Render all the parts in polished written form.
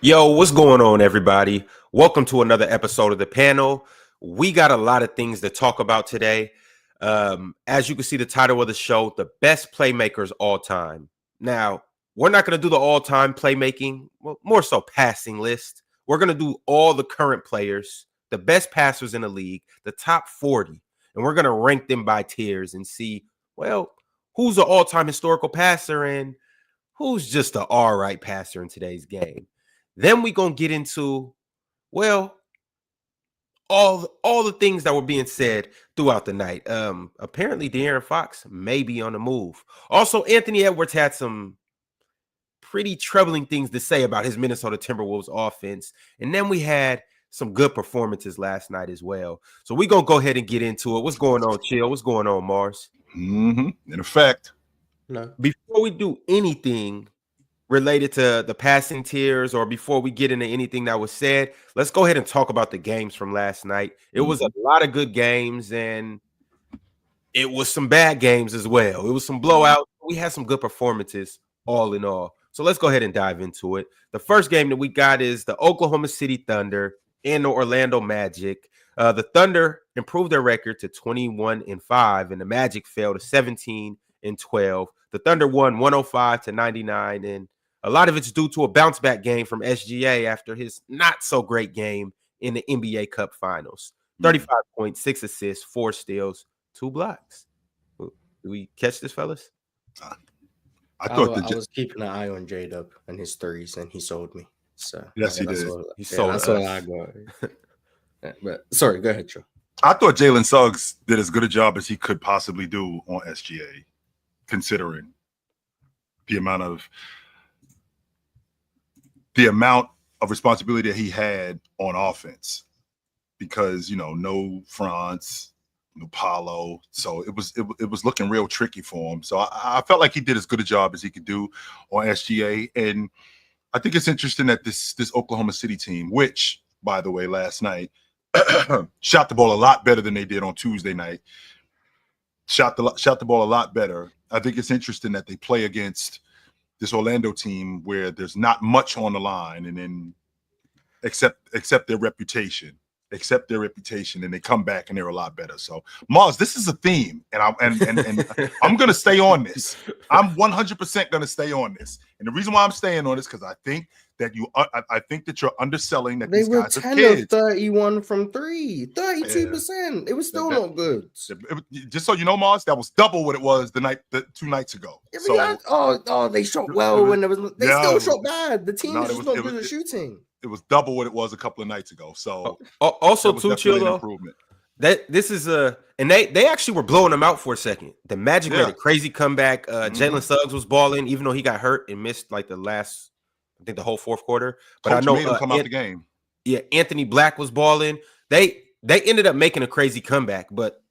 Yo, what's going on, everybody? Welcome to another episode of the panel. We got a lot of things to talk about today. As you can see, the title of the show, the best playmakers all time. Now, we're not going to do the all-time playmaking, well, more so passing list. We're going to do all the current players, the best passers in the league, the top 40, and we're going to rank them by tiers and see, well, who's an all-time historical passer and who's just an all right passer in today's game. Then we gonna get into, well, all the things that were being said throughout the night. Apparently De'Aaron Fox may be on the move. Also, Anthony Edwards had some pretty troubling things to say about his Minnesota Timberwolves offense. And then we had some good performances last night as well. So we're gonna go ahead and get into it. What's going on, Chill? What's going on, Mars? In effect. No. Before we do anything related to the passing tiers, or before we get into anything that was said, let's go ahead and talk about the games from last night. It was a lot of good games, and it was some bad games as well. It was some blowouts. We had some good performances all in all. So let's go ahead and dive into it. The first game that we got is the Oklahoma City Thunder and the Orlando Magic. The Thunder improved their record to 21-5, and the Magic fell to 17-12. The Thunder won 105-99, and a lot of it's due to a bounce back game from SGA after his not so great game in the NBA Cup Finals. 35 points, 6 assists, 4 steals, 2 blocks. Do we catch this, fellas? I was keeping an eye on J-Dub and his threes, and he sold me. So yes, he did. That's all I got. But sorry, go ahead, Joe. I thought Jalen Suggs did as good a job as he could possibly do on SGA, considering the amount of responsibility that he had on offense, because no Franz, no Paolo, so it was looking real tricky for him. So I felt like he did as good a job as he could do on SGA, and I think it's interesting that this Oklahoma City team, which by the way last night shot the ball a lot better than they did on Tuesday night, shot the ball a lot better. I think it's interesting that they play against this Orlando team where there's not much on the line, and then except their reputation, and they come back and they're a lot better. So Mars, this is a theme, and I'm gonna stay on this. I'm 100% gonna stay on this, and the reason why I'm staying on this because I think that you're underselling that these guys are kids. They were 10 of 31 from 3, 32%. It was still not good. Just so you know, Mars, that was double what it was 2 nights ago. They shot well when there was. They still shot bad. The team is just not good at shooting. It was double what it was a couple of nights ago. So also too, Chill, though, this is and they actually were blowing them out for a second. The Magic made a crazy comeback. Jalen Suggs was balling, even though he got hurt and missed like the whole fourth quarter. But Coach I know made him come out the game. Yeah, Anthony Black was balling. They ended up making a crazy comeback, but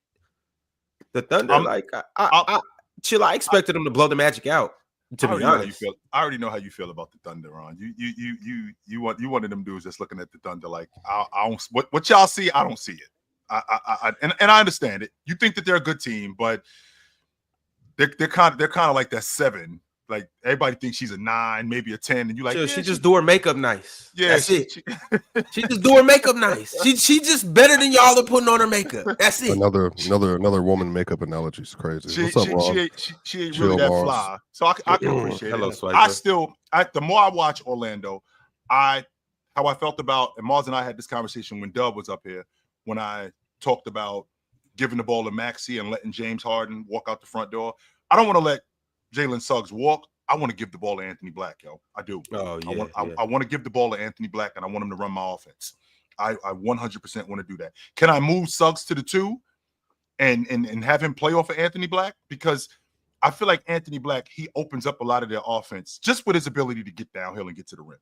the Thunder, I expected them to blow the Magic out. To be honest, I already know how you feel about the Thunder, Ron. You one of them dudes that's looking at the Thunder like I don't. What y'all see, I don't see it. And I understand it. You think that they're a good team, but they're kind of like that 7. Like everybody thinks she's a 9, maybe a 10, and you like she just do her makeup nice. Yeah, that's it. She just do her makeup nice. She just better than y'all are putting on her makeup. That's it. Another woman makeup analogy is crazy. What's up, Ron? She ain't really that fly, so I can appreciate it. The more I watch Orlando, how I felt about, and Mars and I had this conversation when Dub was up here, when I talked about giving the ball to Maxey and letting James Harden walk out the front door. I don't want to let Jalen Suggs walk. I want to give the ball to Anthony Black, yo. I do. Oh, yeah, I want to give the ball to Anthony Black, and I want him to run my offense. I 100% want to do that. Can I move Suggs to the 2 and have him play off of Anthony Black? Because I feel like Anthony Black, he opens up a lot of their offense just with his ability to get downhill and get to the rim.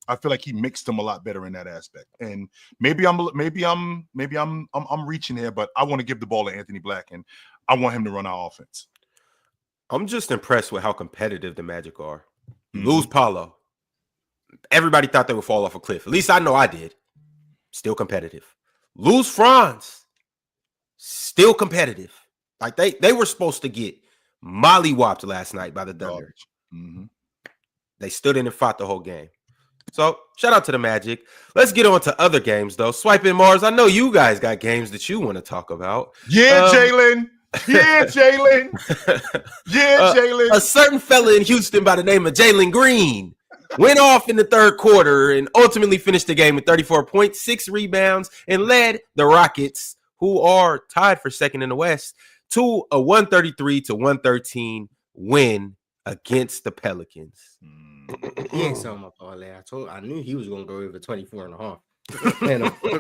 I feel like he mixed them a lot better in that aspect. And maybe I'm reaching here, but I want to give the ball to Anthony Black, and I want him to run our offense. I'm just impressed with how competitive the Magic are. Lose Paolo. Everybody thought they would fall off a cliff. At least I know I did. Still competitive. Lose Franz. Still competitive. Like they were supposed to get mollywopped last night by the Thunder. They stood in and fought the whole game. So shout out to the Magic. Let's get on to other games, though. Swiping Mars, I know you guys got games that you want to talk about. Yeah, Jalen. Yeah, Jalen. Yeah, Jalen. A certain fella in Houston by the name of Jalen Green went off in the third quarter and ultimately finished the game with 34 points, 6 rebounds, and led the Rockets, who are tied for second in the West, to a 133-113 win against the Pelicans. He ain't selling my parlay. I knew he was gonna go over 24 and a half.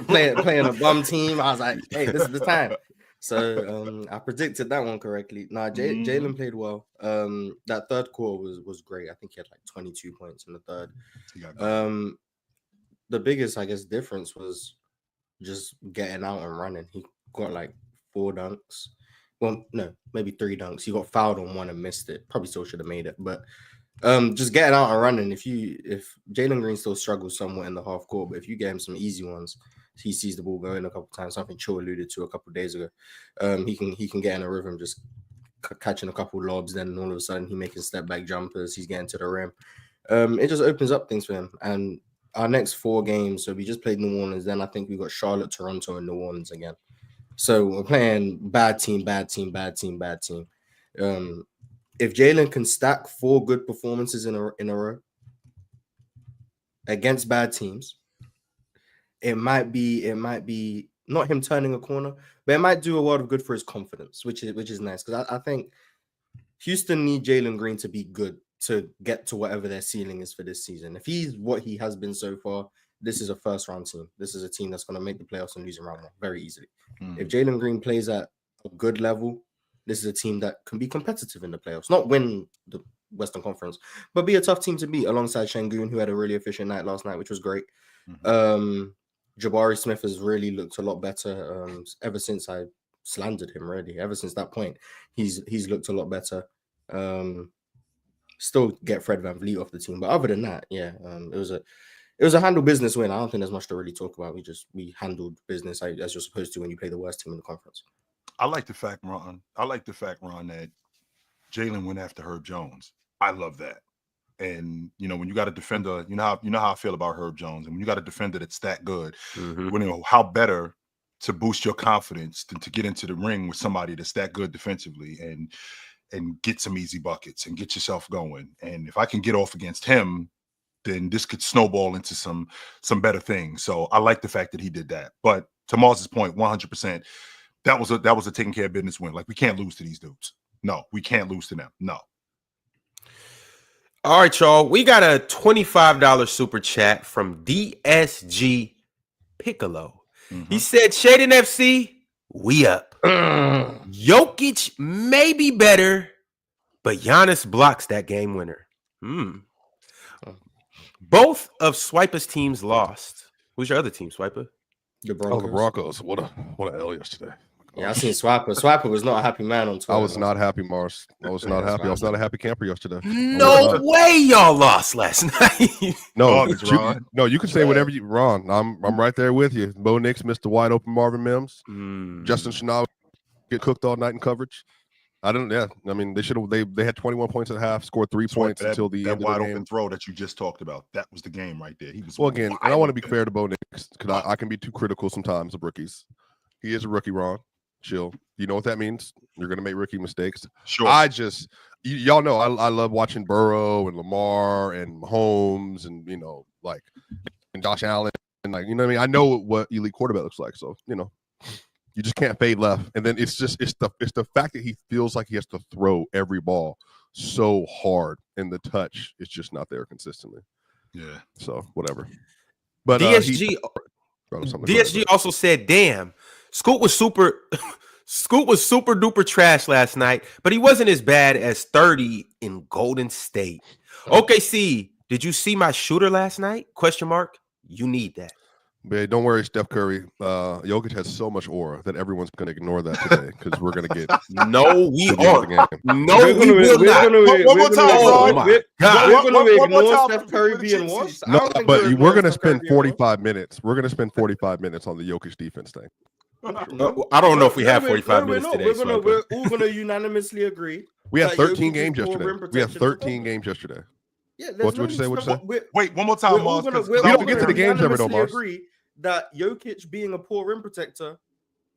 playing a bum team. I was like, hey, this is the time. So I predicted that one correctly. Jalen played well. That third quarter was great. I think he had like 22 points in the third. The biggest, I guess, difference was just getting out and running. He got like 4 dunks. Well, no, maybe 3 dunks. He got fouled on one and missed it. Probably still should have made it, but just getting out and running. If Jalen Green still struggles somewhat in the half court, but if you get him some easy ones, he sees the ball go in a couple times. Something Cho alluded to a couple of days ago. He can get in a rhythm, just catching a couple lobs. Then all of a sudden, he making step back jumpers. He's getting to the rim. It just opens up things for him. And our next 4 games, so we just played New Orleans. Then I think we got Charlotte, Toronto, and New Orleans again. So we're playing bad team. If Jalen can stack 4 good performances in a row against bad teams, it might be not him turning a corner, but it might do a lot of good for his confidence, which is nice, because I think Houston need Jalen Green to be good to get to whatever their ceiling is for this season. If he's what he has been so far, this is a first round team. This is a team that's going to make the playoffs and lose in round 1 very easily. If Jalen Green plays at a good level, this is a team that can be competitive in the playoffs, not win the Western Conference, but be a tough team to beat alongside Şengün, who had a really efficient night last night, which was great. Jabari Smith has really looked a lot better ever since I slandered him, really. Ever since that point, he's looked a lot better. Still get Fred VanVleet off the team, but other than that, yeah, it was a handle business win. I don't think there's much to really talk about. We handled business as you're supposed to when you play the worst team in the conference. I like the fact, Ron, that Jalen went after Herb Jones. I love that. And when you got a defender, you know how I feel about Herb Jones. And when you got a defender that's that good, how better to boost your confidence than to get into the ring with somebody that's that good defensively and get some easy buckets and get yourself going. And if I can get off against him, then this could snowball into some better things. So I like the fact that he did that. But to Mars's point, 100%, that was a taking care of business win. Like, we can't lose to these dudes. No, we can't lose to them. No. All right, y'all. We got a $25 super chat from DSG Piccolo. He said, Shaden FC, we up. Jokic may be better, but Giannis blocks that game winner. Both of Swiper's teams lost. Who's your other team, Swiper? The Broncos. Oh, the Broncos. What a L yesterday. Yeah, I seen Swiper. Swiper was not a happy man on Twitter. I was not happy, Mars. I was not happy. I was not a happy camper yesterday. No way y'all lost last night. No, you can say whatever you, Ron. I'm right there with you. Bo Nix missed the wide open Marvin Mims. Justin Chanel get cooked all night in coverage. I mean, they should have. They had 21 points at half, scored 3 points until the end of the game. That wide open throw that you just talked about, that was the game right there. He was again. And I want to be fair to Bo Nix because I can be too critical sometimes of rookies. He is a rookie, Ron. Chill. You know what that means? You're going to make rookie mistakes. Sure. Y'all know I love watching Burrow and Lamar and Mahomes and and Josh Allen and what I mean. I know what elite quarterback looks like, so you just can't fade left. And then it's the fact that he feels like he has to throw every ball so hard, and the touch is just not there consistently. Yeah. So whatever. But DSG also said, "Damn, Scoot was super duper trash last night, but he wasn't as bad as 30 in Golden State." OKC, did you see my shooter last night? ? You need that. But don't worry, Steph Curry. Jokic has so much aura that everyone's going to ignore that today because we're going to get. No, we aren't. No, we will not. One more time, oh my God. We're going to ignore Steph Curry being washed. No, but we're going to spend 45 minutes. We're going to spend 45 minutes on the Jokic defense thing. I don't know if we have 45 minutes today. We're all going to unanimously agree. We had 13 games yesterday. Yeah, What'd you say? What'd you say? Wait, one more time, Mars. We don't get to the games ever, though, Mars. Agree that Jokic being a poor rim protector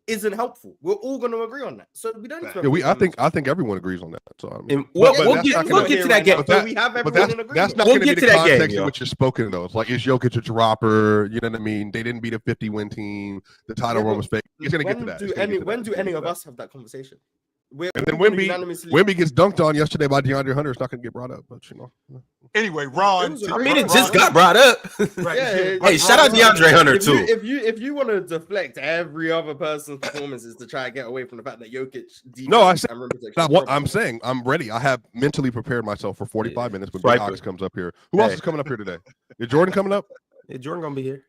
isn't helpful. We're all going to agree on that. So we don't. Yeah, I think everyone agrees on that. So I mean, we'll get to that game. But we have everyone in agreement. That's not going to be the context in which you're spoken though. It's like, is Jokic a dropper? You know what I mean? They didn't beat a 50-win team. The title run was fake. He's going to get to that. When do any of us have that conversation? And then Wemby gets dunked on yesterday by DeAndre Hunter. It's not going to get brought up, but you know. Anyway, Ron. It just got brought up. Right. Hey, shout out DeAndre Hunter too. If you want to deflect every other person's performances to try and get away from the fact that Jokic. No, I said not what I'm saying. I'm ready. I have mentally prepared myself for 45 minutes when Big Ox comes up here. Who else is coming up here today? Is Jordan coming up? Yeah, Jordan gonna be here.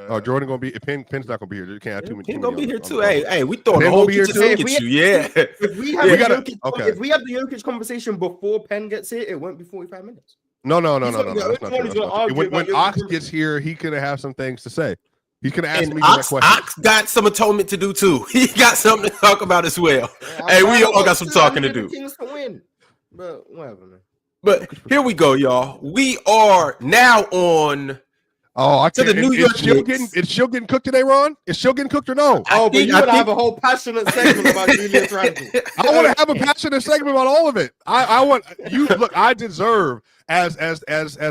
Oh, Jordan gonna be. Penn's not gonna be here. You can't have too many. Penn gonna be here too. Hey, we throwing the whole kitchen sink at you. Yeah. If we have if we have the Jokic conversation before Penn gets here, it won't be 45 minutes. No. That's not true. When Ox gets here, he could have some things to say. He's gonna ask me that question. Ox got some atonement to do too. He got something to talk about as well. Hey, we all got some talking to do. But whatever, man. But here we go, y'all. We are now on. Oh, I can't. The New York it's still getting cooked today, Ron? It's still getting cooked or no? Oh, but you want to have a whole passionate segment about Julius Randle. I want to have a passionate segment about all of it. I want you. Look, I deserve as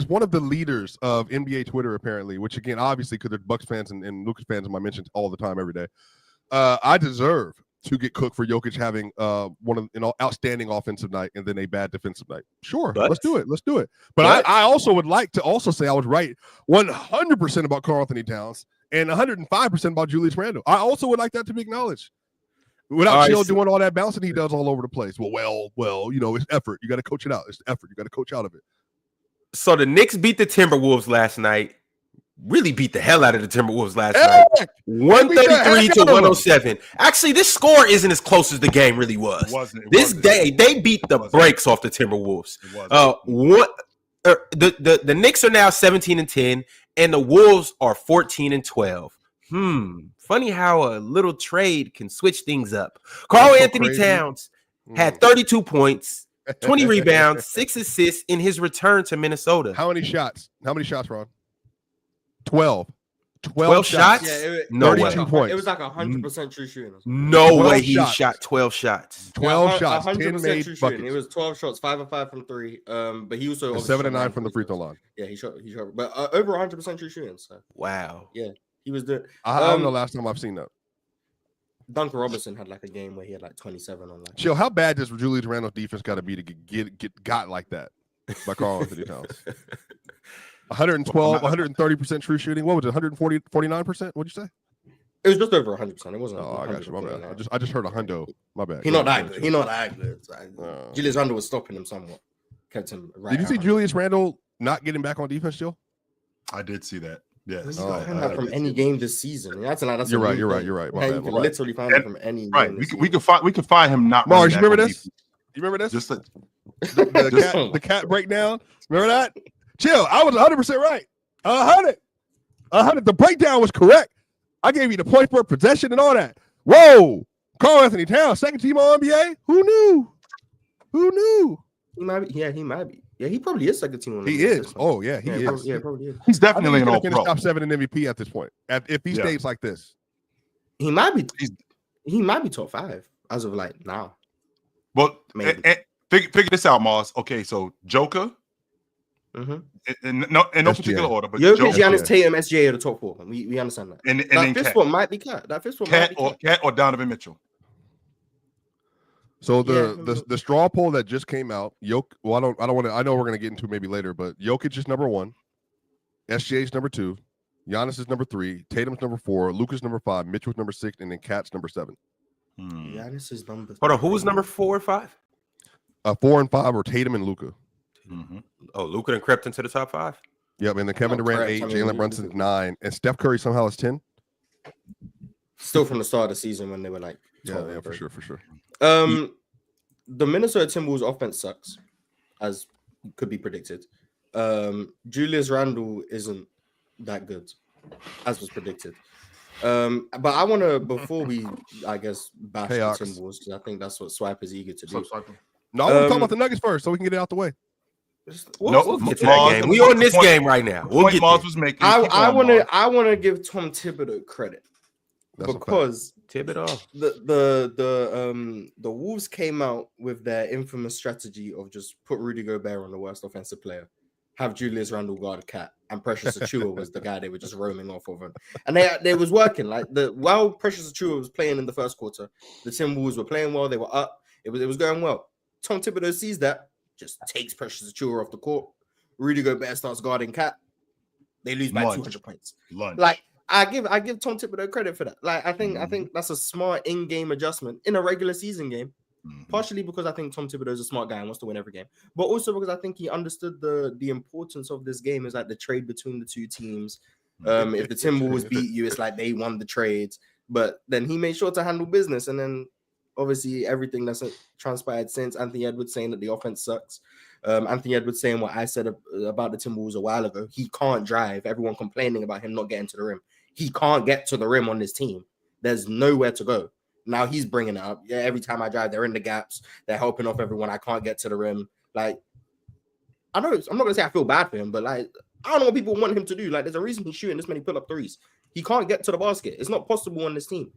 one of the leaders of NBA Twitter, apparently, which again, obviously, because they're Bucks fans and Lucas fans, am I mentioned all the time, every day. I deserve to get cooked for Jokic having one of an outstanding offensive night and then a bad defensive night. Sure, let's do it. But I also would like to also say I was right 100% about Karl Anthony Towns and 105% about Julius Randle. I also would like that to be acknowledged. Without Chill doing all that bouncing he does all over the place. Well, you know, it's effort. You got to coach it out. It's effort. You got to coach out of it. So the Knicks beat the Timberwolves last night. Really beat the hell out of the Timberwolves last night. 133 to 107. Actually, this score isn't as close as the game really was. They beat the brakes off the Timberwolves. The Knicks are now 17-10, and the Wolves are 14-12. Funny how a little trade can switch things up. Karl Anthony Towns had 32 points, 20 rebounds, 6 assists in his return to Minnesota. How many shots, Ron? 12 shots? Yeah, no 32 way. points. It was like 100% true shooting. No way he shot 12 shots. 12 shots, 100% 10 made true buckets. shooting. It was 12 shots, 5 of 5 from 3. But he also 7 and 9 from the free throw line. Yeah, he shot. But over 100% true shooting. So. Wow. Yeah, he was doing. I don't know last time I've seen that. Duncan Robinson had like a game where he had like 27 on that. Chill. How bad does Julius Randle's defense got to be to get got like that by Karl Anthony Towns? 112, 130% true shooting. What was it? 140, 49%? What'd you say? It was just over 100%. It wasn't. Oh, I got you. My bad. I just heard a hundo. My bad. He's not that good. Julius Randle was stopping him somewhat. Kept him right. Did you see Julius Randle not getting back on defense, Jill? I did see that. Yes. From any game this season. That's you're right. My bad. Literally found him from any. Right. We could find him not. Mars, you remember this? You remember this? Just the cat breakdown. Remember that? Chill. I was 100% right. 100. The breakdown was correct. I gave you the point per possession and all that. Whoa. Karl Anthony Towns, second team on NBA. Who knew? He might be. Yeah, he might be. Yeah, he probably is second team on NBA. He is. Oh, yeah, he is. Probably is. He's definitely an all-pro. Top 7 in MVP at this point. If he stays like this. He might be. He might be top 5 as of like now. Well, figure this out, Mars. Okay, so Joker. In no particular order, but Jokic, Giannis, Tatum, SGA are the top 4. We understand that. And that fifth one might be Cat. Cat or Donovan Mitchell. So the straw poll that just came out, I know we're gonna get into it maybe later, but Jokic is number 1, SGA is number 2, Giannis is number 3, Tatum's number 4, Luka's number 5, Mitchell's number 6, and then Cat's number 7. Giannis is number 3. Hold on, who was number 4 or 5? 4 and 5 are Tatum and Luka. Oh, Luka done crept into the top 5. Yep, and then Kevin Durant 8, Jalen Brunson's 9, and Steph Curry somehow is 10. Still from the start of the season when they were like 12. Yeah, for sure. The Minnesota Timberwolves offense sucks, as could be predicted. Julius Randle isn't that good, as was predicted. But I want to, before we, I guess, bash the Timberwolves, because I think that's what Swipe is eager to do. No, I want to talk about the Nuggets first, so we can get it out the way. We'll get to that game. We on this game right now. We'll get Mars there. was making. I want to give Tom Thibodeau credit because Thibodeau, the Wolves came out with their infamous strategy of just put Rudy Gobert on the worst offensive player, have Julius Randle guard Cat, and Precious Achiuwa was the guy they were just roaming off of, and they was working. Like while Precious Achiuwa was playing in the first quarter, the Timberwolves were playing well. They were up. It was going well. Tom Thibodeau sees that, just takes Precious Achiuwa off the court. Rudy Gobert starts guarding Cat. They lose by 200 points. Like I give Tom Thibodeau credit for that. Like I think that's a smart in-game adjustment in a regular season game. Partially because I think Tom Thibodeau is a smart guy and wants to win every game, but also because I think he understood the importance of this game is like the trade between the two teams. If the Timberwolves beat you, it's like they won the trades, but then he made sure to handle business. And then obviously everything that's transpired since, Anthony Edwards saying that the offense sucks. Anthony Edwards saying what I said about the Timberwolves a while ago. He can't drive. Everyone complaining about him not getting to the rim. He can't get to the rim on this team. There's nowhere to go. Now he's bringing it up. Yeah, every time I drive, they're in the gaps. They're helping off everyone. I can't get to the rim. Like, I know I'm not going to say I feel bad for him, but like, I don't know what people want him to do. Like, there's a reason he's shooting this many pull-up threes. He can't get to the basket. It's not possible on this team.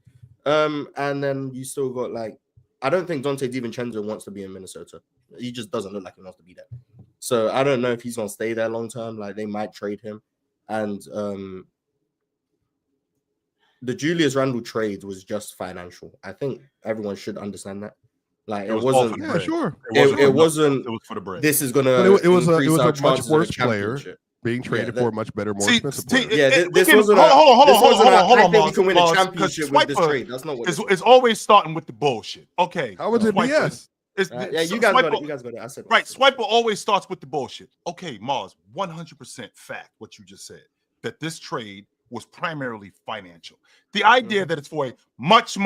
And then you still got like, I don't think Dante DiVincenzo wants to be in Minnesota. He just doesn't look like he wants to be there. So I don't know if he's going to stay there long term. Like, they might trade him. And the Julius Randle trade was just financial. I think everyone should understand that. Like, it wasn't. Yeah, sure. It wasn't. It was for the bread. This is gonna. It was a much worse player being traded for a much better, more expensive player. Yeah, this wasn't. Hold on. I think we can win a championship with this trade. That's not what it's always starting with the bullshit. Okay, how was it BS? Yeah, you guys got it. You guys got it. I said right. Swiper always starts with the bullshit. Okay, Mars, 100% fact. What you just said, that this trade was primarily financial. The idea that it's for a much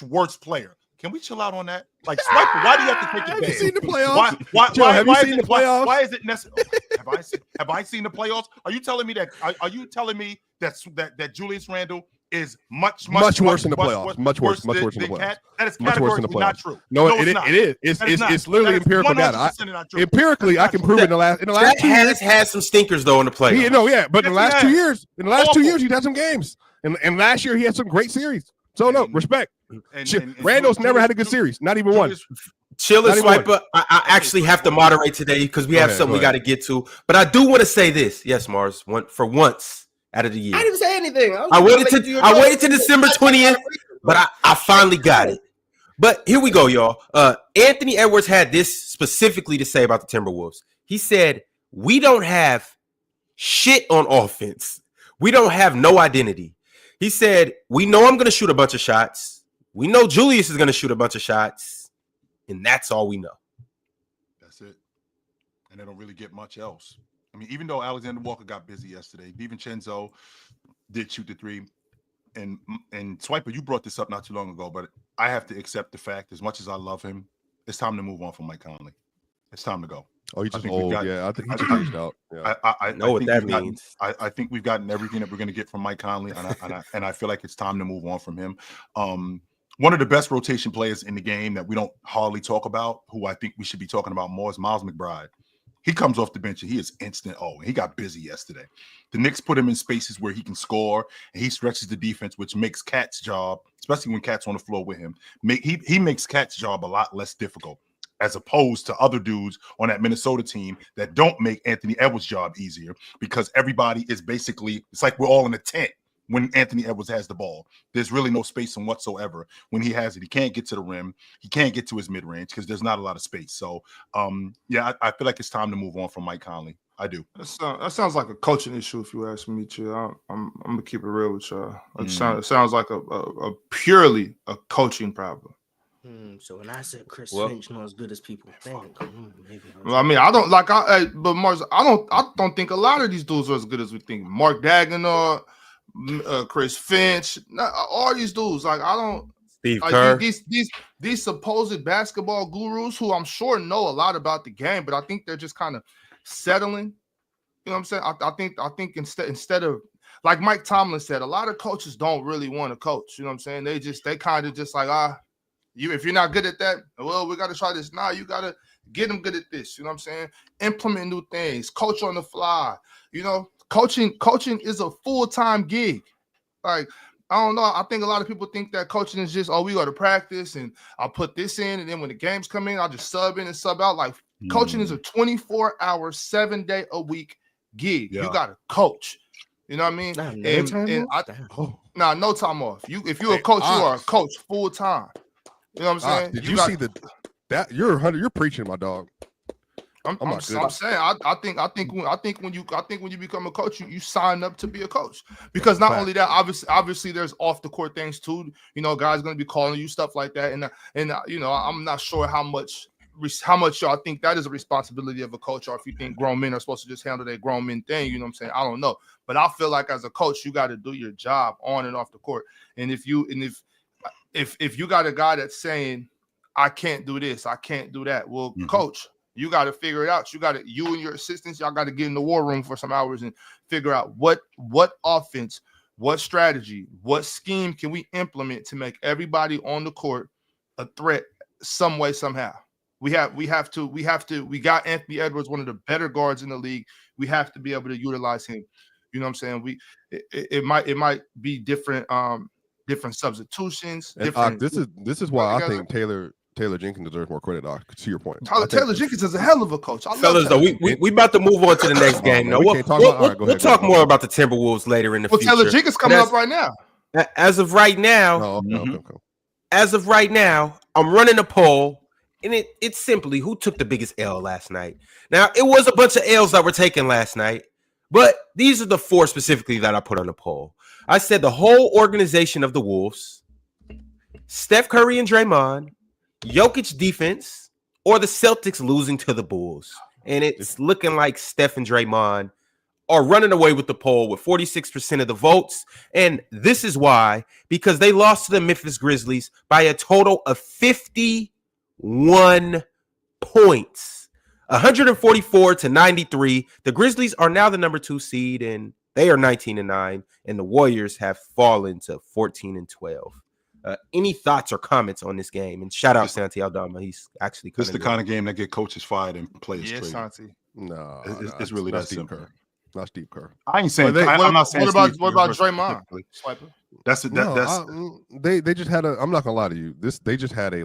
worse player. Can we chill out on that? Like, Swiper, why do you have to take it? Have you seen the playoffs? Have you seen the playoffs? Why is it necessary? Have I seen the playoffs? Are you telling me that? Are you telling me that Julius Randle is much worse in the playoffs? Much worse in the playoffs. That is categorically not true. No, it is. It's literally empirical data. Empirically, I can prove it in the last 2 years. Had some stinkers though in the playoffs. But in the last 2 years, he's had some games, and last year he had some great series. So no, respect. Randall's never had a good series, not even one. Chill and Swiper. I actually have to moderate today because we have something we got to get to. But I do want to say this. Yes, Mars, for once out of the year. I didn't say anything. I waited to December 20th, but I finally got it. But here we go, y'all. Anthony Edwards had this specifically to say about the Timberwolves. He said, "We don't have shit on offense. We don't have no identity." He said, "We know I'm going to shoot a bunch of shots. We know Julius is going to shoot a bunch of shots. And that's all we know." That's it. And they don't really get much else. I mean, even though Alexander Walker got busy yesterday, DiVincenzo did shoot the three. And Swiper, you brought this up not too long ago, but I have to accept the fact, as much as I love him, it's time to move on from Mike Conley. It's time to go. Oh, he's just old. I think he just aged out. Yeah. I know what that means. I think we've gotten everything that we're going to get from Mike Conley, and I feel like it's time to move on from him. One of the best rotation players in the game that we don't hardly talk about, who I think we should be talking about more, is Miles McBride. He comes off the bench and he is instant. Oh, and he got busy yesterday. The Knicks put him in spaces where he can score, and he stretches the defense, which makes Cat's job, especially when Cat's on the floor with him, he makes Cat's job a lot less difficult, as opposed to other dudes on that Minnesota team that don't make Anthony Edwards' job easier, because everybody is basically, it's like we're all in a tent when Anthony Edwards has the ball. There's really no spacing whatsoever when he has it. He can't get to the rim. He can't get to his mid-range because there's not a lot of space. So, I feel like it's time to move on from Mike Conley. I do. That sounds like a coaching issue, if you ask me, Chill. I'm going to keep it real with y'all. It sounds like a purely a coaching problem. So when I said Chris Finch not as good as people think, maybe. Well, I mean, I don't like. But Mars, I don't think a lot of these dudes are as good as we think. Mark Dagenhart, Chris Finch, all these dudes. Like, I don't. Steve Kerr. These supposed basketball gurus who I'm sure know a lot about the game, but I think they're just kind of settling. You know what I'm saying? I think instead of, like Mike Tomlin said, a lot of coaches don't really want to coach. You know what I'm saying? They kind of just like, if you're not good at that, well, we got to try this. Nah, you got to Get them good at this. You know what I'm saying? Implement new things. Coach on the fly. You know, coaching is a full-time gig. Like, I don't know. I think a lot of people think that coaching is just, we go to practice and I'll put this in, and then when the games come in, I'll just sub in and sub out. Like, coaching is a 24-hour, 7-day-a-week gig. You got to coach. You know what I mean? No time off. If you're a coach, you are a coach full time. You know what I'm saying? Did you see that? You're preaching, my dog. I'm saying I think when you become a coach, you sign up to be a coach, because not only that, obviously there's off the court things too. You know, guys going to be calling you, stuff like that, and you know, I'm not sure how much y'all think that is a responsibility of a coach, or if you think grown men are supposed to just handle their grown men thing. You know what I'm saying? I don't know, but I feel like as a coach, you got to do your job on and off the court. And if you got a guy that's saying, I can't do this, I can't do that, well, coach, you got to figure it out. You and your assistants, y'all got to get in the war room for some hours and figure out what offense, what strategy, what scheme can we implement to make everybody on the court a threat some way, somehow. We got Anthony Edwards, one of the better guards in the league. We have to be able to utilize him. You know what I'm saying? It might be different substitutions. This is why I think Taylor Jenkins deserves more credit, Doc. To your point, Taylor Jenkins is a hell of a coach. Fellas, though, we about to move on to the next game. Now, we'll talk more about the Timberwolves later in the future. Taylor Jenkins coming up right now. As of right now, as of right now, I'm running a poll. And it's simply who took the biggest L last night. Now, it was a bunch of L's that were taken last night, but these are the 4 specifically that I put on the poll. I said the whole organization of the Wolves, Steph Curry and Draymond, Jokic defense, or the Celtics losing to the Bulls. And it's looking like Steph and Draymond are running away with the poll with 46% of the votes. And this is why, because they lost to the Memphis Grizzlies by a total of 51 points, 144-93. The Grizzlies are now the number 2 seed, and they are 19-9, and the Warriors have fallen to 14-12. Any thoughts or comments on this game? And shout out Santi Aldama. He's actually this is the kind of game that get coaches fired and players traded. Santi. No, it's really that simple. Not Steve Kerr. I ain't saying. I'm not saying. What about Draymond? They just had a. I'm not gonna lie to you. They just had a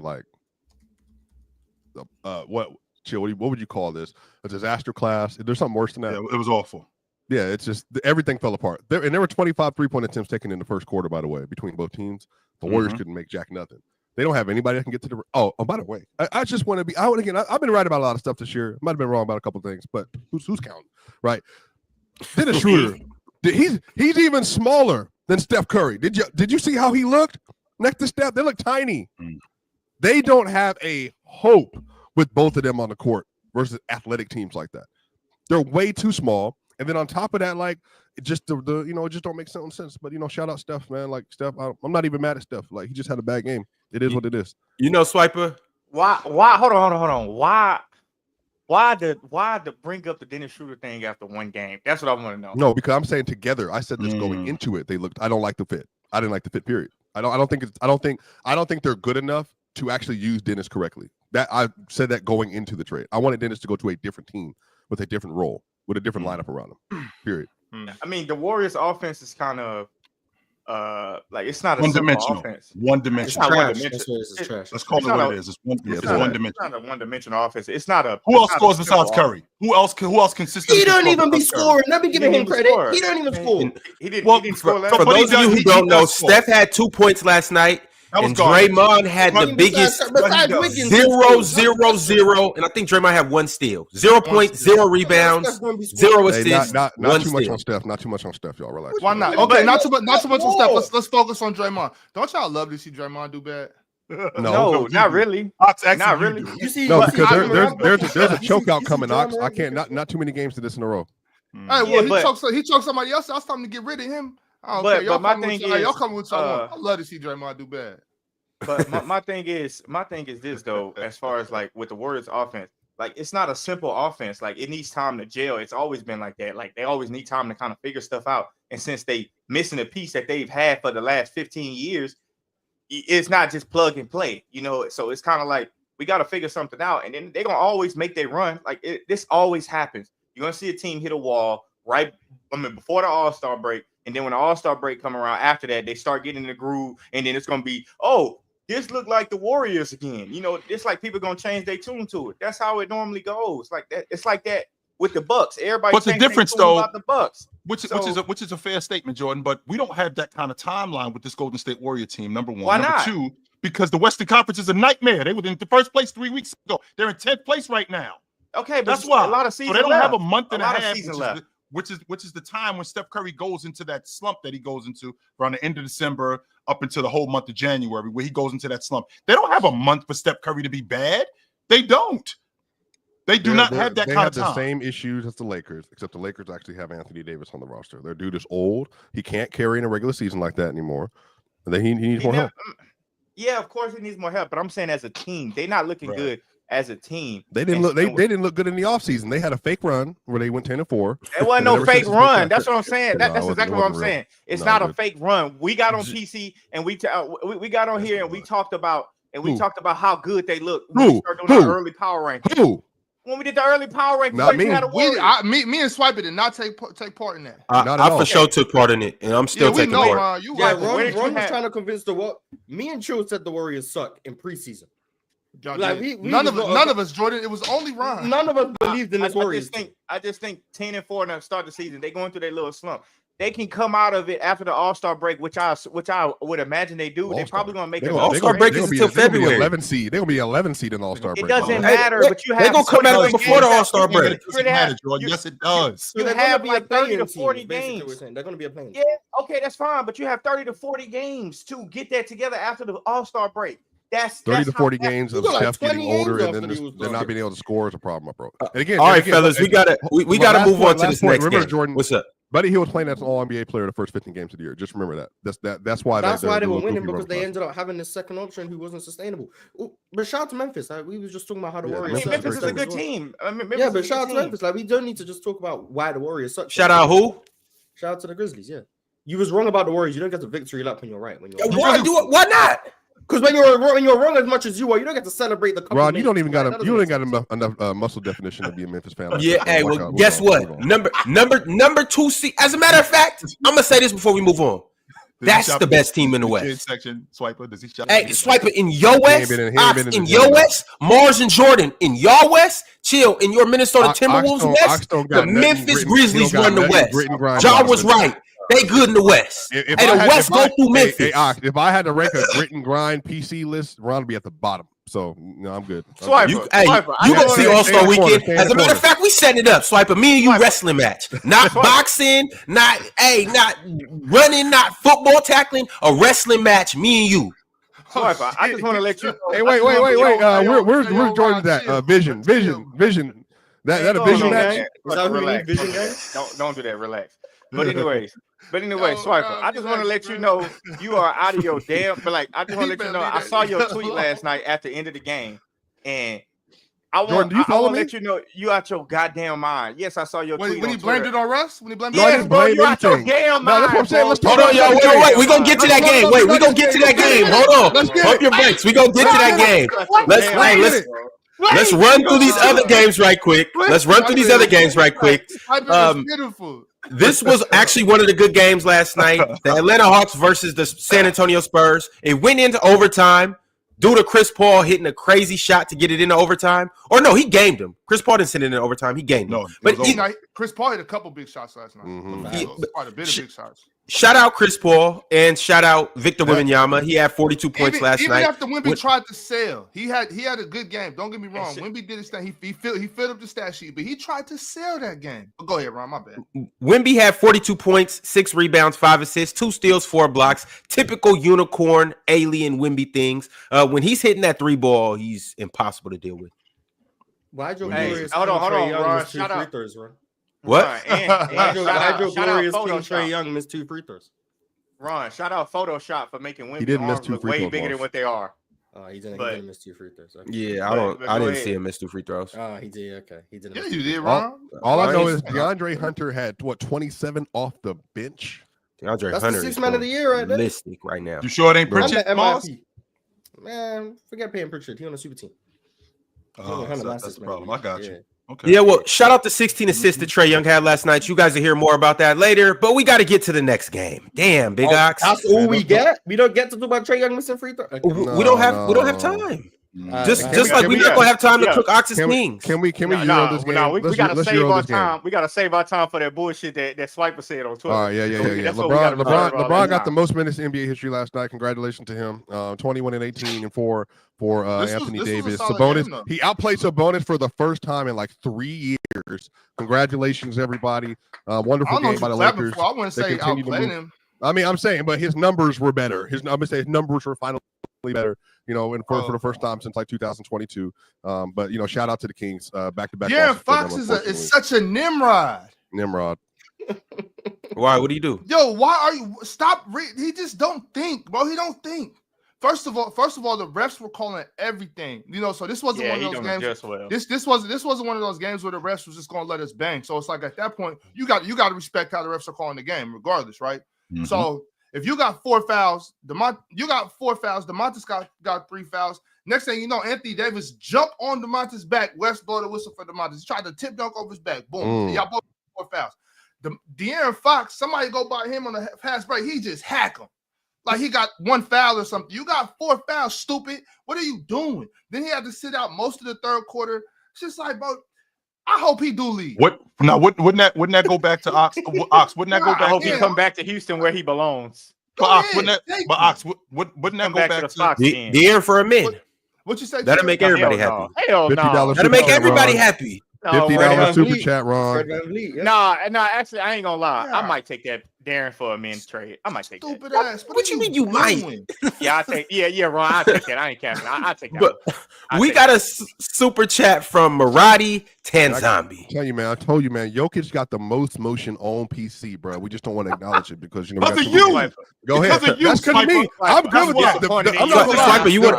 what would you call this? A disaster class? There's something worse than that. Yeah, it was awful. Yeah, it's just everything fell apart. There were 25 3-point attempts taken in the first quarter, by the way, between both teams. The Warriors couldn't make jack nothing. They don't have anybody that can get to the. Oh, by the way, I just want to be. I've been right about a lot of stuff this year. Might have been wrong about a couple of things, but who's counting, right? Dennis Schroeder, he's even smaller than Steph Curry. Did you see how he looked next to Steph? They look tiny. They don't have a hope with both of them on the court versus athletic teams like that. They're way too small. And then on top of that, like, it just it just don't make sense. But shout out Steph, man. Like Steph, I'm not even mad at Steph. Like, he just had a bad game. It is what it is. Swiper. Why? Hold on. Why to bring up the Dennis Schroeder thing after one game? That's what I want to know. No, because I'm saying together. I said this going into it. They looked. I don't like the fit. I didn't like the fit. Period. I don't think they're good enough to actually use Dennis correctly. That I said that going into the trade. I wanted Dennis to go to a different team with a different role, with a different lineup around him. Period. I mean, the Warriors' offense is kind of like, it's not a one-dimensional offense. One-dimensional. It's trash. Let's call it what it is. It's one-dimensional. It's not a one-dimensional offense. It's not a. Who else scores besides Curry? Who else consistently? He don't even be scoring. Let me give him credit. He don't even score. He didn't score last. For those of you who don't know, Steph had 2 points last night. And Draymond had the biggest 0-0-0, and I think Draymond had 1 steal, 0.0 rebounds, 0 assists. Not too much on Steph. Not too much on Steph, y'all. Relax. Why not? Okay, not too much on Steph. Let's focus on Draymond. Don't y'all love to see Draymond do bad? No, not really. Not really. You see, no, because there's a chokeout coming. Ox. I can't. Not too many games to this in a row. Hey, well, he choked somebody else. It's time to get rid of him. But my thing is, y'all come with someone. I love to see Draymond do bad. But my thing is this though, as far as like with the Warriors offense, like, it's not a simple offense. Like, it needs time to gel. It's always been like that. Like, they always need time to kind of figure stuff out. And since they missing a piece that they've had for the last 15 years, it's not just plug and play, so it's kind of like We got to figure something out. And then they're going to always make their run. Like, this always happens. You're going to see a team hit a wall before the All-Star break. And then when the All-Star break come around after that, they start getting in the groove. And then it's going to be, oh, this look like the Warriors again. You know, it's like people going to change their tune to it. That's how it normally goes. Like that. It's like that with the Bucks. Everybody What's the difference, though, about the Bucks? Which is a fair statement, Jordan, but we don't have that kind of timeline with this Golden State Warrior team, number one. Why number not? two, because the Western Conference is a nightmare. They were in the first place 3 weeks ago. They're in 10th place right now. Okay, but that's why. A lot of season so they don't left. have a month and a half, which is the time when Steph Curry goes into that slump that he goes into around the end of December up until the whole month of January, where he goes into that slump. They don't have a month for Steph Curry to be bad. They don't. They do not have that kind of time. They have the same issues as the Lakers, except the Lakers actually have Anthony Davis on the roster. Their dude is old. He can't carry in a regular season like that anymore. And then he needs more help. Yeah, of course he needs more help. But I'm saying as a team, they're not looking good as a team. They didn't look. They didn't look good in the offseason. They had a fake run where they went 10-4. It wasn't no fake run. That's what I'm saying. That's exactly what I'm saying. It's not a fake run. We got on PC and we got on here and we talked about how good they look when we started doing our early power ranking. When we did the early power ranking, not me. Me and Swiper did not take part in that. I for sure took part in it, and I'm still taking part. Ron was trying to convince me and Chill said the Warriors suck in preseason. Like none of us, Jordan. It was only Ron. None of us believed in this Warriors. I just think 10-4 and start the season. They're going through their little slump. They can come out of it after the All-Star break, which I would imagine they do. They're probably going to make it. All-Star break is until February. 11 seed. They're going to be 11 seed in the All-Star break. It doesn't matter, but you have. They're going to come out before the All-Star break. It doesn't matter, Jordan. Yes, it does. You have like 30 to 40 games. They're going to be a playing. Yeah, okay, that's fine. But you have 30 to 40 games to get that together after the All-Star break. That's 30 to 40 games of Steph getting older and then they're not being able to score is a problem, bro. And again, all right, fellas, we gotta move on to this next remember, game. Jordan, what's up? Buddy Hield was playing as an All-NBA player the first 15 games of the year. Just remember that. That's why they were winning, because they ended up having this second option who wasn't sustainable. But shout out to Memphis. We was just talking about how the Warriors. Memphis is a good team. But shout out to Memphis. Like, we don't need to just talk about why the Warriors suck. Shout out who? Shout out to the Grizzlies. Yeah, you was wrong about the Warriors. You don't get the victory lap when you're right. Why not? Because when you're wrong as much as you are, you don't get to celebrate the. Ron, you don't even got enough muscle definition to be a Memphis fan. Yeah, hey, well, guess what? Number 2 seed. As a matter of fact, I'm gonna say this before we move on. That's the best team in the West. Section, Swiper, does he shut hey, Swiper in your West, in your West, Mars and Jordan in your West, Chill in your Minnesota Timberwolves West. The Memphis Grizzlies run the West. John was right. They good in the West. The West go through Memphis. If I had to rank a grit and grind PC list, Ron would be at the bottom. So no, I'm good. Swiper, you gonna see All-Star Weekend. As a matter of fact, we setting it up. Swiper, me and you wrestling match, not boxing, not running, not football tackling. A wrestling match, me and you. Swiper, I just want to let you know. Hey, wait. We're joining that vision. That a vision match. Don't do that. Relax. But anyways, Swiper, I just want to let you know you are out of your damn. But like, I just want to let you know I saw your tweet last night at the end of the game, and I want to let you know you out your goddamn mind. Yes, I saw your tweet. When he blamed it on Russ? When he blamed it on Russ? Bro, you out your damn mind. That's what I'm saying. Let's hold on, y'all. Wait. We're gonna get to that game. We're gonna get to that game. Hold on. Pump your brakes. We're gonna get to that game. Let's run through these other games right quick. This was actually one of the good games last night. The Atlanta Hawks versus the San Antonio Spurs. It went into overtime due to Chris Paul hitting a crazy shot to get it into overtime. Or no, he gamed him. Chris Paul didn't send it in overtime. He gamed him. But Chris Paul hit a couple big shots last night. Quite a bit of big shots. Shout out Chris Paul and shout out Victor Wembanyama. He had 42 points last night. Even after Wemby tried to sell, he had a good game. Don't get me wrong. Wemby did his thing. He filled up the stat sheet, but he tried to sell that game. Go ahead, Ron. My bad. Wemby had 42 points, 6 rebounds, 5 assists, 2 steals, 4 blocks. Typical unicorn, alien Wemby things. When he's hitting that 3 ball, he's impossible to deal with. Why Joe hold on, Ron. Shout out. What? Trae Young missed 2 free throws. Ron, shout out Photoshop for making Wemby arms look way bigger than what they are. He didn't miss 2 free throws. Okay. Yeah, I didn't see him miss 2 free throws. He did. Okay, he didn't. Yeah, you did, Ron. All I know is DeAndre Hunter had 27 off the bench. DeAndre Hunter is 6th man of the year right there. Realistic right now. You sure it ain't Pritchard? Man, forget paying Pritchard. He on a super team. That's the problem. I got you. Okay. Yeah, well, shout out to 16 assists that Trae Young had last night. You guys will hear more about that later, but we got to get to the next game. Damn, Big Ox. That's all we get. We don't get to talk about Trae Young missing free throw. Okay. We don't have time. Just like we're not gonna have time to cook Ox's things. Can we Euro this game? No, we gotta save our time. Game. We gotta save our time for that bullshit that Swiper said on Twitter. All right, yeah. LeBron got the most minutes in NBA history last night. Congratulations to him. 21 and 18 and 4 for Anthony Davis. Sabonis, he outplayed Sabonis for the first time in like 3 years. Congratulations, everybody. Wonderful game by the Lakers. I wouldn't say outplayed him. I mean, I'm saying, but his numbers were better. I'm gonna say his numbers were finally better. For the first time since like 2022. But shout out to the Kings. Back to back. Yeah, Fox is such a Nimrod. Why? What do you do? Yo, why are you stop? He just don't think, bro. He don't think. First of all, the refs were calling everything. So this wasn't one of those games. Well. This wasn't one of those games where the refs was just gonna let us bang. So it's like at that point, you got to respect how the refs are calling the game, regardless, right? Mm-hmm. So if you got 4 fouls, DeMontis got 3 fouls. Next thing you know, Anthony Davis jumped on DeMontis' back. West blow the whistle for DeMontis. He tried to tip dunk over his back. Boom. Y'all both 4 fouls. De'Aaron Fox, somebody go by him on the fast break. He just hack him. Like he got 1 foul or something. You got 4 fouls, stupid. What are you doing? Then he had to sit out most of the third quarter. It's just like, bro, I hope he do leave. What now? Wouldn't that go back to Ox? Ox, wouldn't that go back? I hope he come back to Houston where he belongs. But Ox, wouldn't that go back to Fox? The air for a min. What you say? That'll make everybody happy. Hell no. That'll make everybody happy. $50 super chat, Ron. Nah, actually, I ain't gonna lie. I might take that Darren for a men's trade. I might take that. Stupid ass. What you mean you might? Yeah, Ron, I take that. I ain't capping. I take that. But we got a super chat from Maradi Tanzambi. I told you, man. Jokic got the most motion on PC, bro. We just don't want to acknowledge it because we got you. Go ahead. That's because of me. I'm good with that. I'm not gonna lie. Swiper, you want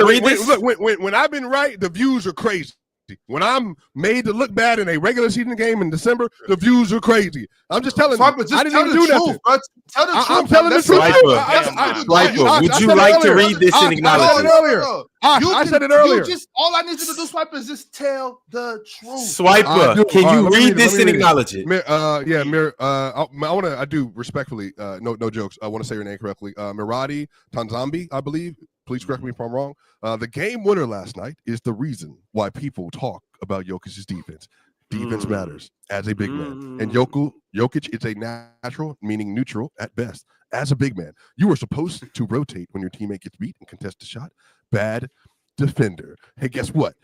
to read this? Look, when I've been right, the views are crazy. When I'm made to look bad in a regular season game in December, the views are crazy. I'm just telling you. I didn't even do nothing. Tell the truth. I'm telling the truth. Swiper, would you like to read this and acknowledge it? I said it earlier. All I need you to do, Swiper, is just tell the truth. Swiper, can you read this and acknowledge it? I do respectfully. No jokes. I want to say your name correctly. Mirati Tanzambi, I believe. Please correct me if I'm wrong. The game winner last night is the reason why people talk about Jokic's defense. Defense matters as a big man. And Jokic is a natural, meaning neutral at best. As a big man, you are supposed to rotate when your teammate gets beat and contest a shot. Bad defender. Hey, guess what?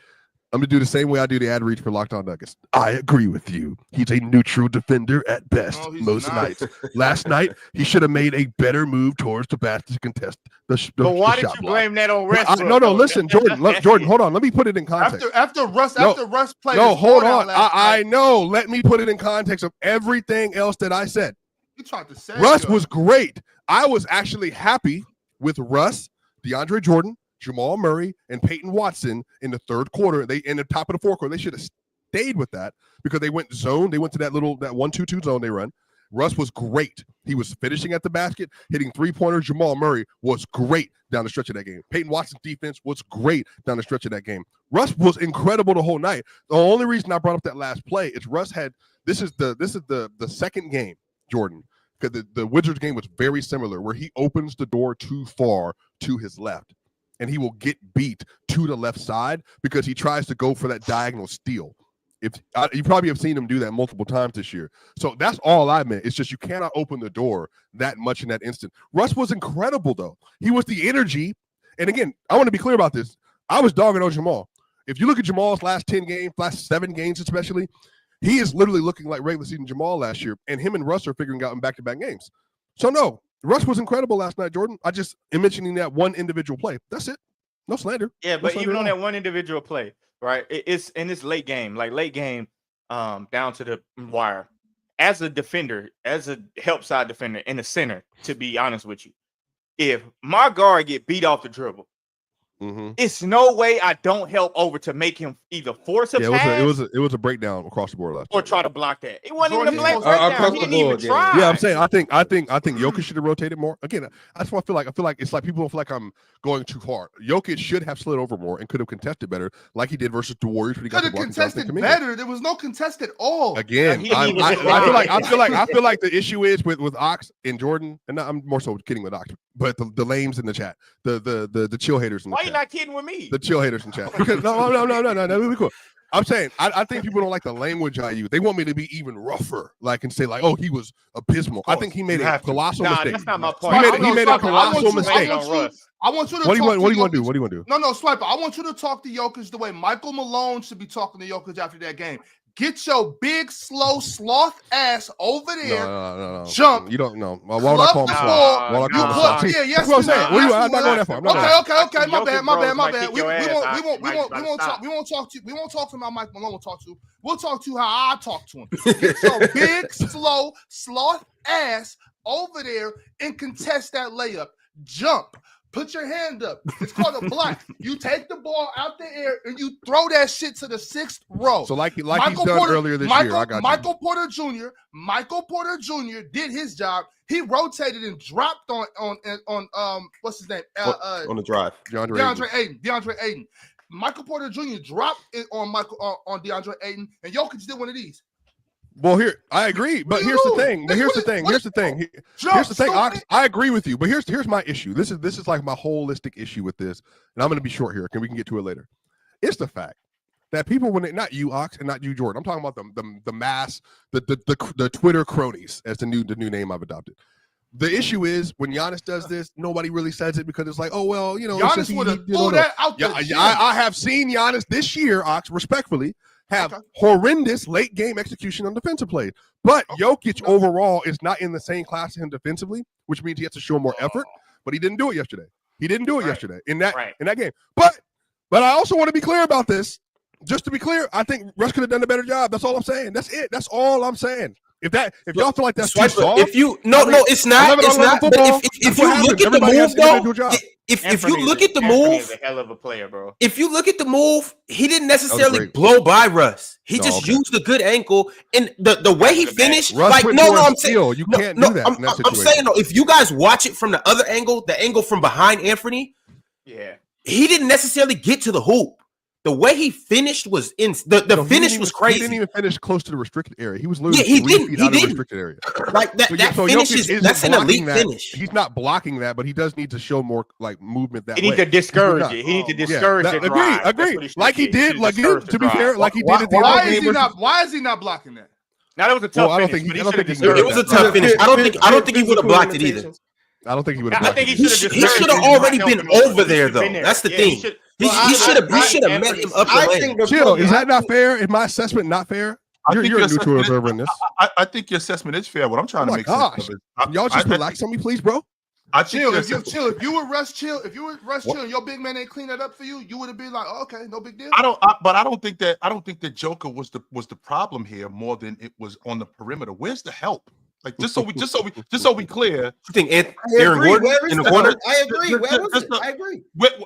I'm going to do the same way I do the ad read for Locked On Nuggets. I agree with you. He's a neutral defender at best most nights. Last night, he should have made a better move towards the basket to contest the shot. But why did you blame that on Westbrook? No, listen, Jordan, hold on. Let me put it in context. After Russ played. No, hold on. I know. Let me put it in context of everything else that I said. You tried to say Russ was great. I was actually happy with Russ, DeAndre Jordan, Jamal Murray, and Peyton Watson in the third quarter. They in the top of the fourth quarter. They should have stayed with that because they went zone. They went to that 1-2-2 zone they run. Russ was great. He was finishing at the basket, hitting 3-pointers. Jamal Murray was great down the stretch of that game. Peyton Watson's defense was great down the stretch of that game. Russ was incredible the whole night. The only reason I brought up that last play is Russ had this is the second game, Jordan, because the Wizards game was very similar, where he opens the door too far to his left. And he will get beat to the left side because he tries to go for that diagonal steal. You probably have seen him do that multiple times this year. So that's all I meant. It's just you cannot open the door that much in that instant. Russ was incredible, though. He was the energy. And again, I want to be clear about this. I was dogging on Jamal. If you look at Jamal's last 10 games, last 7 games especially, he is literally looking like regular season Jamal last year. And him and Russ are figuring out in back-to-back games. So no. Russ was incredible last night, Jordan. I just am mentioning that one individual play. That's it. No slander. Yeah, but even on that one individual play, right? It's in this late game, down to the wire. As a defender, as a help side defender in the center, to be honest with you, if my guard get beat off the dribble, It's no way I don't help over to make him either force a pass. It was a breakdown across the board last or time. try to block that. It wasn't even a black across breakdown. the He didn't even board, try. Yeah, I'm saying I think Jokic should have rotated more. Again, that's what I feel like it's like people don't feel like I'm going too hard. Jokic should have slid over more and could have contested better, like he did versus the Warriors when he got Could the have block. contested better. There was no contest at all. Again, I feel like the issue is with Ox and Jordan, and I'm more so kidding with Ox, but the lames in the chat, the chill haters in the Why chat. you not kidding with me? The chill haters in chat. Because no, be cool. I'm saying I think people don't like the language I use. They want me to be even rougher, like and say like, oh, he was abysmal. I think he made a colossal mistake. That's not my point. He made a colossal mistake. I want you to. What do you want to do? What do you want to do? No, Swiper. I want you to talk to Jokic the way Michael Malone should be talking to Jokic after that game. Get your big, slow, sloth ass over there. No. Jump. You don't know. Why would I call him sloth? Why would I call him sloth? Yeah, yes. That's what I'm saying. I'm not going that far. Okay. My bad. We won't talk to you. We won't talk to him how Mike Malone will talk to you. We'll talk to you how I talk to him. Get your big, slow, sloth ass over there and contest that layup. Jump. Put your hand up. It's called a block. You take the ball out the air and you throw that shit to the 6th row. So like he's done earlier this year. I got Michael Porter Jr. did his job. He rotated and dropped on what's his name? On the drive. DeAndre Ayton. Michael Porter Jr. dropped it on DeAndre Ayton, and Jokic did one of these. Well, here I agree, but here's the thing. I agree with you, but here's my issue. This is like my holistic issue with this, and I'm going to be short here. We can get to it later. It's the fact that people, when not you, Ox, and not you, Jordan. I'm talking about the mass, the Twitter cronies, as the new name I've adopted. The issue is when Giannis does this, nobody really says it because it's like, oh well, Giannis would have pulled that out. I have seen Giannis this year, Ox, respectfully, have horrendous late game execution on defensive plays. But Jokic overall is not in the same class as him defensively, which means he has to show more effort. But he didn't do it yesterday. He didn't do it yesterday in that game. But I also want to be clear about this. Just to be clear, I think Russ could have done a better job. That's all I'm saying. That's it. That's all I'm saying. If y'all feel like that's too soft, it's not. It's not. But if you look at the move, though, if you look at the move, is a hell of a player, bro. If you look at the move, he didn't necessarily blow by Russ. He just used a good ankle, and the way he finished, I'm saying you can't do that. I'm saying if you guys watch it from the other angle, the angle from behind Anthony, he didn't necessarily get to the hoop. The way he finished was the finish was crazy. He didn't even finish close to the restricted area. He was losing. He didn't. Out of the restricted area. Like that. So finish that's an elite finish. He's not blocking that, but he does need to show more like movement that way. He needs to discourage it. He needs to discourage it. Agree. Like he did. Like to be fair, like he did at the Why is he not blocking that? Now that was a tough finish. It was a tough finish. I don't think he would have blocked it either. I don't think he would have. I think he should have already been over there, though. That's the thing. He should have met him up the lane. Chill. Is that not fair? Is my assessment not fair? You're a neutral observer in this. I think your assessment is fair. What I'm trying to make sense of is, y'all just relax on me, please, bro. If you were Russ chill, and your big man ain't clean that up for you, you would have been like, oh, okay, no big deal. I don't think that Joker was the problem here more than it was on the perimeter. Where's the help? Like just so we clear. You think Aaron Gordon in the corner? I agree. Where was it? I agree.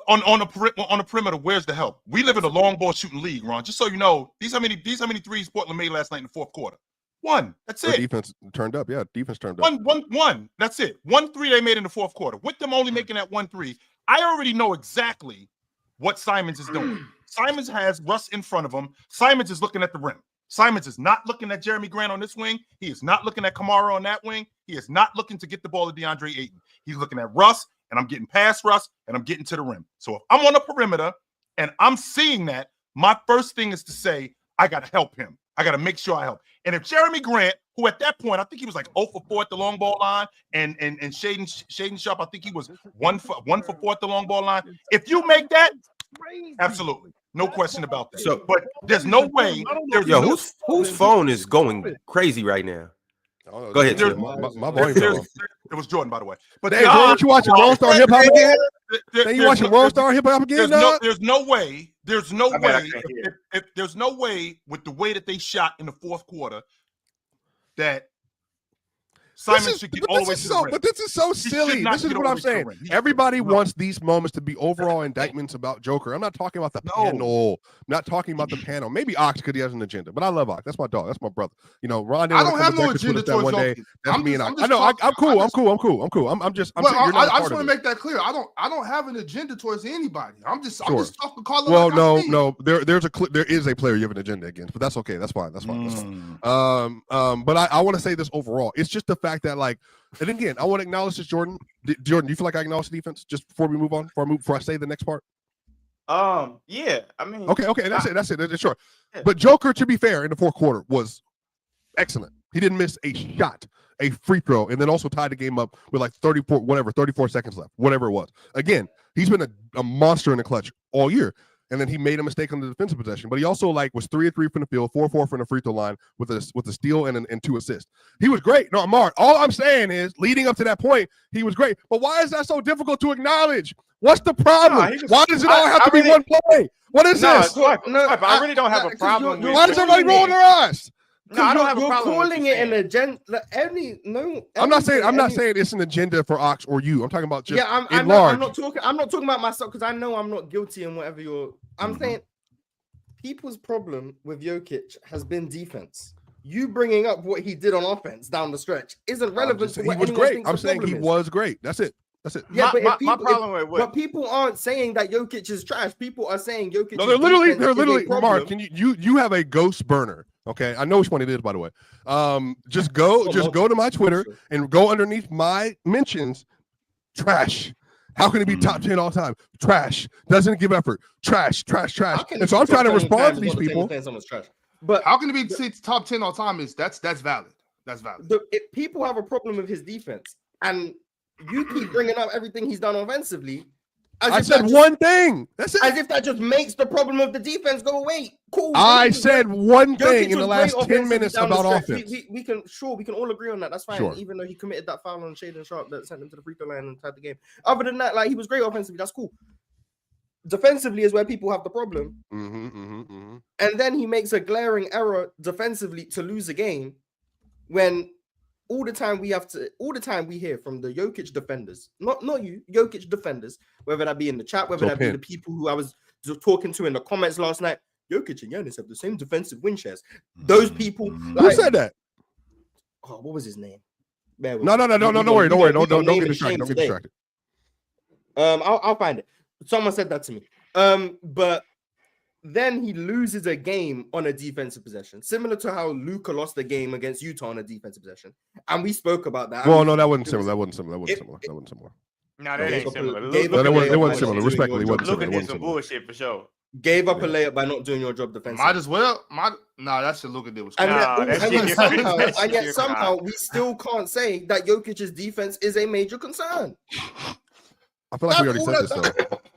On the perimeter, where's the help? We live in a long ball shooting league, Ron. Just so you know, these how many threes Portland made last night in the fourth quarter. One. That's it. Defense turned up. Yeah, defense turned up. One. That's it. 1 3 they made in the fourth quarter. With them only making that 1 3, I already know exactly what Simons is doing. Simons has Russ in front of him. Simons is looking at the rim. Simons is not looking at Jeremy Grant on this wing. He is not looking at Kamara on that wing. He is not looking to get the ball to DeAndre Ayton. He's looking at Russ, and I'm getting past Russ, and I'm getting to the rim. So if I'm on the perimeter and I'm seeing that, my first thing is to say, I got to help him. I got to make sure I help. And if Jeremy Grant, who at that point, I think he was like 0 for 4 at the long ball line, and Shaden Sharp, I think he was 1 for 4 at the long ball line. If you make that, absolutely. No question about that. So, but there's no way. Whose phone is going crazy right now? Go ahead. My volume. It was Jordan, by the way. But Dave, aren't you watching World Star Hip Hop again? You watching World Star Hip Hop again? There's no way. There's no way. If there's no way with the way that they shot in the fourth quarter that Simon should get all the way to the rim. But this is so silly. not This is get what all I'm the way to the saying. rim. Everybody No. wants these moments to be overall indictments about Joker. I'm not talking about the panel. I'm not talking about the panel. Maybe Ox because he has an agenda, but I love Ox. That's my dog. That's my brother. You know, Ron. I don't have no agenda towards one day. Jokic. That's me and Ox. I know. I'm cool. I'm cool. I'm just. I'm Well, saying you're not I just want to make that clear. I don't have an agenda towards anybody. I'm just talking. Well, no. There is a player you have an agenda against, but that's okay. That's fine. That's fine. But I want to say this overall. It's just the fact that, like, and again, I want to acknowledge this, Jordan. Jordan, do you feel like I acknowledge the defense just before we move on? Before I say the next part? Yeah. I mean, okay. That's it. Sure. Yeah. But Joker, to be fair, in the fourth quarter was excellent. He didn't miss a shot, a free throw, and then also tied the game up with like 34 seconds left, whatever it was. Again, he's been a monster in the clutch all year. And then he made a mistake on the defensive possession, but he also was 3 of 3 from the field, 4-4 from the free throw line with a steal and 2 assists. He was great. No, Mark. All I'm saying is, leading up to that point, he was great. But why is that so difficult to acknowledge? What's the problem? Why does it all have to be one play? What is this? I really don't have a problem. Why does everybody roll their eyes? No, I don't have a problem. You're calling it an agenda. I'm not saying it's an agenda for Ox or you. I'm talking about just I'm not talking about myself because I know I'm not guilty in whatever you're. I'm saying people's problem with Jokic has been defense. You bringing up what he did on offense down the stretch isn't relevant. He was great. I'm saying he was great. That's it. Yeah, my problem with what? But people aren't saying that Jokic is trash. People are saying Jokic. No, they're literally. Mark, can you have a ghost burner? Okay, I know which one it is, by the way. Just go to my Twitter and go underneath my mentions. Trash. How can it be top 10 all time? Trash. Doesn't give effort. Trash. And so I'm trying to respond to these people. But how can it be top 10 all time? That's valid. That's valid. People have a problem with his defense, and you keep bringing up everything he's done offensively. I said one thing. That's it. As if that just makes the problem of the defense go away. Cool. I said one thing in the last 10 minutes about offense. We can all agree on that. That's fine. Sure. Even though he committed that foul on Shaden Sharp that sent him to the free throw line and tied the game. Other than that, like, he was great offensively. That's cool. Defensively is where people have the problem. And then he makes a glaring error defensively to lose a game when all the time we hear from the Jokic defenders, not you, Jokic defenders, whether that be in the chat, whether that be the people who I was talking to in the comments last night, Jokic and Giannis have the same defensive win shares. Those people, who said that? Oh, what was his name? No, don't worry. Don't get distracted. I'll find it. Someone said that to me. But then he loses a game on a defensive possession, similar to how Luka lost the game against Utah on a defensive possession. And we spoke about that. Well, no, that wasn't similar. No, that ain't similar. It wasn't similar. Respectfully, it wasn't similar. Luka did some bullshit for sure. Gave up a layup by not doing your job defensively. Might as well. That shit Luka did was cool. And yet somehow we still can't say that Jokic's defense is a major concern. I feel like we already said this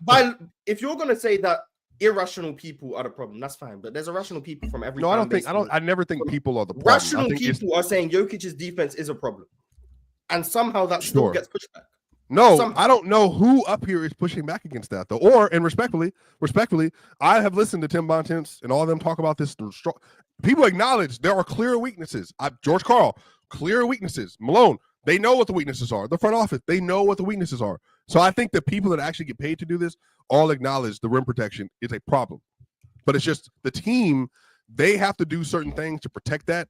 though. If you're gonna say that irrational people are the problem, that's fine. But there's irrational people from every. No, I never think people are the problem. Rational people are saying Jokic's defense is a problem, and somehow that still gets pushed back. No, I don't know who up here is pushing back against that though. And respectfully, I have listened to Tim Bontemps and all of them talk about this. People acknowledge there are clear weaknesses. George Karl, clear weaknesses. Malone, they know what the weaknesses are. The front office, they know what the weaknesses are. So I think the people that actually get paid to do this all acknowledge the rim protection is a problem. But it's just the team, they have to do certain things to protect that.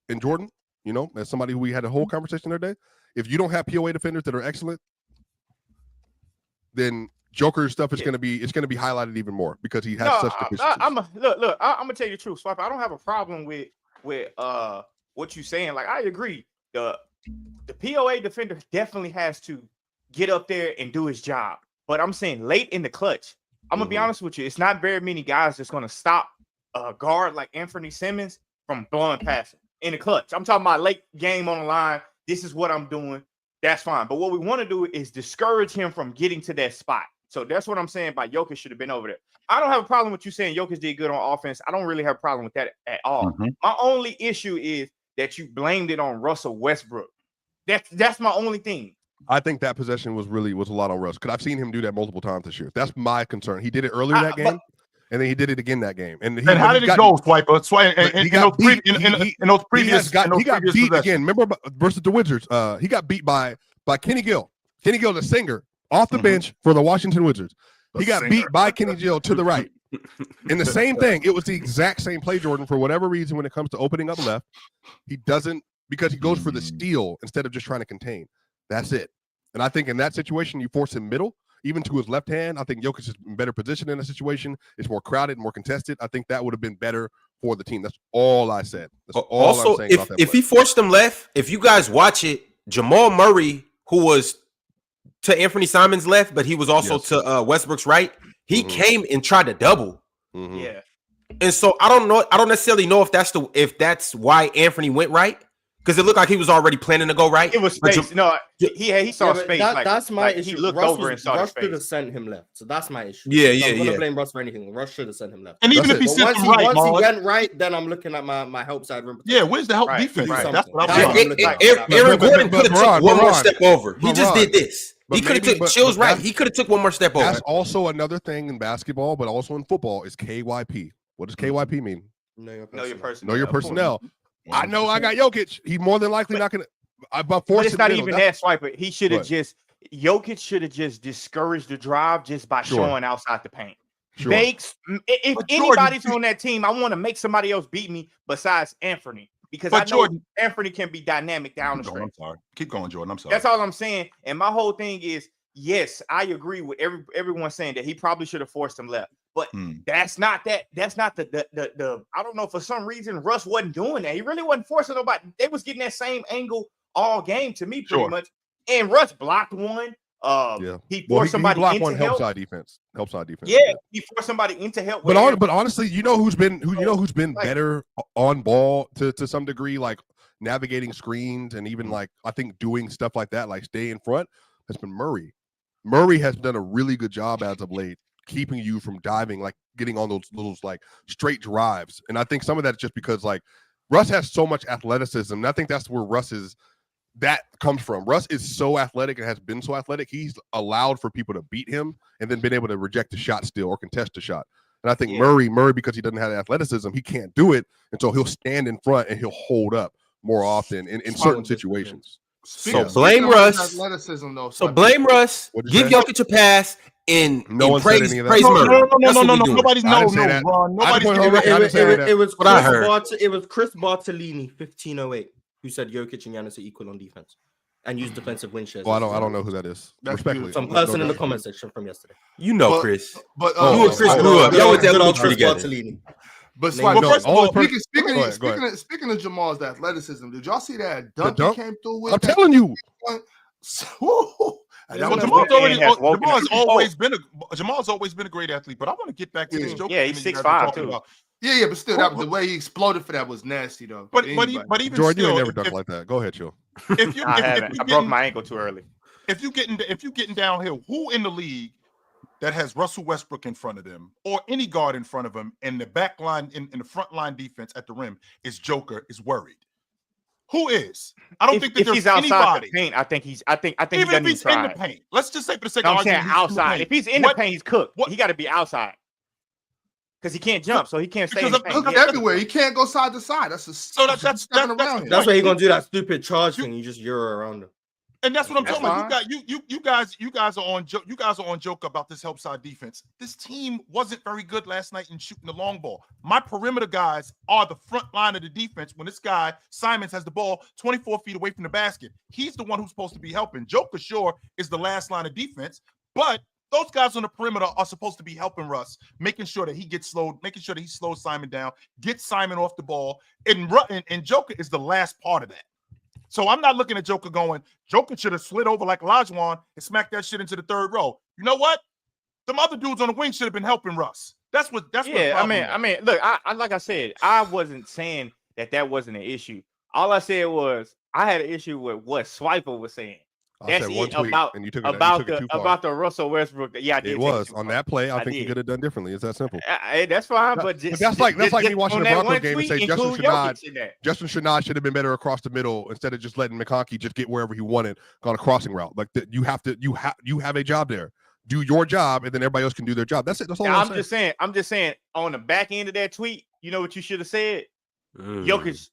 And Jordan, you know, as somebody who we had a whole conversation the other day, if you don't have POA defenders that are excellent, then Joker's stuff is going to be highlighted even more because he has such deficiencies. I'm gonna tell you the truth, Swap. I don't have a problem with what you're saying. Like, I agree. The POA defender definitely has to get up there and do his job. But I'm saying late in the clutch, I'm gonna be honest with you. It's not very many guys that's gonna stop a guard like Anthony Simmons from blowing past him in the clutch. I'm talking about late game on the line. This is what I'm doing. That's fine. But what we want to do is discourage him from getting to that spot. So that's what I'm saying by Jokic should have been over there. I don't have a problem with you saying Jokic did good on offense. I don't really have a problem with that at all. My only issue is that you blamed it on Russell Westbrook. That's my only thing. I think that possession was a lot on Russ because I've seen him do that multiple times this year. That's my concern. He did it earlier that game. and then he did it again that game. And how did it go, Swiper? He got beat. In those previous He got beat again. Remember versus the Wizards? He got beat by Kenny Gill. Kenny Gill, the singer, off the bench for the Washington Wizards. He got beat by Kenny Gill to the right. And the same thing. It was the exact same play, Jordan. For whatever reason, when it comes to opening up left, he doesn't, because he goes for the steal instead of just trying to contain. That's it. And I think in that situation, you force him middle, even to his left hand. I think Jokic is in better position in a situation. It's more crowded, more contested. I think that would have been better for the team. That's all I said. That's all also, I'm saying about that if play. he forced him left, if you guys watch it, Jamal Murray, who was to Anthony Simon's left, but he was also to Westbrook's right, he came and tried to double. Yeah. And so I don't necessarily know if that's why Anthony went right, because it looked like he was already planning to go right. It was space. No, he saw space. That's my issue. He looked Russ over and saw Russ space. should have sent him left. So that's my issue. Yeah, I'm gonna blame Russ for anything. Russ should have sent him left. And even if he sent him right, once he went right, then I'm looking at my help side rim. Yeah, where's the help defense? Right. That's what I'm saying. Aaron Gordon could have took one more step over. He just did this. But He could have took. Chill's right. He could have took one more step over. That's also another thing in basketball, but also in football is KYP. What does KYP mean? Know your personnel. Know your personnel. I know I got Jokic. He's more than likely not going to. But it's not even that, Swiper. He should have Jokic should have just discouraged the drive just by showing outside the paint. If anybody's on that team, I want to make somebody else beat me besides Anthony. Because I know Anthony can be dynamic down the stretch. I'm sorry. Keep going, Jordan. I'm sorry. That's all I'm saying. And my whole thing is, yes, I agree with everyone saying that he probably should have forced him left. But that's not the I don't know, for some reason Russ wasn't doing that. He really wasn't forcing nobody. They was getting that same angle all game to me pretty much. And Russ blocked one. He forced somebody into help. Help side defense. Yeah, he forced somebody into help. But honestly, you know who's been better on ball to some degree, like navigating screens and even like I think doing stuff like that, like stay in front, has been Murray. Murray has done a really good job as of late, keeping you from diving, like getting on those like straight drives. And I think some of that's just because like Russ has so much athleticism. And I think that's where that comes from. Russ is so athletic and has been so athletic. He's allowed for people to beat him and then been able to reject the shot still or contest the shot. And I think Murray, because he doesn't have athleticism, he can't do it. And so he'll stand in front and he'll hold up more often in certain situations. So blame Russ. Athleticism, though. So blame Russ. Give Jokic a pass and praise Murray. No. Nobody's It was what I heard. It was Chris Bartolini, 1508, who said Jokic and Giannis are equal on defense and use defensive win shares. Well, I don't know who that is. Respectfully, some person in the comment section from yesterday. You know Chris. But you and Chris grew up. Y'all went there with Chris Bartolini. But first of all, speaking of Jamal's athleticism, did y'all see that dunk he came through with? I'm telling you. Jamal's always been a great athlete, but I want to get back to this joke. Yeah, he's 6'5" too. Yeah, but still, the way he exploded for that was nasty, though. But even Jordan, you ain't never done like that. Go ahead, Chill. I broke my ankle too early. If you getting downhill, who in the league that has Russell Westbrook in front of them or any guard in front of him and the back line in the front line defense at the rim is worried? Who is? I don't think that there's he's outside anybody. the paint. I think he's even if he's in the paint. Let's just say for the sake of argument, outside. If he's in the paint, he's cooked. What? He got to be outside because he can't jump, so he can't stay in the paint. He's everywhere. He can't go side to side. That's why he's gonna do that stupid charge thing. You just euro around him. And that's what I'm talking about. You guys are on joke. You guys are on joke about this help side defense. This team wasn't very good last night in shooting the long ball. My perimeter guys are the front line of the defense. When this guy Simons has the ball 24 feet away from the basket, he's the one who's supposed to be helping. Joker sure is the last line of defense, but those guys on the perimeter are supposed to be helping Russ, making sure that he gets slowed, making sure that he slows Simon down, gets Simon off the ball, and Joker is the last part of that. So I'm not looking at Joker going, Joker should have slid over like Olajuwon and smacked that shit into the third row. You know what? Them other dudes on the wing should have been helping Russ. That's what. I mean, look, I like I said, I wasn't saying that wasn't an issue. All I said was I had an issue with what Swiper was saying. That's it about the Russell Westbrook. Yeah, I did. It was on that play. I think he could have done differently. It's that simple. That's fine, but that's like me watching the Broncos game and say Justin Shanad should have been better across the middle instead of just letting McConkey just get wherever he wanted on a crossing route. Like you have a job there. do your job, and then everybody else can do their job. That's it. That's all Now, I'm saying. I'm just saying on the back end of that tweet, you know what you should have said? Jokic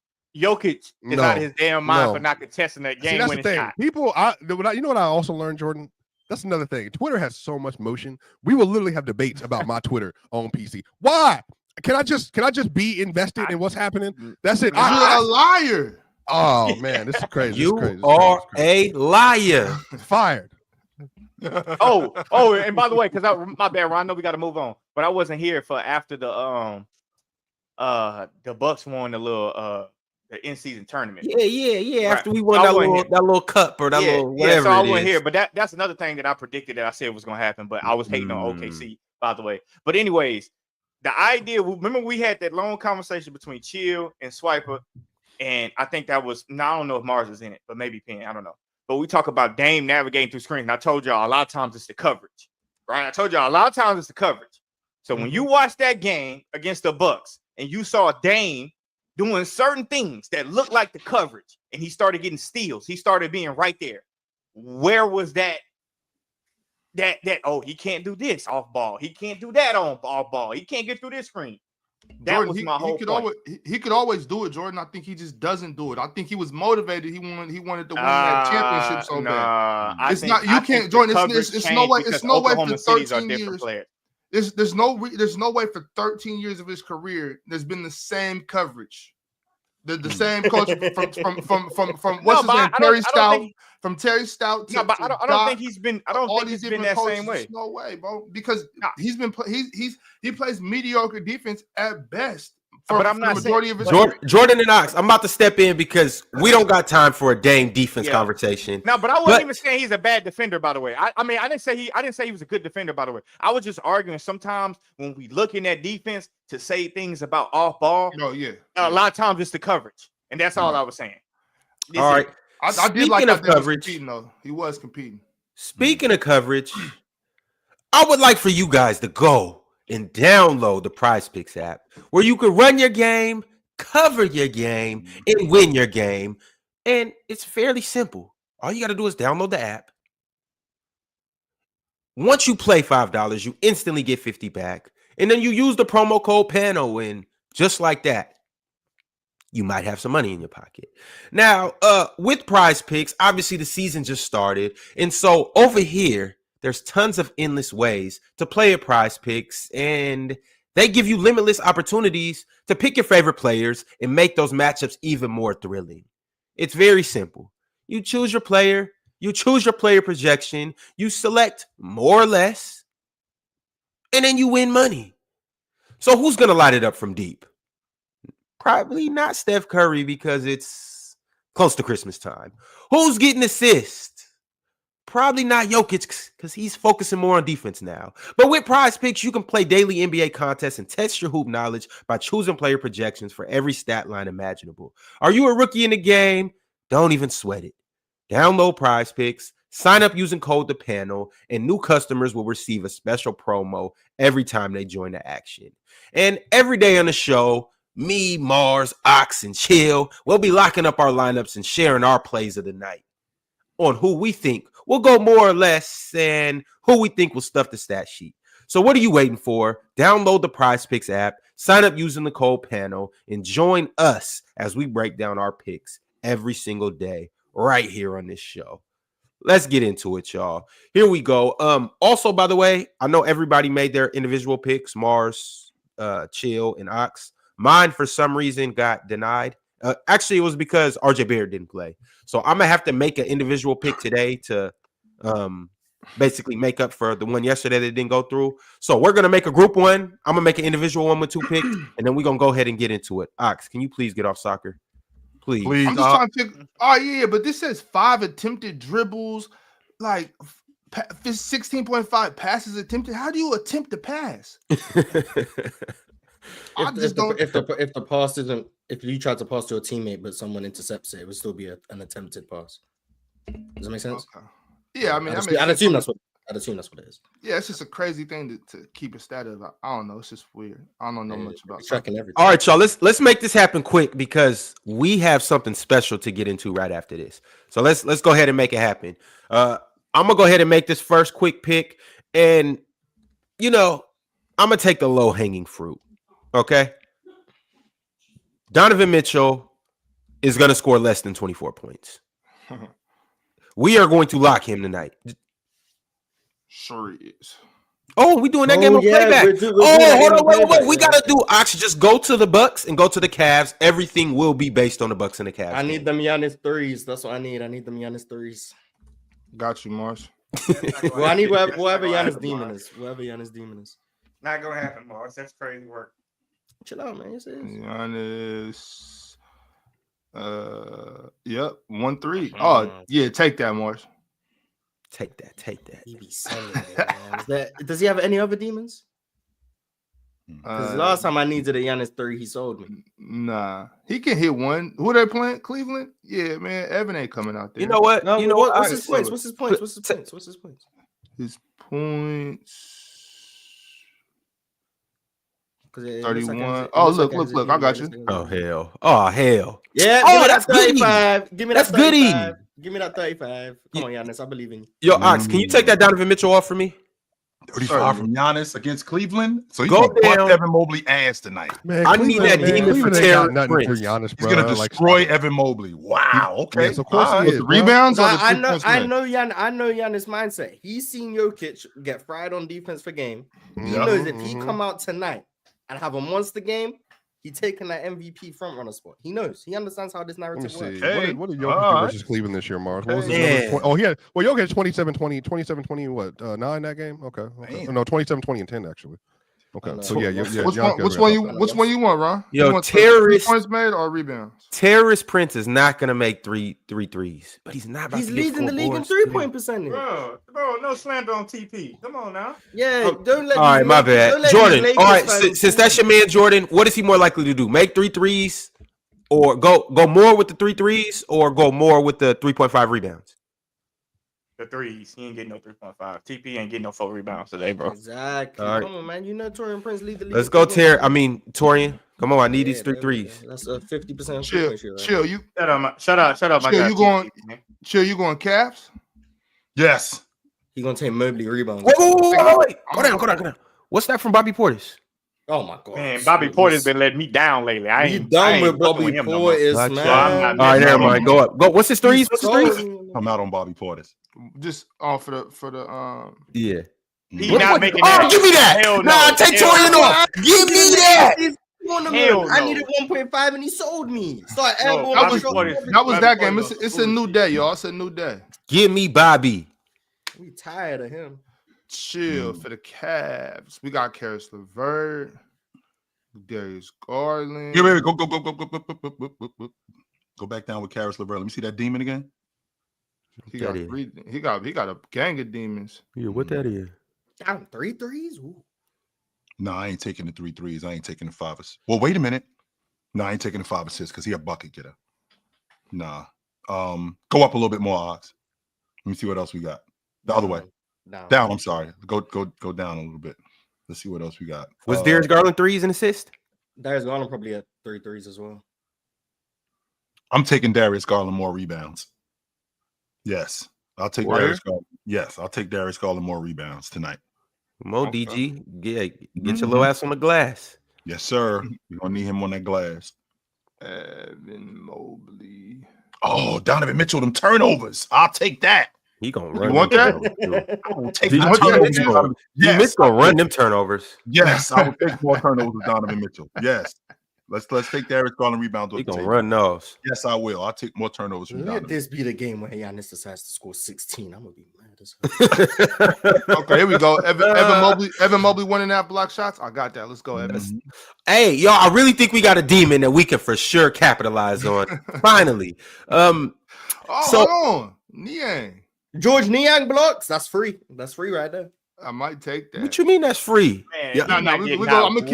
is out of his damn mind for not contesting that game winning shot. People, you know what I also learned, Jordan? That's another thing. Twitter has so much motion. We will literally have debates about my Twitter on PC. Why? Can I just be invested in what's happening? That's it. You're a liar. Oh man, this is crazy. You are a liar. Fired. And by the way, because my bad, Ron, I know we got to move on, but I wasn't here for after the Bucks won the little the in-season tournament. Yeah. Right. After we won that little cup or that little whatever. So I wasn't here, but that's another thing that I predicted that I said was going to happen, but I was hating on OKC, by the way. But anyways, the idea. Remember, we had that long conversation between Chill and Swiper, and I think that was. Now I don't know if Mars is in it, but maybe Penn. I don't know. But we talk about Dame navigating through screens. And I told y'all a lot of times it's the coverage, right? I told y'all a lot of times it's the coverage. So when you watch that game against the Bucks and you saw Dame doing certain things that looked like the coverage, and he started getting steals, he started being right there. Where was that? He can't do this off ball. He can't do that on off ball. He can't get through this screen. That Jordan, was my whole point. He could always do it, Jordan. I think he just doesn't do it. I think he was motivated. He wanted to win that championship so bad. It's not. You can't, Jordan. It's no way. It's no way for 13 years. There's no way for 13 years of his career. There's been the same coverage. The same coach from what's his name? Terry Stout. From Terry Stout. No, but I don't think he's been. I don't think he's been that same way. No way, bro. Because he plays mediocre defense at best. But I'm not majority of his Jordan and Ox. I'm about to step in because we don't got time for a Dame defense conversation. No, but I wasn't even saying he's a bad defender. By the way, I mean I didn't say he was a good defender. By the way, I was just arguing. Sometimes when we look in that defense to say things about off ball, a lot of times it's the coverage, and that's all I was saying. All right. I did like that coverage. Though. He was competing. Speaking of coverage, I would like for you guys to go and download the PrizePicks app where you can run your game, cover your game, and win your game. And it's fairly simple. All you got to do is download the app. Once you play $5, you instantly get 50 back. And then you use the promo code PANO, and just like that, you might have some money in your pocket. Now, with PrizePicks, obviously the season just started. And so over here, there's tons of endless ways to play at PrizePicks, and they give you limitless opportunities to pick your favorite players and make those matchups even more thrilling. It's very simple. You choose your player, you choose your player projection, you select more or less, and then you win money. So who's going to light it up from deep? Probably not Steph Curry because it's close to Christmas time. Who's getting assists? Probably not Jokic because he's focusing more on defense now. But with PrizePicks, you can play daily NBA contests and test your hoop knowledge by choosing player projections for every stat line imaginable. Are you a rookie in the game? Don't even sweat it. Download PrizePicks, sign up using code ThePanel, and new customers will receive a special promo every time they join the action. And every day on the show, me, Mars, Ox, and Chill will be locking up our lineups and sharing our plays of the night on who we think will go more or less and who we think will stuff the stat sheet. So what are you waiting for? Download the PrizePicks app, sign up using the code PANEL, and join us as we break down our picks every single day right here on this show. Let's get into it, y'all. Here we go. Also, by the way, I know everybody made their individual picks, Mars, Chill, and Ox. Mine, for some reason, got denied. Actually, it was because RJ Barrett didn't play. So I'm going to have to make an individual pick today to basically make up for the one yesterday that didn't go through. So we're going to make a group one. I'm going to make an individual one with 2 picks, and then we're going to go ahead and get into it. Ox, can you please get off soccer? Please. I'm just trying to think. Oh, yeah, but this says 5 attempted dribbles, like 16.5 passes attempted. How do you attempt to pass? If the pass isn't, if you try to pass to a teammate but someone intercepts it, it would still be an attempted pass. Does that make sense? Okay. Yeah, I mean, I'd assume that's what it is. Yeah, it's just a crazy thing to keep a stat of. I don't know. It's just weird. I don't know much about tracking everything. All right, y'all. Let's make this happen quick because we have something special to get into right after this. So let's go ahead and make it happen. I'm gonna go ahead and make this first quick pick, And, you know, I'm going to take the low-hanging fruit, okay? Donovan Mitchell is going to score less than 24 points. We are going to lock him tonight. Sure he is. Oh, we doing that game of playback. Hold on, wait. We gotta do. Actually, just go to the Bucks and go to the Cavs. Everything will be based on the Bucks and the Cavs. I need them Giannis threes. That's what I need. I need them Giannis threes. Got you, Mars. Well, I need whatever Giannis demon is. Whatever Giannis demon is. Not gonna happen, Mars. That's crazy work. Chill out, man. Yes, it is. Giannis. Yep, 1-3. Oh, yeah, take that, Mars. Take that. He be selling it, man. Does he have any other demons? Because last time I needed a Giannis 3, he sold me. Nah, he can hit one. Who they playing? Cleveland? Yeah, man. Evan ain't coming out there. You know what? No, you know what's his points? What's his points? His points. 31. Oh, look. I got you. Oh, hell. Yeah, oh, that's 35. Give me that 35. That's goody. Give me that 35. Come on, Giannis. I believe in you. Yo, Ox, can you take that Donovan Mitchell off for me? 35 from Giannis against Cleveland. So he's Go going to down. bust Evan Mobley ass tonight. Man, I need that demon for Terrence Prince. Giannis, He's going to destroy Evan Mobley. Wow. Okay. Yes, of course he is. Rebounds. I know Giannis' mindset. He's seen Jokic get fried on defense for game. He knows if he come out tonight and have a monster game, he taking that MVP front runner spot. He knows. He understands how this narrative works. Hey, what did Jokic do versus Cleveland this year, Mars? What was his number? Oh, he had Jokic 27-20, what? 9 that game? Okay. Oh, no, 27-20 and 10 actually. Okay. So yeah. Which one you want, Ron? Yo, you want terrorist points made or rebounds? Terrorist Prince is not gonna make three threes, but he's not. About He's to get leading the 4 league in boards. 3-point percentage. Bro, no slander on TP. Come on now. Yeah, don't let. All right, my bad, Jordan. All right, since since that's your man, Jordan, what is he more likely to do? Make 3 threes, or go more with the 3 threes, or go more with the 3.5 rebounds? The threes. He ain't getting no 3.5. TP ain't getting no 4 rebounds today, bro. Exactly. All right. Come on, man. You know Torian Prince lead the league. Let's go, Torian. Come on, I need these 3 threes. That's a 50%. Chill. You Shut up. My guy. You going Cavs? Yes. He gonna take Mobley rebounds. Wait. Go down. What's that from Bobby Portis? Oh my god, Man, Bobby Porter's been letting me down lately. I ain't done with fucking Bobby with him no Portis, more. man. All right, never mind. Go up. Go. What's his threes? I'm out on Bobby Portis. Just for the Yeah. He's not making give me that. Hell no. Nah, take Torian off. Give me that. I needed 1.5 and he sold me. That was that game. It's a new day, y'all. It's a new day. Give me Bobby. We tired of him. Chill for the Cavs. We got Karis LeVert, Darius Garland. Here, baby, go. Go back down with Karis LeVert. Let me see that demon again. He got a gang of demons. Yeah, what that is? Down 3 threes? Ooh. No, I ain't taking the 3 threes. I ain't taking the 5 assists. Well, wait a minute. No, I ain't taking the 5 assists because he a bucket getter. Nah. Go up a little bit more, Ox. Let me see what else we got. The other way. Down. I'm sorry. Go down a little bit. Let's see what else we got. Was Darius Garland 3s and assists? Darius Garland probably had 3 threes as well. I'm taking Darius Garland more rebounds. Yes. I'll take Darius Garland. Yes, I'll take Darius Garland more rebounds tonight. Mo DG. Get your little ass on the glass. Yes, sir. You're gonna need him on that glass. Evan Mobley. Oh, Donovan Mitchell, them turnovers. I'll take that. He gonna run. You want that? I will take Mitchell. Yes, gonna run them turnovers. Yes, I will take more turnovers with Donovan Mitchell. Yes. Let's take Darius Garland rebounds. He gonna run those. Yes, I will. I'll take more turnovers from Donovan. Let this be the game where Giannis decides to score 16. I'm gonna be mad as hell. Okay, here we go. Evan Mobley winning that block shots. I got that. Let's go, Evan. Hey, y'all, I really think we got a demon that we can for sure capitalize on. Finally. Hold on. Niang. George Niang blocks. That's free. That's free right there. I might take that. What you mean that's free? Man, I'm gonna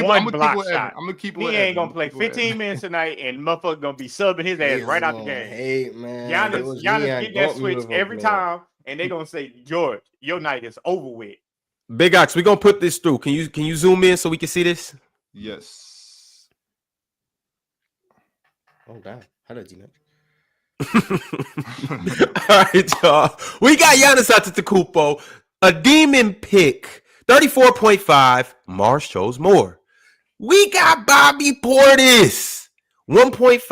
keep it. He ain't gonna play 15 minutes tonight, and motherfucker gonna be subbing his ass right out the game. Hey man, Giannis get that switch every time, and they gonna say, George, your night is over with. Big Ox, we gonna put this through. Can you zoom in so we can see this? Yes. Oh damn! How did you know? All right, y'all. We got Giannis Antetokounmpo. A demon pick, 34.5. Mars chose more. We got Bobby Portis, 1.5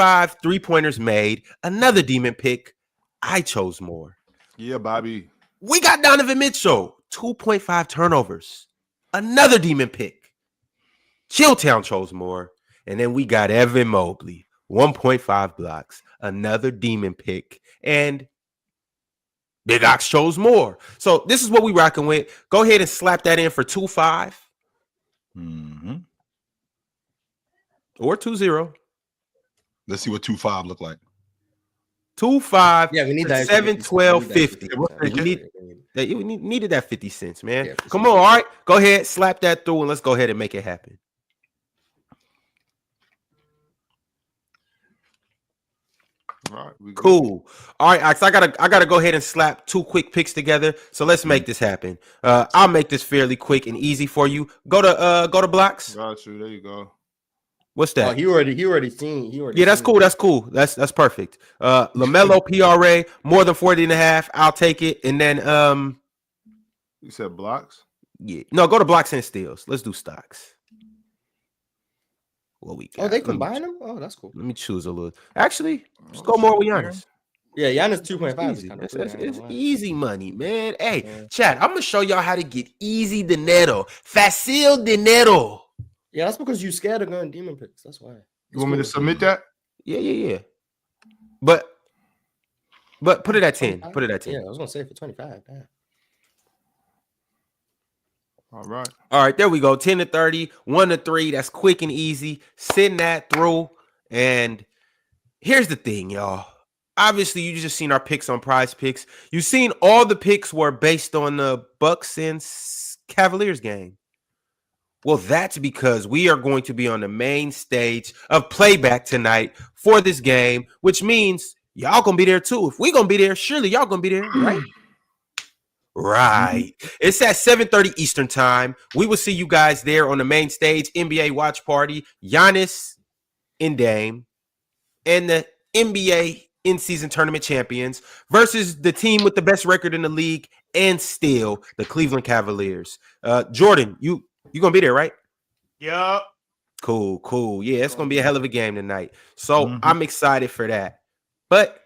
3-pointers made. Another demon pick. I chose more. Yeah, Bobby. We got Donovan Mitchell, 2.5 turnovers. Another demon pick. Chilltown chose more. And then we got Evan Mobley, 1.5 blocks. Another demon pick. And Big Ox chose more. So this is what we rocking with. Go ahead and slap that in for 2-5. Mm-hmm. Or 2-0. Let's see what 2-5 look like. 2-5. Yeah, we need that 7, 12, 50. You needed that 50 cents, man. Yeah, come on, all right. Go ahead, slap that through, and let's go ahead and make it happen. All right, cool. All right, Ox, I gotta go ahead and slap 2 quick picks together. So let's make this happen. I'll make this fairly quick and easy for you. Go to blocks. Got you. There you go. What's that? Oh, he already seen. Yeah, that's cool. That's cool. That's perfect. LaMelo PRA more than 40.5. I'll take it. And then You said blocks? yeah, no, go to blocks and steals. Let's do stocks. What we got? Oh, they combine them? Oh, that's cool. Let me choose a little. Actually, let's go more with Giannis. Yeah, Giannis 2.5 is Easy. kind of It's easy money, man. Hey, chat, I'm gonna show y'all how to get easy dinero. Facile dinero. Yeah, that's because you scared of going demon picks. That's why. You want me to submit that? Yeah. But put it at 10. Put it at 10. Yeah, I was gonna say for 25. Damn. All right. All right, there we go. 10 to 30, 1 to 3. That's quick and easy. Send that through. And here's the thing, y'all. Obviously, you just seen our picks on PrizePicks. You've seen all the picks were based on the Bucks and Cavaliers game. Well, that's because we are going to be on the main stage of playback tonight for this game, which means y'all gonna be there too. If we gonna be there, surely y'all gonna be there, right? Right. It's at 7:30 Eastern time. We will see you guys there on the main stage, NBA watch party. Giannis and Dame and the NBA in-season tournament champions versus the team with the best record in the league and still the Cleveland Cavaliers. Jordan, you gonna be there, right? Yup. Cool. Yeah, it's gonna be a hell of a game tonight. So I'm excited for that. But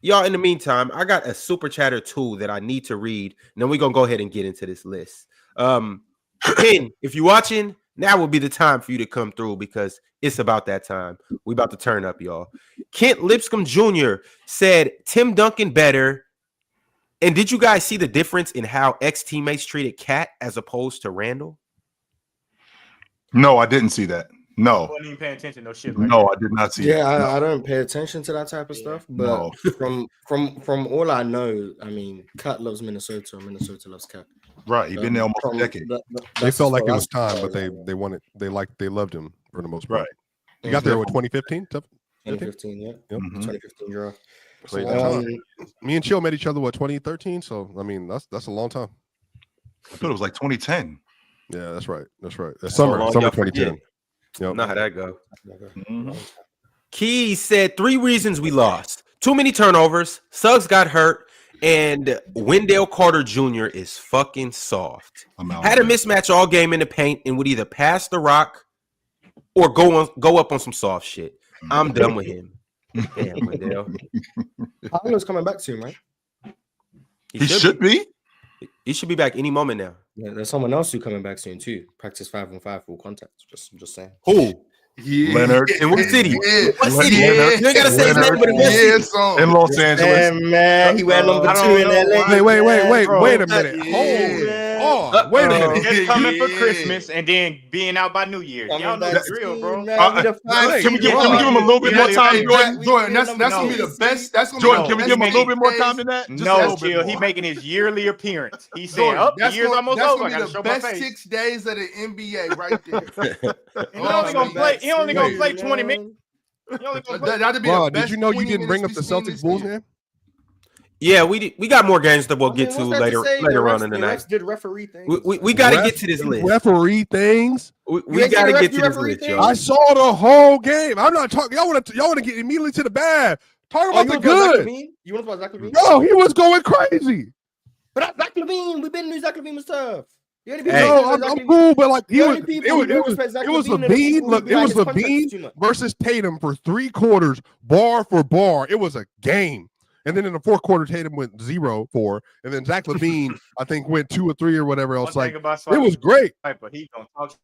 y'all, in the meantime, I got a super chatter too that I need to read. And then we're gonna go ahead and get into this list. Ken, if you're watching, now will be the time for you to come through because it's about that time. We about to turn up, y'all. Kent Lipscomb Jr. said Tim Duncan better. And did you guys see the difference in how ex-teammates treated Cat as opposed to Randall? No, I didn't see that. No. I wasn't even paying attention to no shit. No, I did not see that. Yeah, I don't pay attention to that type of stuff. But from all I know, I mean, Cat loves Minnesota, and Minnesota loves Cat. Right, he's been there almost a decade. They felt like it was time, but they loved him for the most part. Right. You got there with 2015? 2015, yeah. Yep. 2015 draft. Me and Chill met each other 2013. So I mean, that's a long time. I thought it was like 2010. Yeah, that's right. Summer 2010. Yep. Know how that go. Key said 3 reasons we lost: too many turnovers, Suggs got hurt, and Wendell Carter Jr. is fucking soft. Had a mismatch all game in the paint and would either pass the rock or go up on some soft shit. I'm done with him. Damn, Wendell. Paolo's coming back soon, right? He should be. He should be back any moment now. Yeah, there's someone else who's coming back soon too. Practice 5-on-5 full contact. Just saying. Who? Yeah. Leonard. In what city? Yeah. What city? Yeah. You ain't gotta say his name, but in Los Angeles. Hey, man, he wearing number 2 in LA. Wait a minute. Wait a minute. Just coming for Christmas and then being out by New Year's. Y'all know it's real, bro. Can we give him a little bit more time, Jordan? That's gonna be the best. That's gonna Jordan, can we give him a little bit more time than that? No, Jill. He's making his yearly appearance. He said, the year's almost over. I gotta show my face. Best 6 days of the NBA right there. He only gonna play 20 minutes. That'd be did you know you didn't bring up the Celtics Bulls game? Yeah, we got more games that we'll get to later on in the night. Did referee things. We got to get to this list. Referee things. We got to get to this list, yo. I saw the whole game. I'm not talking. Y'all want to get immediately to the bad. Talk about the good. You want to talk about Zach Levine? No, he was going crazy. But Zach LaVine, we've been knew Zach LaVine was tough. The only Hey. people No, I'm cool, but like The only people who don't respect Zach it was LaVine are the Levine. people who Look, be it like, was his contract is Levine too much. versus Tatum for 3 quarters, bar for bar. It was a game. And then in the 4th quarter, Tatum went 0-4, and then Zach LaVine, I think, went 2 or 3 or whatever else. One Like thing about it was great. But he gonna talk.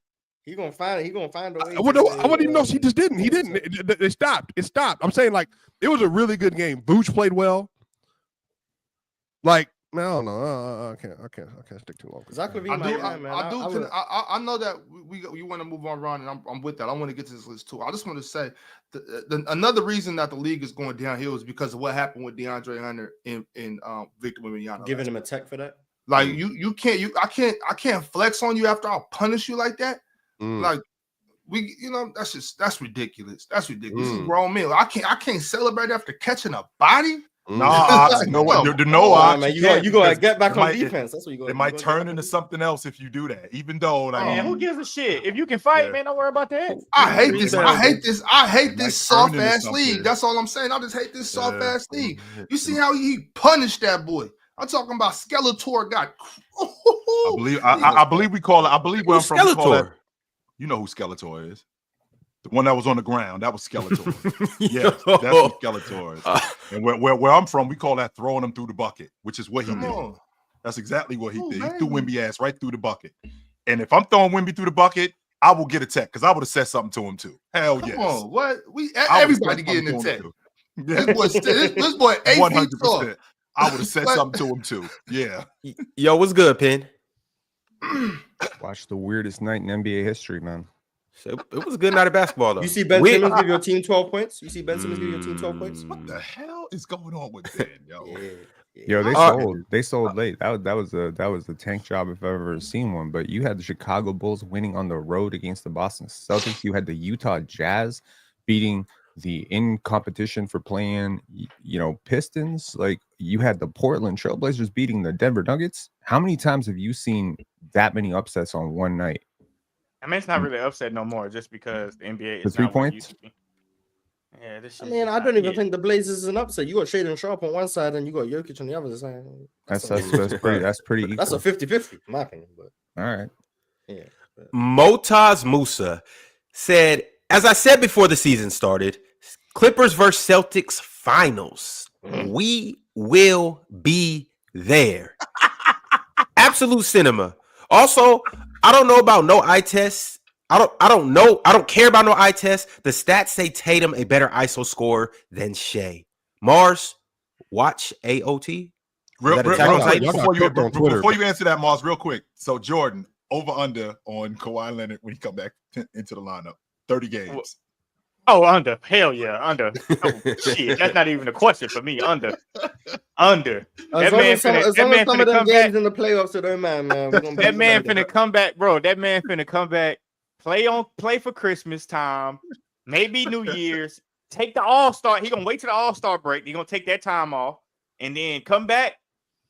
He gonna find it. He gonna find a way. I wouldn't even know. He just didn't. He didn't. It stopped. It stopped. I'm saying like it was a really good game. Vooch played well. Like I don't know. I can't stick too long. Zach LaVine, I know that you want to move on, Ron, and I'm with that. I want to get to this list too. I just want to say another reason that the league is going downhill is because of what happened with DeAndre Hunter and Victor Wembanyama. giving him a tech for that. Like I can't flex on you after I'll punish you like that. Like that's ridiculous. That's ridiculous. He's a grown man. I can't celebrate after catching a body. No, you know what? Man, you gotta get back on defense. That's what you go. It might turn into something else if you do that. Even though, like, Man, who gives a shit? If you can fight, man, don't worry about that. I hate this soft ass league. That's all I'm saying. I just hate this soft ass league. You see how he punished that boy? I'm talking about Skeletor got. I believe we call it. I believe where I'm from. We call that, you know who Skeletor is? The one that was on the ground. That was Skeletor. Yeah, that's who Skeletor is. And where I'm from, we call that throwing him through the bucket, which is what he did. That's exactly what he did. He threw Wemby ass right through the bucket. And if I'm throwing Wemby through the bucket, I will get a tech because I would have said something to him too. Hell yes. Come on, what? Everybody getting a tech. This boy 8 feet tall. I would have said something to him too. Yeah. Yo, what's good, Penn? Watch the weirdest night in NBA history, man. It was a good night of basketball, though. You see Ben Simmons give your team 12 points? You see Ben Simmons give your team 12 points? What the hell is going on with Ben, yo? Yo, they sold late. That was a tank job if I've ever seen one. But you had the Chicago Bulls winning on the road against the Boston Celtics. You had the Utah Jazz beating the in competition for playing, Pistons. Like you had the Portland Trailblazers beating the Denver Nuggets. How many times have you seen that many upsets on one night? I mean, it's not really upset no more, just because the NBA is the 3 points. Yeah, this shit. I don't even think the Blazers is an upset. You got Shaden Sharp on one side and you got Jokic on the other side. That's pretty equal. That's a 50-50, in my opinion. But all right. Yeah. Motaz Musa said, as I said before the season started, Clippers versus Celtics finals. We will be there. Absolute cinema. Also, I don't know about no eye tests. I don't know. I don't care about no eye tests. The stats say Tatum a better ISO scorer than Shea. Mars, watch AOT. Before you answer that, Mars, real quick. So Jordan, over under on Kawhi Leonard when he come back into the lineup. 30 games. Oh, under. Hell yeah, under. Oh, shit, that's not even a question for me. Under. As long as some of them games in the playoffs, it don't matter, man. That man finna come back, bro. That man finna come back. Play for Christmas time, maybe New Year's. Take the All-Star. He gonna wait till the All-Star break. He gonna take that time off and then come back.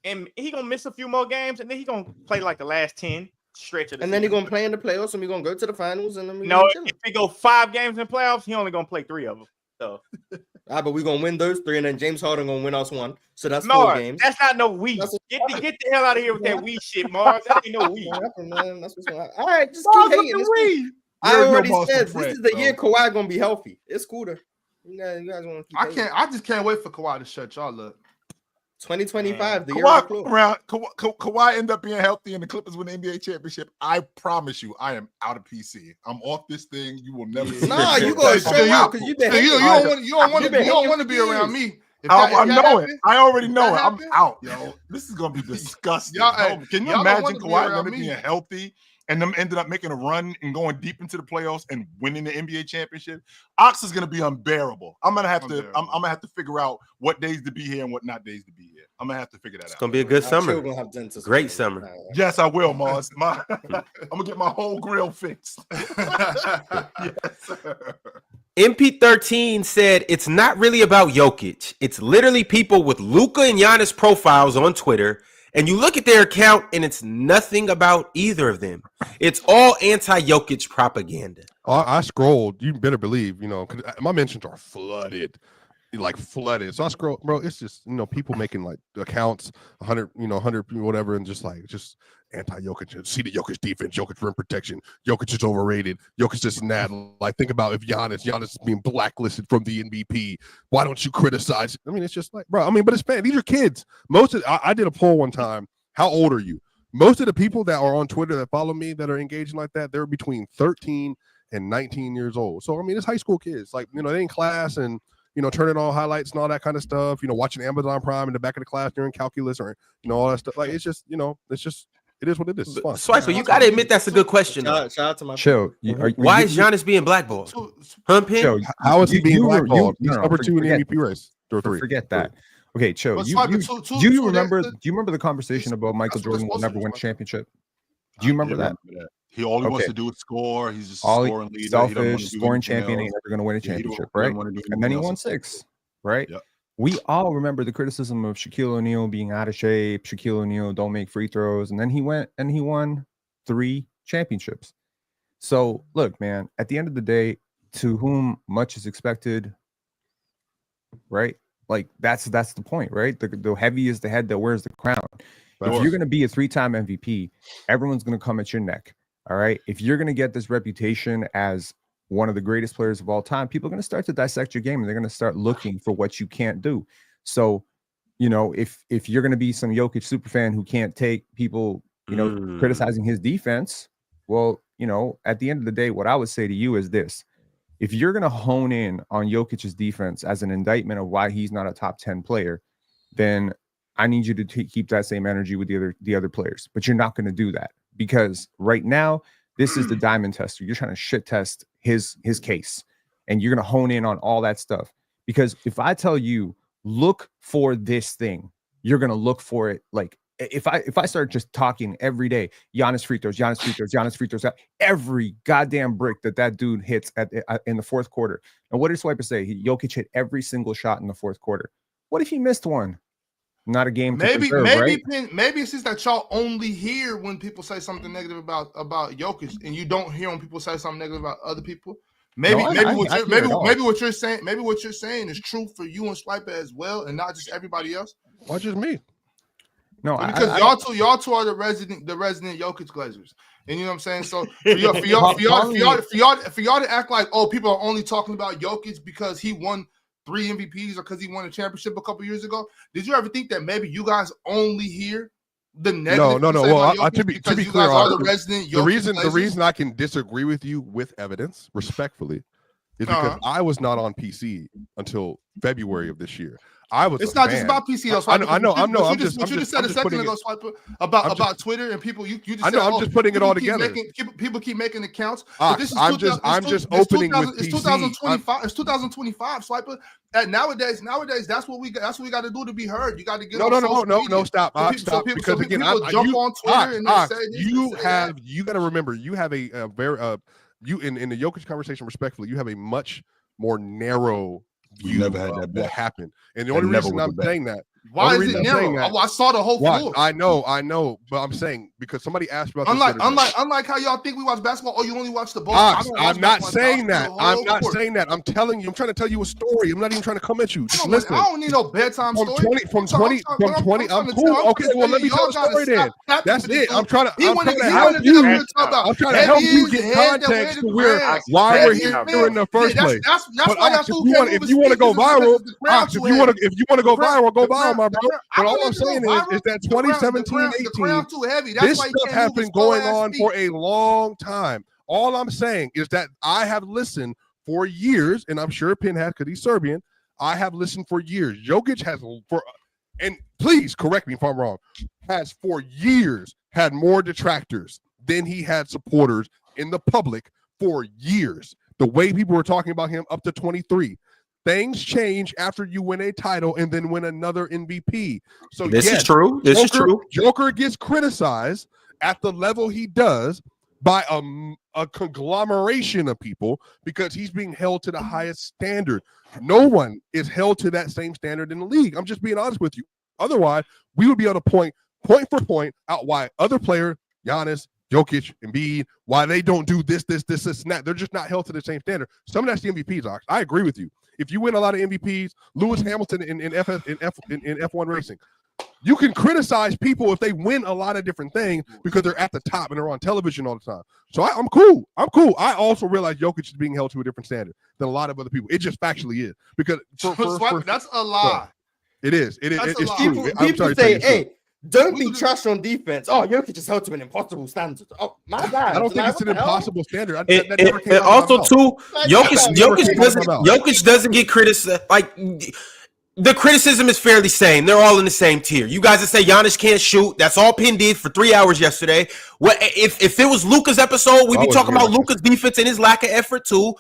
And he gonna miss a few more games, and then he gonna play like the last 10 stretch of the season. Then he gonna play in the playoffs, and we gonna go to the finals. And then if we go 5 games in playoffs, he only gonna play 3 of them. So, but we gonna win those 3, and then James Harden gonna win us 1. So that's 4 games. That's not no we. Get the hell out of here with that we shit, Mars. That ain't no we. That's what's going on. All right, just keep hating. I already said this is the year Kawhi gonna be healthy. It's cool to you guys want to keep I just can't wait for Kawhi to shut y'all up. 2025, the Kawhi end up being healthy and the Clippers win the NBA championship. I promise you, I am out of PC. I'm off this thing. You will never see. Nah, you go straight out because you don't want to be around me. I know it. I already know it. I'm out, yo. This is gonna be disgusting. Can you imagine Kawhi Leonard being healthy and them ended up making a run and going deep into the playoffs and winning the NBA championship? Ox is gonna be unbearable. I'm gonna have to figure out what days to be here and what not days to be here. I'm gonna have to figure that out. It's gonna be a good summer. Great summer. Yes, I will, Mars. I'm gonna get my whole grill fixed. Yes, sir. MP13 said it's not really about Jokic. It's literally people with Luka and Giannis profiles on Twitter, and you look at their account and it's nothing about either of them. It's all anti-Jokic propaganda. I scrolled. You better believe, 'cause my mentions are flooded. like flooded. So I scroll, bro. It's just people making like accounts 100, 100 whatever, and just anti-Jokic. See the Jokic defense, Jokic rim protection, Jokic is overrated, Jokic this and that. Like think about if Giannis is being blacklisted from the MVP. Why don't you criticize? I mean, it's just like, bro. I mean, but it's these are kids. I did a poll one time. How old are you? Most of the people that are on Twitter that follow me that are engaging like that, they're between 13 and 19 years old. So I mean, it's high school kids. Like they in class and turning on highlights and all that kind of stuff. Watching Amazon Prime in the back of the class during calculus or all that stuff. Like it's just it is what it is. It's fun. Swiper, you gotta admit that's a good question. Shout out to my Chill. Why is Giannis being blackballed? Chill. How is he being blackballed? He's number 2 in the MVP race. Or 3. Forget that. Okay, chill. Do you remember the conversation about Michael Jordan will never win a championship? Do you remember that? He all he wants to do is score. He's just scoring leader. Selfish, scoring champion, ain't never going to win a championship, right? And then he won 6, right? Yep. We all remember the criticism of Shaquille O'Neal being out of shape. Shaquille O'Neal don't make free throws, and then he went and he won 3 championships. So look, man, at the end of the day, to whom much is expected, right? Like that's the point, right? The heavy is the head that wears the crown. If you're going to be a 3-time MVP, everyone's going to come at your neck. All right. If you're going to get this reputation as one of the greatest players of all time, people are going to start to dissect your game and they're going to start looking for what you can't do. So, if you're going to be some Jokic super fan who can't take people, criticizing his defense, well, at the end of the day, what I would say to you is this. If you're going to hone in on Jokic's defense as an indictment of why he's not a top 10 player, then I need you to keep that same energy with the other players. But you're not going to do that because right now, this is the diamond tester. You're trying to shit test his case, and you're going to hone in on all that stuff. Because if I tell you, look for this thing, you're going to look for it. Like if I start just talking every day, Giannis free throws, every goddamn brick that dude hits in the fourth quarter. And what did Swiper say? Jokic hit every single shot in the fourth quarter. What if he missed one? Not a game. Maybe right? maybe it's just that y'all only hear when people say something negative about Jokic, and you don't hear when people say something negative about other people. Maybe what you're saying is true for you and Swiper as well, and not just everybody else. Why just me? No, because y'all two are the resident Jokic Glazers, and you know what I'm saying. So for y'all to act like people are only talking about Jokic because he won 3 MVPs or because he won a championship a couple years ago. Did you ever think that maybe you guys only hear the negative? No. Well, to be clear, the reason I can disagree with you with evidence, respectfully, is because I was not on PC until February of this year. It's not just about PC though. I know. You just said a second ago, Swiper, about Twitter and people. You just. I know. I'm just putting it all together. People keep making accounts. I'm just opening with PC. It's 2025. It's 2025, Swiper. And nowadays, that's what we got to do to be heard. You got to get no. Stop. Because again, jump on Twitter and say you got to remember, you have a very you in the Jokic conversation, respectfully, you have a much more narrow view never had that what happened. And the only reason I'm saying that, why is it narrow? I saw the whole floor. I know, but I'm saying because somebody asked about unlike how y'all think we watch basketball. Oh, you only watch the ball. I'm not saying that. I'm telling you. I'm trying to tell you a story. I'm not even trying to come at you. Just listen. I don't need no bedtime story. From 20. I'm cool. Okay, well let me tell the story then. That's it. I'm trying to help you. I'm trying to help you get context to why we're here in the first place. But if you want to go viral, if you want to go viral, go viral. My bro. But all I'm saying is that 2017-18, this stuff has been going on for a long time. All I'm saying is that I have listened for years, and I'm sure Penn has because he's Serbian. I have listened for years. Jokic has and please correct me if I'm wrong, has for years had more detractors than he had supporters in the public for years. The way people were talking about him up to 23. Things change after you win a title and then win another MVP. So this is true. This is true. Joker gets criticized at the level he does by a conglomeration of people because he's being held to the highest standard. No one is held to that same standard in the league. I'm just being honest with you. Otherwise, we would be able to point for point out why other players, Giannis, Jokic, Embiid, why they don't do this, and that. They're just not held to the same standard. Some of that's the MVP, Doc. I agree with you. If you win a lot of MVPs, Lewis Hamilton in F1 racing, you can criticize people if they win a lot of different things because they're at the top and they're on television all the time. So I'm cool. I also realize Jokic is being held to a different standard than a lot of other people. It just factually is because that's a lie. It is. That's It's a true. lie. I'm People sorry to say, tell you, it's true. hey, don't be trash on defense. Oh, Jokic is held to an impossible standard. Oh, my bad. I don't think it's an impossible standard. And also too, Jokic doesn't get criticized. Like the criticism is fairly same. They're all in the same tier. You guys that say Giannis can't shoot, that's all Penn did for 3 hours yesterday. What if it was Luka's episode? We'd be talking about Luka's defense and his lack of effort too.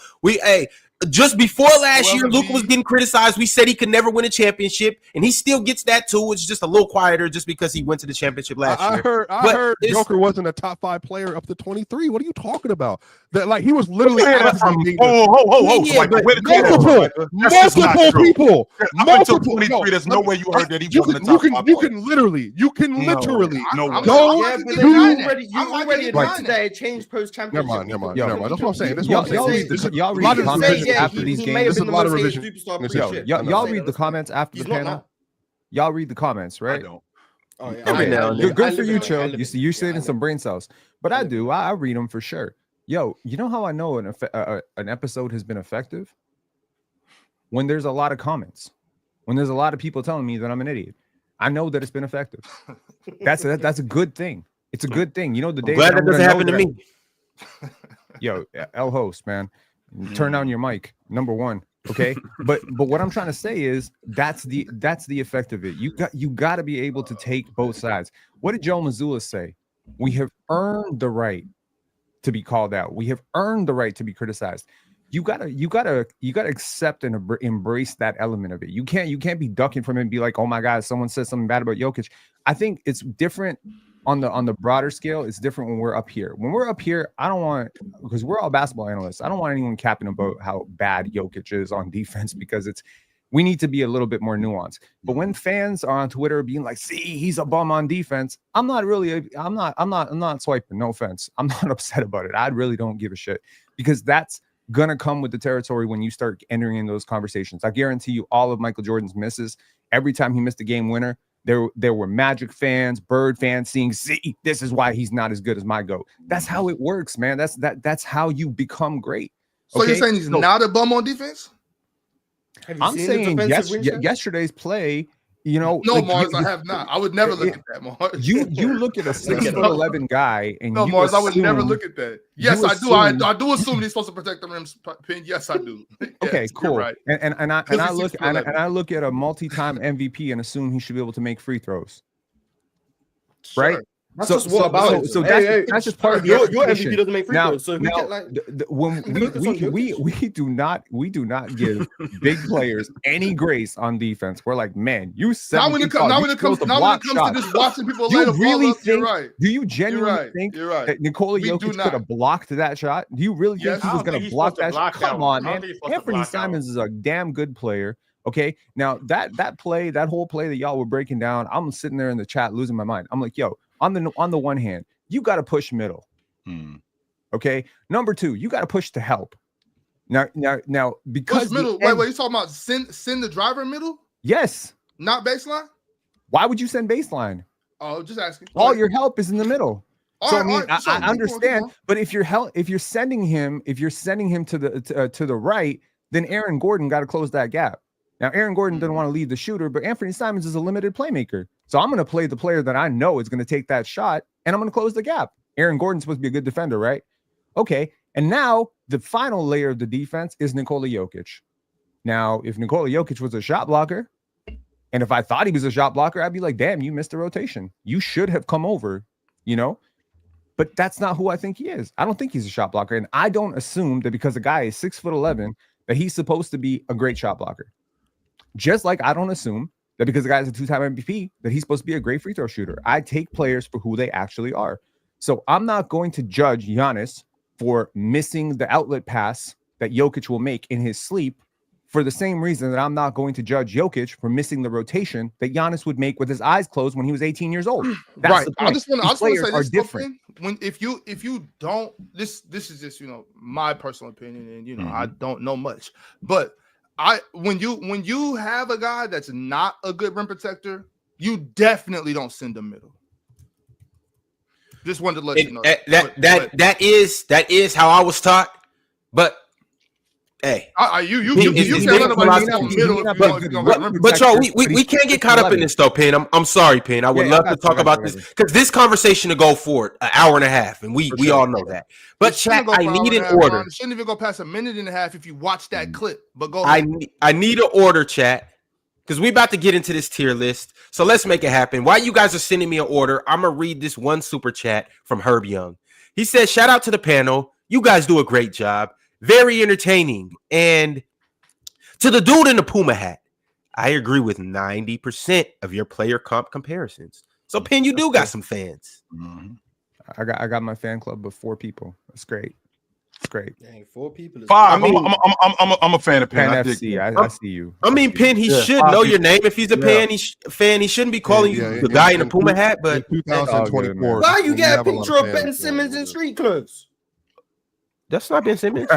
Just before last year, Luka was getting criticized. We said he could never win a championship, and he still gets that too. It's just a little quieter just because he went to the championship last year. I heard Joker wasn't a top 5 player up to 23. What are you talking about? That like he was literally multiple people. Up until 23, there's no way you heard that he wasn't a top 5 player. You can literally You already admitted that it changed post championship. Never mind. That's what I'm saying. Y'all read the comments after these games. There's a lot of revision. Y'all read the comments after the panel. Y'all read the comments, right? I don't. Oh, yeah. Okay, good for you, Chill. You're sitting some brain cells, but I do. I read them for sure. Yo, you know how I know an episode has been effective? When there's a lot of comments, when there's a lot of people telling me that I'm an idiot, I know that it's been effective. That's a good thing. It's a good thing. You know, the day glad that doesn't happen to me. Yo, L host, man, turn down your mic. Number one. Okay, but what I'm trying to say is that's the effect of it. You got to be able to take both sides. What did Joe Mazzulla say? We have earned the right to be called out. We have earned the right to be criticized. You gotta accept and embrace that element of it. You can't be ducking from it and be like, oh my God, someone said something bad about Jokic. I think it's different on the broader scale. It's different when we're up here. When we're up here, I don't want, because we're all basketball analysts, I don't want anyone capping about how bad Jokic is on defense, because we need to be a little bit more nuanced. But when fans are on Twitter being like, see, he's a bum on defense, I'm not swiping, no offense. I'm not upset about it. I really don't give a shit, because that's gonna come with the territory when you start entering in those conversations. I guarantee you all of Michael Jordan's misses, every time he missed a game winner, there were Magic fans, Bird fans saying, see, this is why he's not as good as my GOAT. That's how it works, man. That's how you become great. So you're saying he's not a bum on defense? I'm saying yesterday's play, you know. No, Mars, I have not. I would never look at that, Mars. You look at a 6'11" guy, and no, Mars, I would never look at that. Yes, I do. I do assume he's supposed to protect the rim's pin. Yes, I do. Okay, yes, cool. Right. And I look at a multi-time MVP and assume he should be able to make free throws. Sure. Right? That's just what about it. So that's just part of your MVP doesn't make free throws. So when we do not give big players any grace on defense. We're like, man, you said now when it comes to just watching people lay the ball up, you're right. Do you genuinely think that Nikola Jokic could have blocked that shot? Do you really think he was going to block that shot? Come on, man. Anthony Simons is a damn good player. Okay, now that whole play that y'all were breaking down, I'm sitting there in the chat losing my mind. I'm like, yo, on the one hand, you got to push middle. Okay, number two, you got to push to help. Now, because push middle. Wait, you talking about send the driver middle? Yes. Not baseline. Why would you send baseline? Oh, just asking. All your help is in the middle. I understand, but if you're sending him to the right, then Aaron Gordon got to close that gap. Now, Aaron Gordon doesn't want to leave the shooter, but Anthony Simons is a limited playmaker. So I'm going to play the player that I know is going to take that shot, and I'm going to close the gap. Aaron Gordon's supposed to be a good defender, right? Okay. And now the final layer of the defense is Nikola Jokic. Now, if Nikola Jokic was a shot blocker, and if I thought he was a shot blocker, I'd be like, damn, you missed a rotation. You should have come over, you know? But that's not who I think he is. I don't think he's a shot blocker. And I don't assume that because a guy is 6'11", that he's supposed to be a great shot blocker. Just like I don't assume that because the guy is a 2-time MVP that he's supposed to be a great free throw shooter. I take players for who they actually are. So I'm not going to judge Giannis for missing the outlet pass that Jokic will make in his sleep for the same reason that I'm not going to judge Jokic for missing the rotation that Giannis would make with his eyes closed when he was 18 years old. That's right. The point. I just want to say this different. When if you don't, this is just my personal opinion, and I don't know much, but When you have a guy that's not a good rim protector, you definitely don't send him middle. Just wanted to let you know that is how I was taught. But hey, you can't let nobody go middle if you don't got rim but y'all, we can't get caught up in this though, Pen. I'm sorry, Pen. I would love to talk about this because this conversation to go for an hour and a half, and we all know that. But chat, I need an order. It shouldn't even go past a minute and a half if you watch that clip. But go ahead. I need an order, chat, because we about to get into this tier list. So let's make it happen. While you guys are sending me an order, I'm gonna read this one super chat from Herb Young. He says, "Shout out to the panel. You guys do a great job. Very entertaining. And to the dude in the Puma hat, I agree with 90% of your player comp comparisons. So, Pen, you do got some fans." Mhm. I got my fan club of 4 people. That's great. It's great. Dang, 4 people. 5. I'm a fan of Penn. Pan I FC. dig I see you. I mean, Pen, he should know your name. If he's a fan, he shouldn't be calling you the guy in the Puma hat. But 2024. Why you get a have lot picture of fans, Ben Simmons in street clothes? that's not Ben Simmons.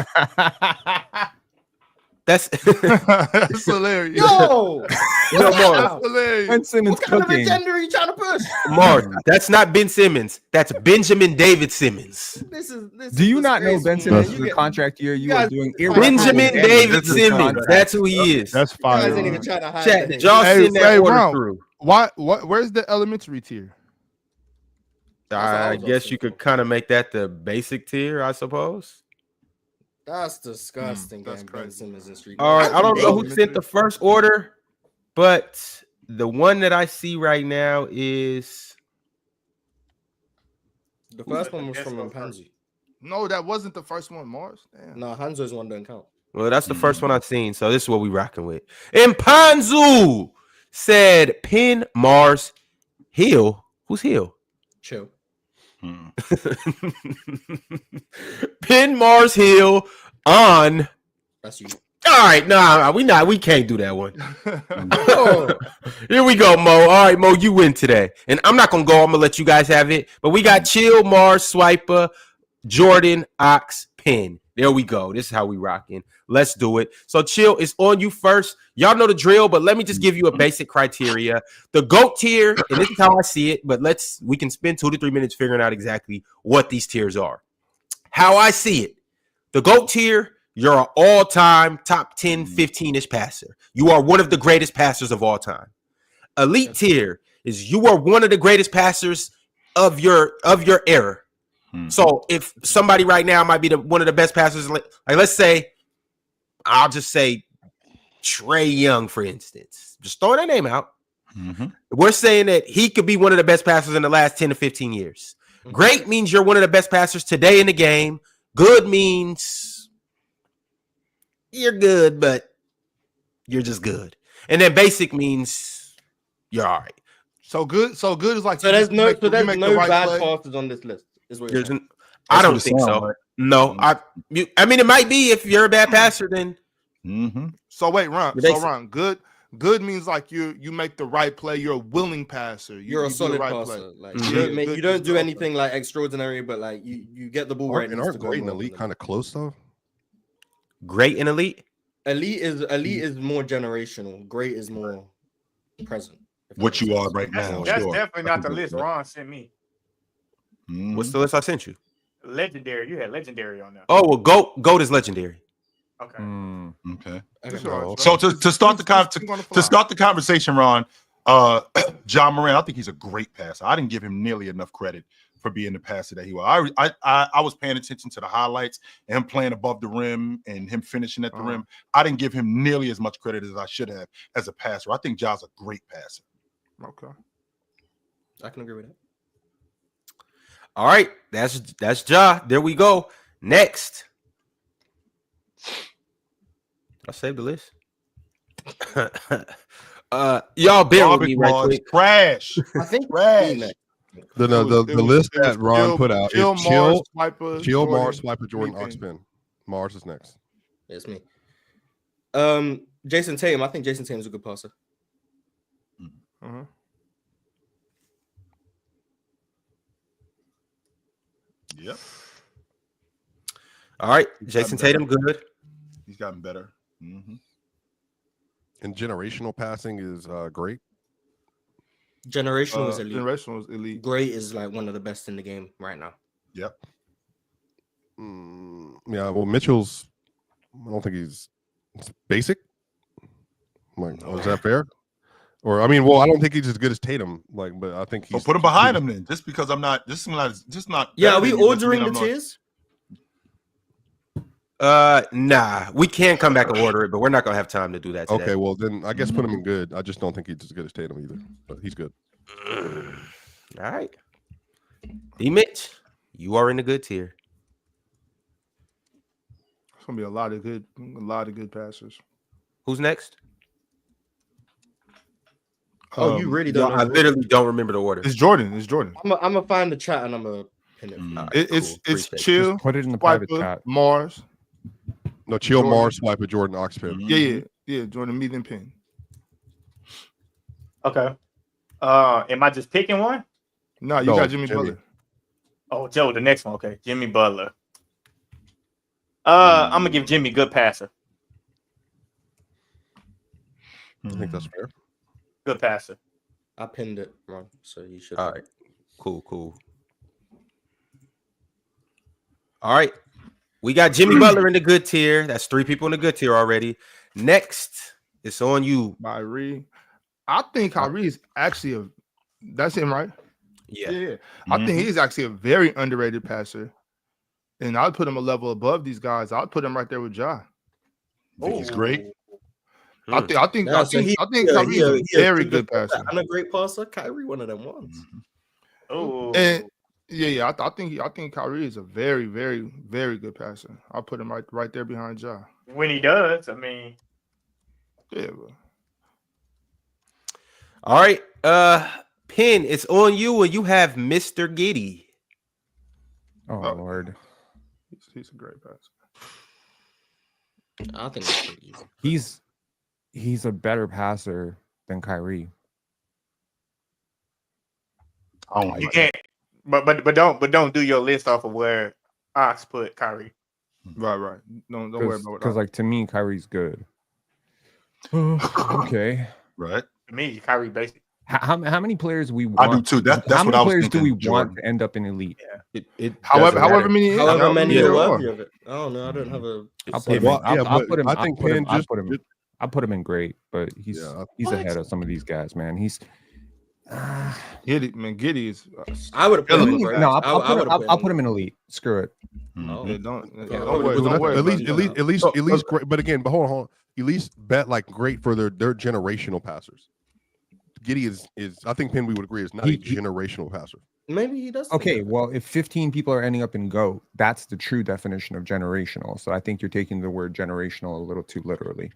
That's It's hilarious. Yo, That's hilarious. Ben Simmons what kind of cooking. agenda are you trying to push? Mars. That's not Ben Simmons. That's Benjamin David Simmons. This Do you not know Ben Simmons is You a contract year? You guys- are doing Benjamin irreparable David damage to the Simmons. contract. That's who he is. That's guys fire. ain't even trying to hide Chat, the did hate. y'all send that order Ron, through? Where's the elementary tier? I guess you could kind of make that the basic tier, I suppose. That's disgusting. That's Getting Ben crazy. Simmons in street. All right, I don't know who David. sent the first order, but the one that I see right now is The first one was from Mpanzu. No, that wasn't the first one, Mars. Damn. No, Hanzo's one don't count. well, that's the first one I've seen, so this is what we rocking with. Mpanzu said Pin Mars Hill. Who's Hill? Chill. Hmm. Pin Mars Hill on. That's you. All right, we can't do that one. Oh, Here we go, Mo. All right, Mo, you win today. And I'm not gonna go, I'm gonna let you guys have it. But we got Chill, Mars, Swiper, Jordan, Ox, Pin. There we go. This is how we rocking. Let's do it. So Chill, it's on you first. Y'all know the drill, but let me just give you a basic criteria. The GOAT tier, and this is how I see it, but we can spend 2 to 3 minutes figuring out exactly what these tiers are. How I see it, the GOAT tier, you're an all-time top 10, 15-ish passer. You are one of the greatest passers of all time. Elite tier is you are one of the greatest passers of your era. So if somebody right now might be one of the best passers, like let's say, I'll just say Trae Young, for instance. Just throwing that name out. Mm-hmm. We're saying that he could be one of the best passers in the last 10 to 15 years. Great means you're one of the best passers today in the game. Good means you're good, but you're just good. And then basic means you're all right. So good is like so there's no right bad play. passes on this list. Is what you're saying. I don't think so. Like. No, I mean, it might be if you're a bad passer, then. Mm-hmm. So wait, Ron. You're So Ron, good means like you make the right play. You're a willing passer. You're a do the solid right passer. play. Like Mhm. you don't do anything like extraordinary, but like you get the ball right. And aren't great and elite kind of close though? Great and elite. Elite is more generational. Great is more present. What you are right now. That's sure. definitely not the list Ron sent me. Mhm. What's the list I sent you? Legendary. You had legendary on there. Oh, well, GOAT is legendary. Okay. Okay. It's all right, So bro. to start Think the conversation, Ron, John Moran, I think he's a great passer. I didn't give him nearly enough credit for being the passer that he was. I was paying attention to the highlights and him playing above the rim and him finishing at the rim. I didn't give him nearly as much credit as I should have as a passer. I think Ja's a great passer. Okay. I can agree with that. All right, that's Ja. There we go. Next, I saved the list. Y'all bear with me right quick. Trash. I think Trash. The list that Ron put out is Chill, Mars, Swiper, Jordan, Pin. Oxpin. Mars is next. It's me. Jason Tatum. I think Jason Tatum's a good passer. Uh-huh. Yep. All right, Jason Tatum, good. He's gotten better. Mm-hmm. And generational passing is great. Generational is elite. Generational is elite. Great is like one of the best in the game right now. Yep. Yeah, well, Mitchell's, I don't think he's basic. Like, is that fair? Or I mean, well, I don't think he's as good as Tatum. Like, but I think he's. So put him behind him then. Just because I'm not. Just not. Yeah, are we better than you doesn't ordering mean the I'm not- tiers? Nah, we can come back and order it, but we're not gonna have time to do that today. Okay, well then I guess put him in good. I just don't think he's as good as Tatum either, but he's good. All right. D Mitch, you are in the good tier. It's gonna be a lot of good passers. Who's next? Oh, you really Yo, don't know I the literally don't remember the order. It's Jordan. It's Jordan. I'm gonna find the chat and I'm gonna pin it. All right, It's cool. it's Appreciate it. chill. Just put it in the private Swiper, chat. Mars. No, chill Jordan. Mars, swipe at Jordan Oxpin. Yeah. Jordan, me then pin. Okay. Am I just picking one? No, you No, got Jimmy Jimmy. Butler. Oh, Joe, the next one. Okay, Jimmy Butler. I'm gonna give Jimmy good passer. I think that's fair. Good passer. I pinned it, Ron. So you should. All right. Cool. All right. We got Jimmy Butler in the good tier. That's 3 people in the good tier already. Next, it's on you. Kyrie. I think Kyrie is actually that's him, right? Yeah. I think he's actually a very underrated passer. And I'd put him a level above these guys. I'd put him right there with Ja. Think he's great. I think Yeah, so Kyrie is a very good passer. I'm a great passer. Kyrie, one of them ones. Oh, And I think Kyrie is a very, very, very good passer. I'll put him right there behind Ja. when he does, I mean, Yeah, bro. All right. Pin, it's on you, and you have Mr. Giddy. Oh Lord, He's a great passer. I think it's pretty easy. he's a better passer than Kyrie. I don't you like can't. But don't do your list off of where Ox put Kyrie. Right. Don't worry about Because like to me, Kyrie's good. Okay. right. To me, Kyrie basic. How many players we I want? do too. That's how what many I was players do we thinking, want Jordan. to end up in elite? however many. However many yeah, are there worthy of it. I don't know. I don't have a. I'll put him. Well, I'll, yeah, I'll but put him. I I'll think put him. Penn I'll just- put him. I'll put him in great, but he's Yeah. ahead of some of these guys, man. He's. Giddy is. I would have put him in great. No, I would've I'll put him in elite. Screw it. Oh. Yeah, don't Yeah, worry. well, Don't worry. At least, about it. at least, great. But again, hold on. At least bet like great for their generational passers. Giddy is I think Penn we would agree is not a generational passer. Maybe he does. Okay, well, if 15 people are ending up in GOAT, that's the true definition of generational. So I think you're taking the word generational a little too literally.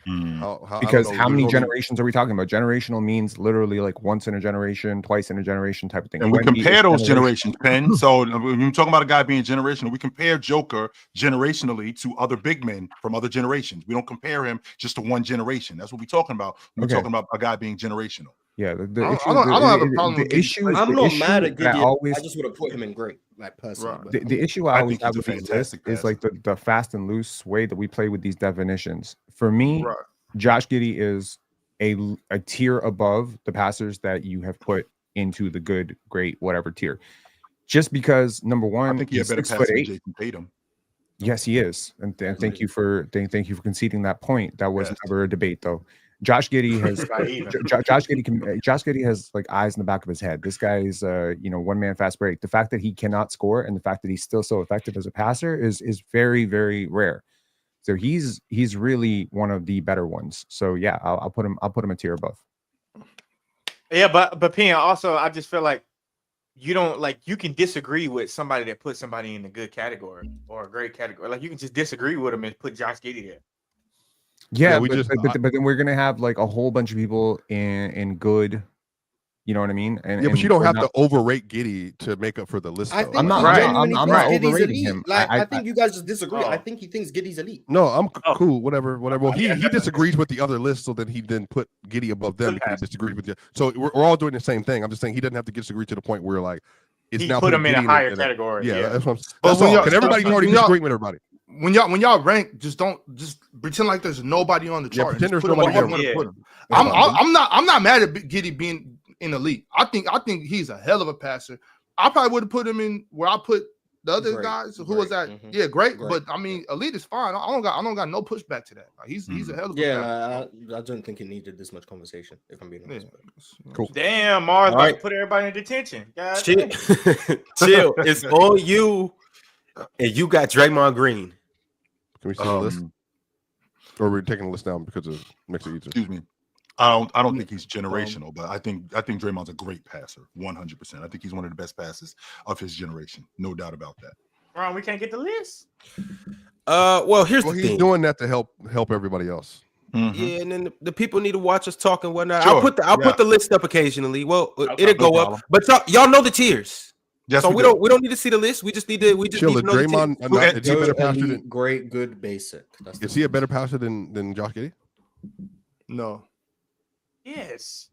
Because how many generations are we talking about? Generational means literally like once in a generation, twice in a generation type of thing. And we Wemby compare is those generations, Penn. So when you're talking about a guy being generational, we compare Joker generationally to other big men from other generations. We don't compare him just to one generation. That's what we're talking about. We're talking about a guy being generational. Yeah, the I issue. don't have a problem The with Giddy. issue. I'm the not issue mad at that I Giddy. always I just would have put him in great, like personally. Right. but- the issue I I always think have he's a with these lists fantastic is like the fast and loose way that we play with these definitions. For me, Right. Josh Giddey is a tier above the passers that you have put into the good, great, whatever tier. Just because number one, I think he had he's better 6'8". passer than Jason Tatum. Yes, he is, and thank you for conceding that point. That was never a debate, though. Josh Giddey has Josh Giddey has like eyes in the back of his head. This guy is one man fast break. The fact that he cannot score and the fact that he's still so effective as a passer is very, very rare. So he's really one of the better ones. So yeah, I'll put him a tier above. Yeah, but Pina, also I just feel like you don't like you can disagree with somebody that puts somebody in a good category or a great category. Like you can just disagree with them and put Josh Giddey there. Yeah, but but then we're gonna have like a whole bunch of people in good. You know what I mean? And, but you don't have to overrate Giddey to make up for the list. I though. think I'm not- he right. genuinely I'm thinks not Giddy's overrating elite. him. Like, I I think you guys just disagree. Oh. I think he thinks Giddy's elite. No, I'm cool. Whatever. Well, he disagrees with the other list, so then he then put Giddey above them because he disagrees with you. So we're all doing the same thing. I'm just saying he doesn't have to disagree to the point where like it's He now put him in a putting higher Giddey category. Yeah, Yeah. that's what I'm. But That's when all. y'all- Because everybody's already when y'all- disagreeing with everybody. when y'all rank, just pretend like there's nobody on the Yeah, chart. pretend Just there's put him nobody where you there. wanna put him. That's fine. I'm not mad at Giddy being in elite. I think he's a hell of a passer. I probably would have put him in where I put the other Great. guys. Who Great. was that? Mhm. Yeah, great. Great. But I mean, elite is fine. I don't got no pushback to that. Like, he's a hell of a passer. Yeah, I don't think it needed this much conversation. If I'm being honest. Cool. Damn, Mars All about right. to put everybody in detention. God Chill. damn. Chill. It's on you, and you got Draymond Green. Can we see the list? Or we're taking the list down because it makes it easier. Excuse me. I don't think he's generational, but I think Draymond's a great passer, 100%. I think he's one of the best passers of his generation, no doubt about that. Ron, we can't get the list. Well, here's Well, the he's thing. doing that to help everybody else. Mhm. Yeah, and then the people need to watch us talk and whatnot. Sure. I'll put the list up occasionally. Well, Okay. it'll go No up, problem. but y'all know the tiers. Yes, So we we do. don't need to see the list. We just need to Chill, need is to know the tiers. Draymond is he a better passer Elite, than great, good, basic. That's the is he a better passer than Josh Giddey? No. Yes.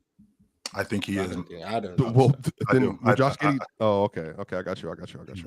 I think he I is. don't think- I don't know. Well, I then do. with Josh Giddey. Oh, okay. I got you.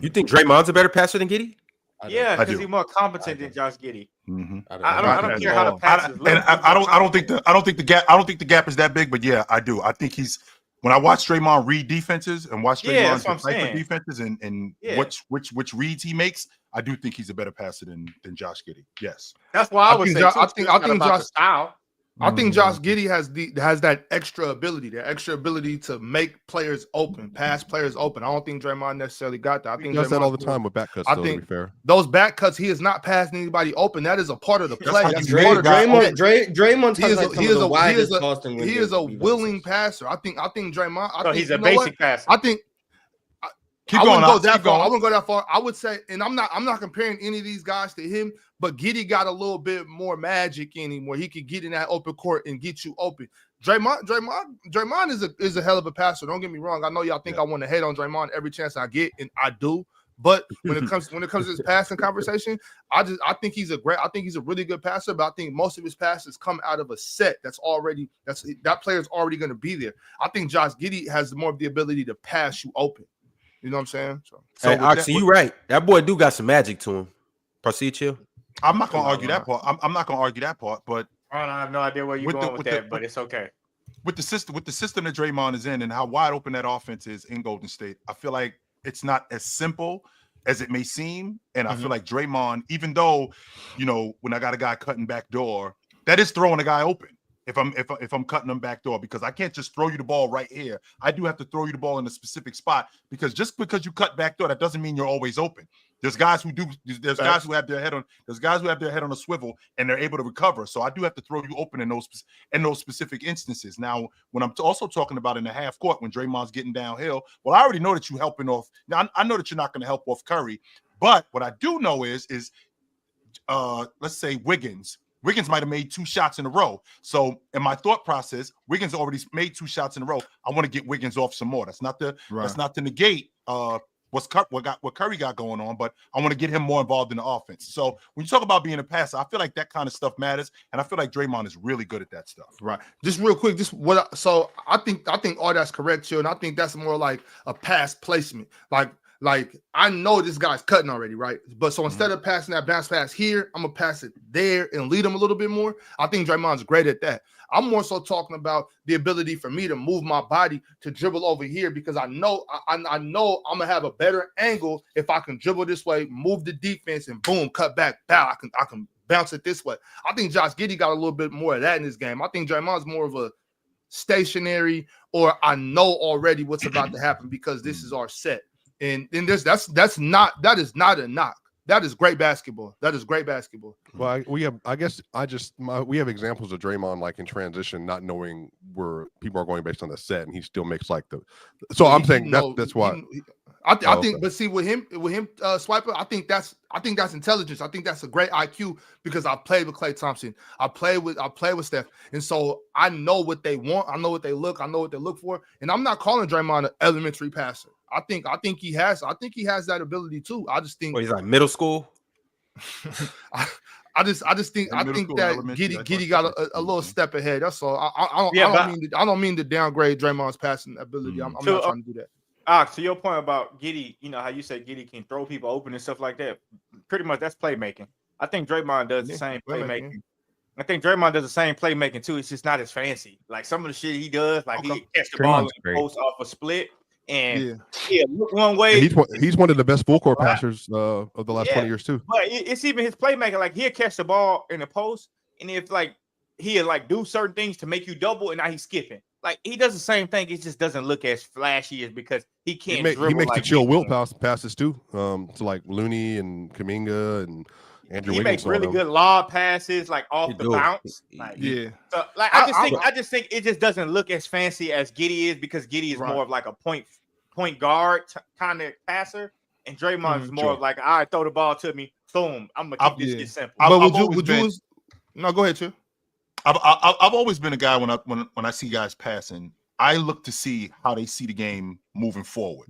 You think Draymond's a better passer than Giddy? I don't- Yeah, I because do. he's more competent I than Josh Giddey. Mhm. I don't care how the passes look. And I don't think the gap is that big, but yeah, I do. I think he's when I watch Draymond read defenses and watch Yeah, Draymond that's what I'm decipher saying. defenses and Yeah. which reads he makes, I do think he's a better passer than Josh Giddey. Yes. That's why I I would think say. Jo- too, I it's think- not I think about the Josh- style. I think Josh Giddey has that extra ability to make players open, pass players open. I don't think Draymond necessarily got that. I He think does that Draymond's all the more- time with back cuts. I Though, to think- be fair, Those back cuts, he is not passing anybody open. That is a part of the play. how That's you a part of the Draymond He has is a- like some he of is the a- widest he casting He is a windows we've ever willing seen. passer. I think Draymond. So think, he's you a know what? basic passer. I think Keep I going. wouldn't go Ox, that keep far. I going. wouldn't go that far. I would say, and I'm not comparing any of these guys to him, but Giddey got a little bit more magic in him where he could get in that open court and get you open. Draymond is a hell of a passer. Don't get me wrong. I know y'all think I want to hate on Draymond every chance I get, and I do. But when it comes to this passing conversation, I think he's a really good passer. But I think most of his passes come out of a set that player's already going to be there. I think Josh Giddey has more of the ability to pass you open. You know what I'm saying? So Hey, Oxy, you right. That boy do got some magic to him. Proceed, chill. I'm not gonna argue that part. I'm not gonna argue that part, but Ron, I have no idea where you're With the- going with with that, the- but it's okay. with the system that Draymond is in and how wide open that offense is in Golden State, I feel like it's not as simple as it may seem. And I feel like Draymond, even though, when I got a guy cutting back door, that is throwing a guy open. If I'm cutting them back door, because I can't just throw you the ball right here. I do have to throw you the ball in a specific spot, because just because you cut back door, that doesn't mean you're always open. There's guys who do. There's guys who have their head on a swivel and they're able to recover. So I do have to throw you open in those specific instances. Now, when I'm also talking about in the half court when Draymond's getting downhill, well, I already know that you're helping off. Now I know that you're not going to help off Curry, but what I do know is let's say Wiggins. Wiggins might have made 2 shots in a row. So in my thought process, Wiggins already made 2 shots in a row. I want to get Wiggins off some more. That's not to negate what Curry got going on, but I want to get him more involved in the offense. So when you talk about being a passer, I feel like that kind of stuff matters, and I feel like Draymond is really good at that stuff. right. Just real quick, so I think all that's correct, Chill, and I think that's more like a pass placement. Like I know this guy's cutting already, right? But so instead of passing that bounce pass here, I'm gonna pass it there and lead him a little bit more. I think Draymond's great at that. I'm more so talking about the ability for me to move my body to dribble over here, because I know I'm gonna have a better angle if I can dribble this way, move the defense, and boom, cut back. Bow. I can bounce it this way. I think Josh Giddey got a little bit more of that in his game. I think Draymond's more of a stationary, or I know already what's about to happen because this is our set. And then that is not a knock. That is great basketball. well, we have examples of Draymond like in transition, not knowing where people are going based on the set, and he still makes like the. So I'm saying that's why. I think, but see with him Swiper, I think that's intelligence. I think that's a great IQ, because I played with Klay Thompson. I played with Steph, and so I know what they want. I know what they look for, and I'm not calling Draymond an elementary passer. I think he has that ability too. I just think He's like middle school. I just think that Giddey got a little step ahead. That's all. I don't mean to downgrade Draymond's passing ability. I'm not trying to do that. To your point about Giddey, how you say Giddey can throw people open and stuff like that. Pretty much that's playmaking. I think Draymond does the Yeah, same playmaking. playmaking. I think Draymond does the same playmaking too. It's just not as fancy. Like some of the shit he does, like Okay. he catch the ball in Draymond's the great. post off a split, and Yeah. yeah, look one way. He's one of the best full court passers of the last 20 years too. But it's even his playmaking. Like he'll catch the ball in the post, and if like he'll like do certain things to make you double, and now he's skipping. Like he does the same thing. It just doesn't look as flashy as because he can't. He makes like the chill will passes too. To like Looney and Kuminga and Andrew he Wiggins. makes really good lob passes, like off He the do. bounce. Like, Yeah. so, like I just think it just doesn't look as fancy as Giddey is because Giddey is more of like a point guard kind of passer, and Draymond is more of like, all right, throw the ball to me, boom, I'm gonna keep this shit simple. But would you? No, go ahead, Chip. I've always been a guy when I see guys passing, I look to see how they see the game moving forward.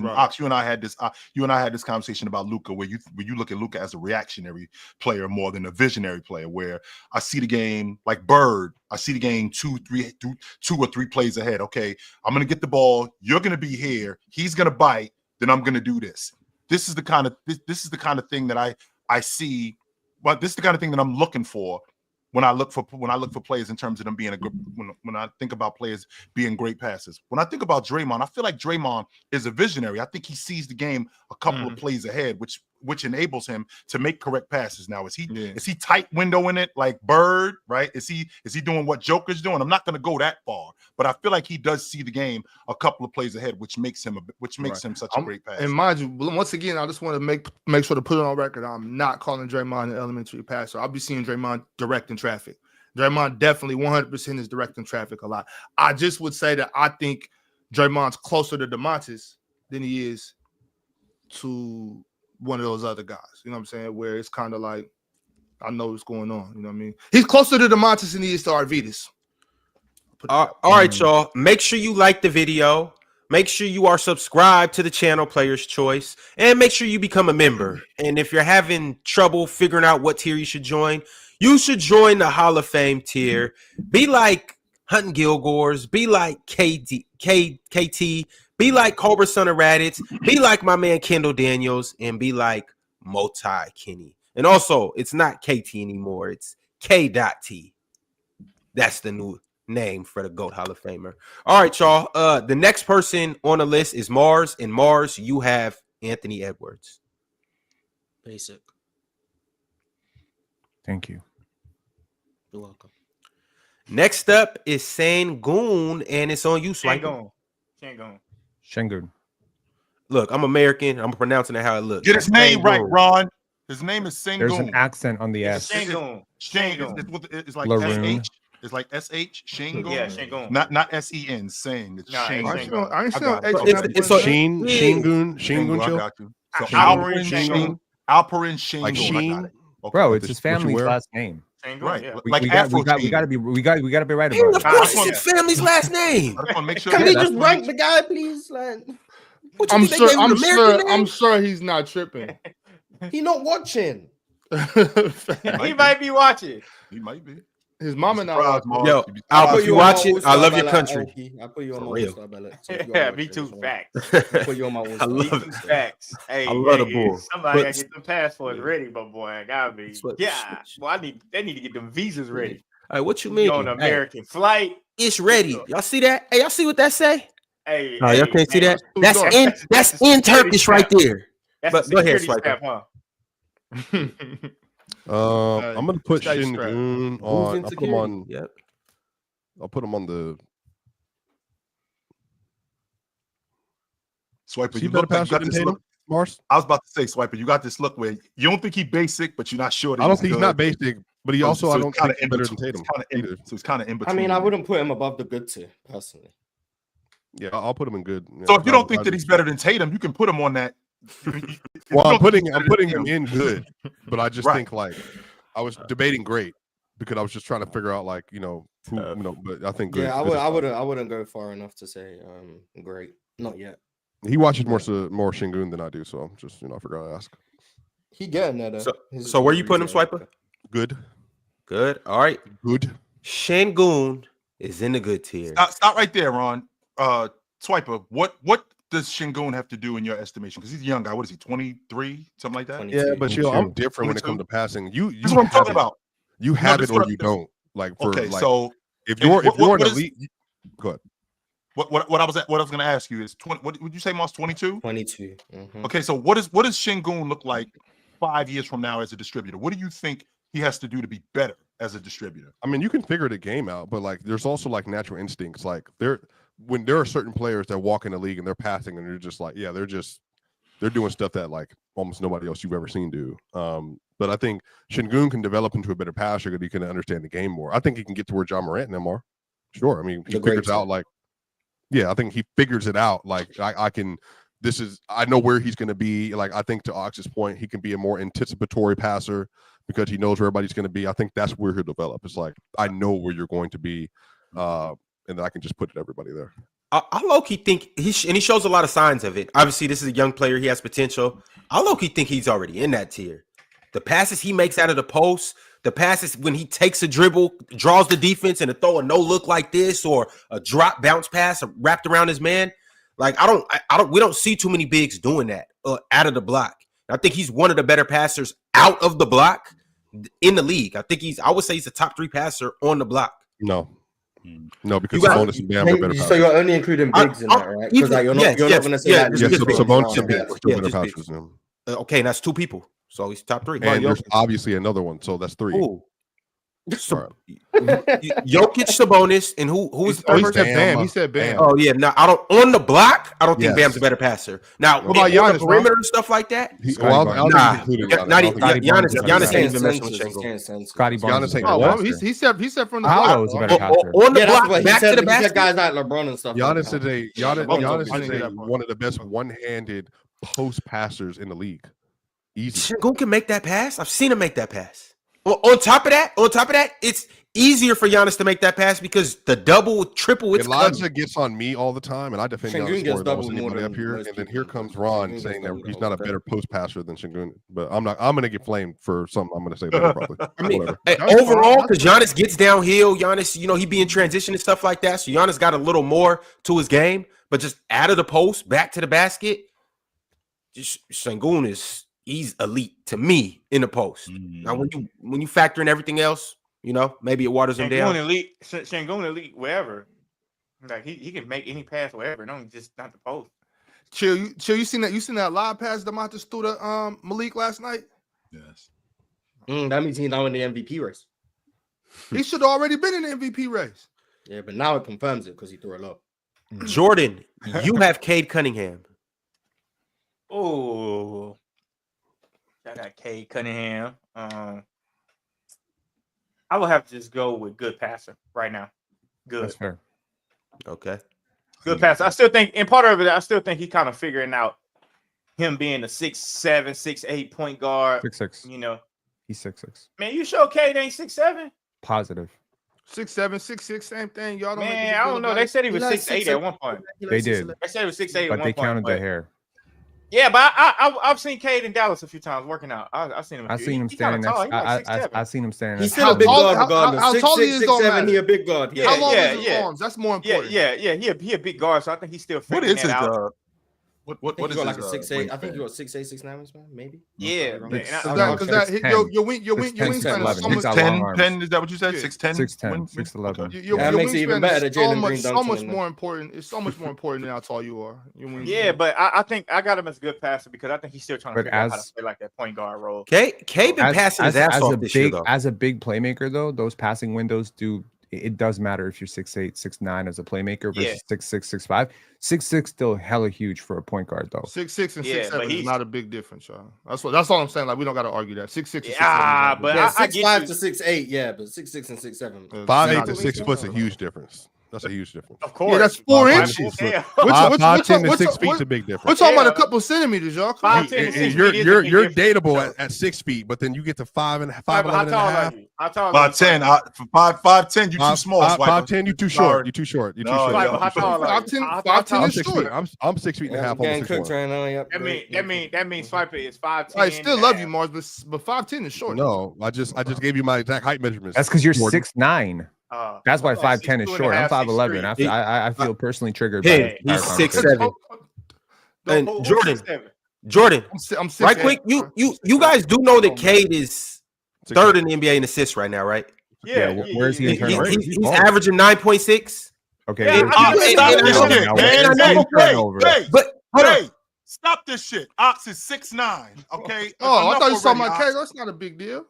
Ox, you and I had this conversation about Luka, where you look at Luka as a reactionary player more than a visionary player. Where I see the game like Bird, I see the game two or three plays ahead. Okay, I'm gonna get the ball. You're gonna be here. He's gonna bite. Then I'm gonna do this. This is the kind of thing that I see. But this is the kind of thing that I'm looking for when I look for players in terms of them being a good. When I think about players being great passers. When I think about Draymond, I feel like Draymond is a visionary. I think he sees the game a couple of plays ahead, which enables him to make correct passes. Now, is he tight windowing it like Bird? Right? Is he doing what Joker's doing? I'm not going to go that far, but I feel like he does see the game a couple of plays ahead, which makes him such a great passer. And mind you, once again, I just want to make sure to put it on record. I'm not calling Draymond an elementary passer. I'll be seeing Draymond directing traffic. Draymond definitely 100% is directing traffic a lot. I just would say that I think Draymond's closer to DeMontis than he is to one of those other guys. You know what I'm saying? Where it's kind of like, I know what's going on. You know what I mean? He's closer to DeMontis than he is to Arvydas. All right, y'all. Make sure you like the video. Make sure you are subscribed to the channel Player's Choice. And make sure you become a member. And if you're having trouble figuring out what tier you should join, you should join the Hall of Fame tier. Be like Hunting Gilgores. Be like KT. Be like Cobra Son of Raditz. Be like my man Kendall Daniels. And be like Multi Kenny. And also, it's not KT anymore. It's K.T. That's the new name for the GOAT Hall of Famer. All right, y'all. The next person on the list is Mars. And Mars, you have Anthony Edwards. Basic. Thank you. You're welcome. Next up is Sangoon, and it's on you, Swipe. Şengün. Look, I'm American. I'm pronouncing it how it looks. Get his name right, Ron. His name is Sangoon. There's an accent on the S. Sangoon. It's like Laroon. SH. It's like SH. Shangoon. Yeah, Sangoon. Not SEN. Saying it's Shangoon. I ain't Shangoon. Shingun I chill. got you. So Alperin Shangoon. Alperin Shangoon. Like I Sheen? got it. Okay. Bro, it's his What you family's wear? last name. Right. Yeah. Like we Afro. gotta be right Of about it. course, it's his family's last name. I just want to make sure. Can we that's just rank the guy, please? Like, What you think they gave him an American name? I'm sure he's not tripping. he not watching. He might be watching. He might be. His mama not Surprise, watching. Mars. Yo, You be Al, surprised. if you watch it, I love your country. I put you on For my real. All-Star ballot. So if you Yeah, wanna me watch too. it, Facts. I put you on my I love All-Star it. Facts. Hey, I love the bull. Somebody But- gotta get them passports ready, but boy, I gotta be. Switch, Yeah, switch. well, they need to get them visas ready. Hey, what you You mean? on an Hey, American flight. it's ready. Y'all see that? Hey, y'all see what that say? Hey, No, y'all can't see that. That's That's in the that's in security Turkish right stamp. there. That's But the go ahead, security Swiper. stamp, huh? I'm gonna put Stay strapped. Shingun Who's on. in I'll put him security? on. Yep. I'll put him on the. Swiper, Is you he better look like you passer got than this Tatum? look. Mars. I was about to say, Swiper, you got this look where you don't think he's basic, but you're not sure. That I don't he's think he's good. not basic, but he also I don't think he's better than Tatum either. So it's kind of in I between. mean, I wouldn't put him above the good tier, personally. Yeah, I'll put him in good. So if you don't think that he's better than Tatum, you can put him on that. Well, I'm putting him in good, but I just Right. think like I was debating great because I was just trying to figure out like who but I think good. Yeah, good is fine. I wouldn't go far enough to say great. Not yet. He watches more Shingun than I do, so I'm just I forgot to ask. He getting there though. So where you putting him, Swiper? Good, Good. All right. good. Shangoon is in the good tier. Stop right there, Ron. Swiper, what does Şengün have to do in your estimation? Because he's a young guy. What is he, 23, something like that? 22. Yeah, but you know, I'm different when it 22. comes to passing. You That's what I'm talking have it. about. You have that's it or what you I'm- don't. Like for Okay, like, so if you're what an is- elite, go ahead. what I was going to ask you is 20. What would you say, Moss? 22. 22. Mhm. Okay, so what does Şengün look like 5 years from now as a distributor? What do you think he has to do to be better as a distributor? I mean, you can figure the game out, but like, there's also like natural instincts. Like when there are certain players that walk in the league and they're passing and they're just like, yeah, they're doing stuff that like almost nobody else you've ever seen do. But I think Şengün can develop into a better passer because he can understand the game more. I think he can get to where John Morant and them are. Sure. I mean, he figures out like, yeah, I think he figures it out. Like I know where he's going to be. Like, I think to Ox's point, he can be a more anticipatory passer because he knows where everybody's going to be. I think that's where he'll develop. It's like, I know where you're going to be. And then I can just put everybody there. I low-key think he shows a lot of signs of it. Obviously, this is a young player. He has potential. I low-key think he's already in that tier. The passes he makes out of the post, the passes when he takes a dribble, draws the defense, and to throw a no-look like this or a drop bounce pass wrapped around his man. Like, we don't see too many bigs doing that out of the block. I think he's one of the better passers out of the block in the league. I would say he's a top 3 passer on the block. No, because You got- Sabonis and Bam are better So passers. you're only including bigs in that, right? Because like, you're not going to say yeah, that. yeah, just Sabonis Sabonis and Bam and are still yeah, better just passers bigs. than him. Okay, and that's 2 people. So he's top 3. And there's obviously another one, so that's 3. Ooh. All Jokic, Sabonis, and who is the Oh, he third said person? Bam. He said Bam. Oh yeah, no, I don't on the block. I don't think Yes. Bam's a better passer. Now, What about on the Giannis, bro? perimeter and stuff like that? Well, I don't think Nah, he's including yeah, Giannis. not I don't even- think- Giannis- Giannis ain't even messing with Şengün. Scotty Barnes is a Giannis ain't better Oh, well, passer. he said from the Paolo block. is a better passer. On the Yeah, that's block, what he back said. to the He basket. said guys like LeBron and stuff. Giannis like is that. Giannis I is knew that part. one of the best one-handed post passers in the league. Easy. Şengün can make that pass. I've seen him make that pass. On top of that, it's easier for Giannis to make that pass because the double, triple, it's Elijah coming. gets on me all the time, and I defend Şengün Giannis gets more than double almost more anybody than up here. most And then people. here comes Ron Şengün saying gets that double he's all not the a better time. post passer than Şengün. But I'm gonna get flamed for something I'm gonna say later probably. I mean, Whatever. overall, because Giannis gets downhill, Giannis, he be in transition and stuff like that. So Giannis got a little more to his game, but just out of the post, back to the basket, just Şengün he's elite to me in the post. Now, when you factor in everything else, maybe it waters him down. Şengün elite wherever. Like he can make any pass wherever. No, just not the post. Chill, you seen that? You seen that live pass Demontis threw to Malik last night? Yes. That means he's now in the MVP race. He should have already been in the MVP race. Yeah, but now it confirms it because he threw a lot. Jordan, you have Cade Cunningham. Oh, I got Cade Cunningham. I will have to just go with good passer right now. Good. That's fair. Okay. Good passer. I still think, and part of it, I still think he kind of figuring out him being a 6'7", 6'8" point guard. 6'6". He's 6'6". Man, you sure Cade ain't 6'7"? Positive. 6'7", 6'6", same thing. Y'all don't. Man, I don't know. They said he was He like 6'8" at one point. They did, They said he was 6'8" at but one they point. counted the but- hair. Yeah, but I've seen Cade in Dallas a few times working out. I've seen him. I seen him He kinda standing tall. next. He like 6'7". I seen him standing. He's next still to a big him. guard how regardless. tall he 6'6", is don't 6'7", he a matter. big guard. Yeah, How long yeah, is his yeah. arms? That's more important. Yeah. He a big guard, so I think he's still What figuring is that his out. what I think is he got like his a 6'8". I think wingspan? you got 6'8", 6'9", maybe. Yeah, man. It's- And Because that 6'10". your wingspan is 11. so He's much. got long 10, arms. 10, is that what you said? Yeah. 6'10"? 6'10", 6'11". Your That makes it even wingspan better is that Jalen Green so dunks much on him, more important. It's so much more important than how tall you are. Your wingspan. Yeah, but I think I got him as a good passer because I think he's still trying to But figure out how to as- play like that point guard role. Cade been passing his ass off this year, though. As a big playmaker, though, those passing windows it does matter if you're 6'8", 6'9" as a playmaker versus 6'6", 6'5". 6'6" still hella huge for a point guard, though. 6'6" and Yeah, 6'7" but is he's- not a big difference, y'all. That's all I'm saying. Like we don't got to argue that 6'6" and 6'7". Yeah, but Yeah, I get 6'5" you. to 6'8", yeah, but 6'6" and 6'7". 5'8" to Not- 6 foot's a huge difference. That's a huge difference. Of course. Yeah, that's 4 Five, inches. yeah. What's- 5'10" to what's- 6 feet's what- a big We're difference. talking about a Yeah. couple centimeters, y'all. Come on. 5'10" to 6 feet You're is a big you're difference. dateable at 6 feet, but then you get to 5'11" How and a tall half. are you? How tall are you? 5'10", 5'10", you too small. Swiper. 5'10", you too short. You too short. You too No, short. yeah. Swiper, how tall are you? 5'10" How 5'10" tall- I'm is 6 short. feet. I'm 6 feet and a half. Getting Almost cooked 6'1". right now. Yep. That means Swiper is 5'10". I still love you, Mars, but 5'10" is short. No, I just gave you my exact height measurements. That's because you're Jordan. 6'9". That's why 5'10" is short. I'm 5'11". I feel personally triggered. Hey, by he's this entire 6'7". And Who's Jordan, 6'7"? Jordan, I'm 6'8". right quick. You guys do know that Cade is 6'8". third in the NBA in assists right now, right? Yeah, where is he in turnovers? He's balling. averaging 9.6. Okay, Yeah, where's I he- mean, Stop and this I know- shit, now, man. where's he in Hey, turnovers? hey, But hold on. hey, stop this shit. Ox is 6'9", okay? Oh, I Enough thought you was talking already, about Ox. K. That's not a big deal.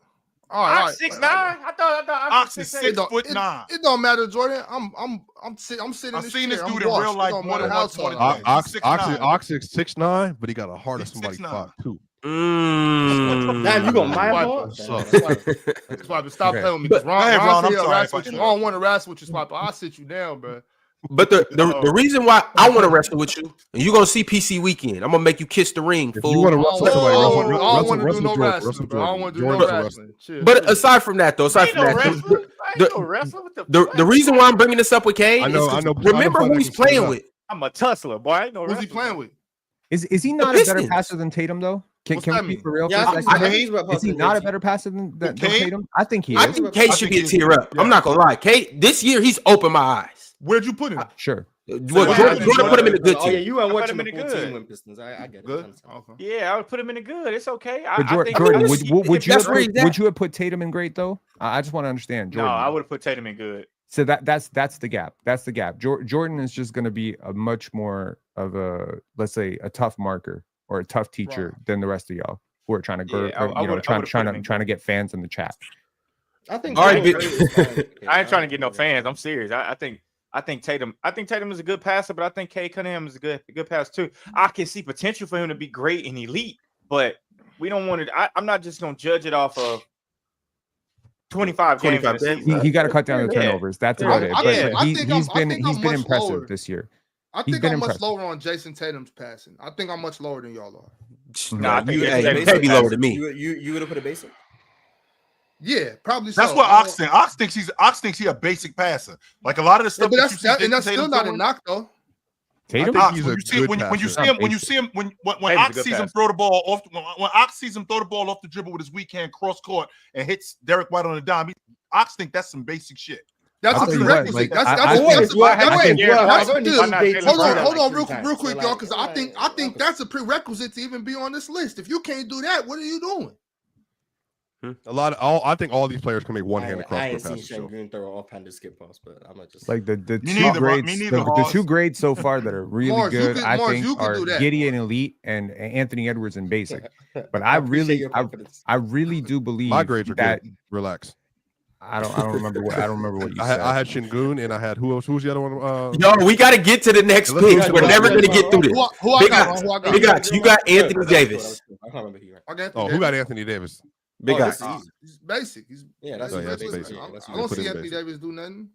All right, all I'm right. 6'9". I thought Ox is 6'8". 6'9". It don't matter, Jordan. I'm sitting. I've in this seen this chair. I'm dude in real washed. It life don't more matter than how once, more tall than I am. twice. He's 6'9". Ox is 6'9", but he got a heart of He's somebody 6'9". fought too. Damn, you got my Swiper. heart. Swiper, stop Okay. playing with me. 'Cause Ron, Go ahead, Ron Ron, said I'm he'll sorry wrestle if I with you. cut I don't want to wrestle with you, Swiper. I'll sit you down, bro. But the reason why I want to wrestle with you, and you're gonna see PC weekend. I'm gonna make you kiss the ring, If you fool. want to I wrestle don't somebody, want to do no Jordan, wrestling, bro. I don't want to do no Jordan, wrestling. Chill, But chill. aside from that, though, Ain't no wrestling. I ain't no wrestling. What the reason why I'm bringing this up with Cade I know- is 'cause I know- remember I know who he's somebody that can set it playing up. with. I'm a tussler, boy. I ain't no Who's he wrestling. playing with? Is he not a better Pistons. passer than Tatum though? Can What's we that be mean? for real? Yeah, for I a think second? he's about Is he passing not a JT. better passer than Cade? Tatum? I think he I is. think Cade I should think be a he is. tier up. I'm not gonna lie. Cade this year he's opened my eyes. Where'd you put him? Sure. Well, what Jordan happened, put him in the good Oh yeah, tier. you weren't I put watching him the in the full team good. win Pistons. I get it. Good. I understand. Okay. Yeah, I would put him in the good. It's okay. But I Jordan, just- would you that's have where put, he's at. would you have put Tatum in great though? I just want to understand. No, Jordan. I would have put Tatum in good. So that's the gap. That's the gap. Jordan is just going to be a much more of a, let's say, a tough marker or a tough teacher than the rest of y'all who are trying to Yeah, I would've put him in trying to get fans in the chat. I think. All right, Tatum but- is fine. I ain't trying to get no fans. I'm serious. I think Tatum is a good passer, but I think Cade Cunningham is a good passer too. I can see potential for him to be great and elite, but we don't want to. I'm not just gonna judge it off of 25 games. 25 in a games. season. He got to cut down the Yeah. turnovers. That's Yeah. about it. I But think- I think he's I'm- I think been I'm much impressive lower. this year. I He's think been I'm much impressive. lower on Jason Tatum's passing. I think I'm much lower than y'all are. Nah, I think You, Jason hey, Tatum Cade be passer. lower than me. You would have put a basic. Yeah, probably. That's so. what I Ox thinks. Ox thinks he's a basic passer. Like a lot of the Yeah, stuff but that you see and that's Jason still Tatum not a doing, knock though. Tatum. Ox, he's when a you see good when you passer. see him when you see him when Tatum's a Ox good sees him passer. throw the ball off when Ox sees him throw the ball off the dribble with his weak hand cross court and hits Derek White on the dime. Ox think that's some basic shit. That's I'll a tell you what, prerequisite. like, That's I that's think- that's Well, that's- I wait, think that's I've good. only I'm seen not Cade saying- Hold on, do hold that on, like three real times. quick, So, y'all, because I like, think that's a prerequisite to even be on this list. If you can't do that, what are you doing? I think all these players can make one hand across I the ain't seen pass. Shane Green throw an offhanded skip pass, but I'm not just Like the Me two neither, bro. grades, Me neither, the Hoss. two grades so far that are really Mars, you good, can- I Mars, think, you can are do that. Giddy and Elite and Anthony Edwards and Basic. But I appreciate really, your confidence. I really do believe My grades are that good. Relax. I don't remember what you I said. had Shingun and I had who else? Who was the other one? Yo, we got to get to the next Let's picks. go. We're never going to get through this. Who I Big got? Ox. Who I got? Big Ox, you got Anthony Davis. I can't remember who you I got Oh, who got Anthony Davis? Big Oh, Ox. this is easy. He's basic. He's Yeah, that's basic. basic. I don't see Anthony Davis do nothing.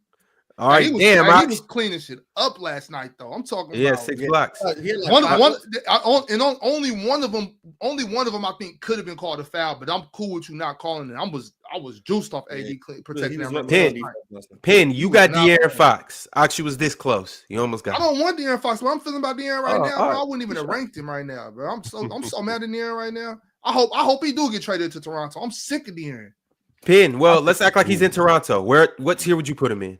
All right, he was, damn. he Ox. was cleaning shit up last night, though. I'm talking Yeah, about 6 blocks. He had like one. five- Only one of them. Only one of them, I think, could have been called a foul. But I'm cool with you not calling it. I was juiced off AD protecting he was that. really Pin. well defense. Penn, you got Not De'Aaron playing. Fox. Ox, you was this close. You almost got I don't want De'Aaron Fox. What I'm feeling about De'Aaron right Oh, now, all bro, right. I wouldn't even have ranked him right now, bro. I'm so mad at De'Aaron right now. I hope he do get traded to Toronto. I'm sick of De'Aaron. Penn. Well, let's act like he's in Toronto. What tier would you put him in?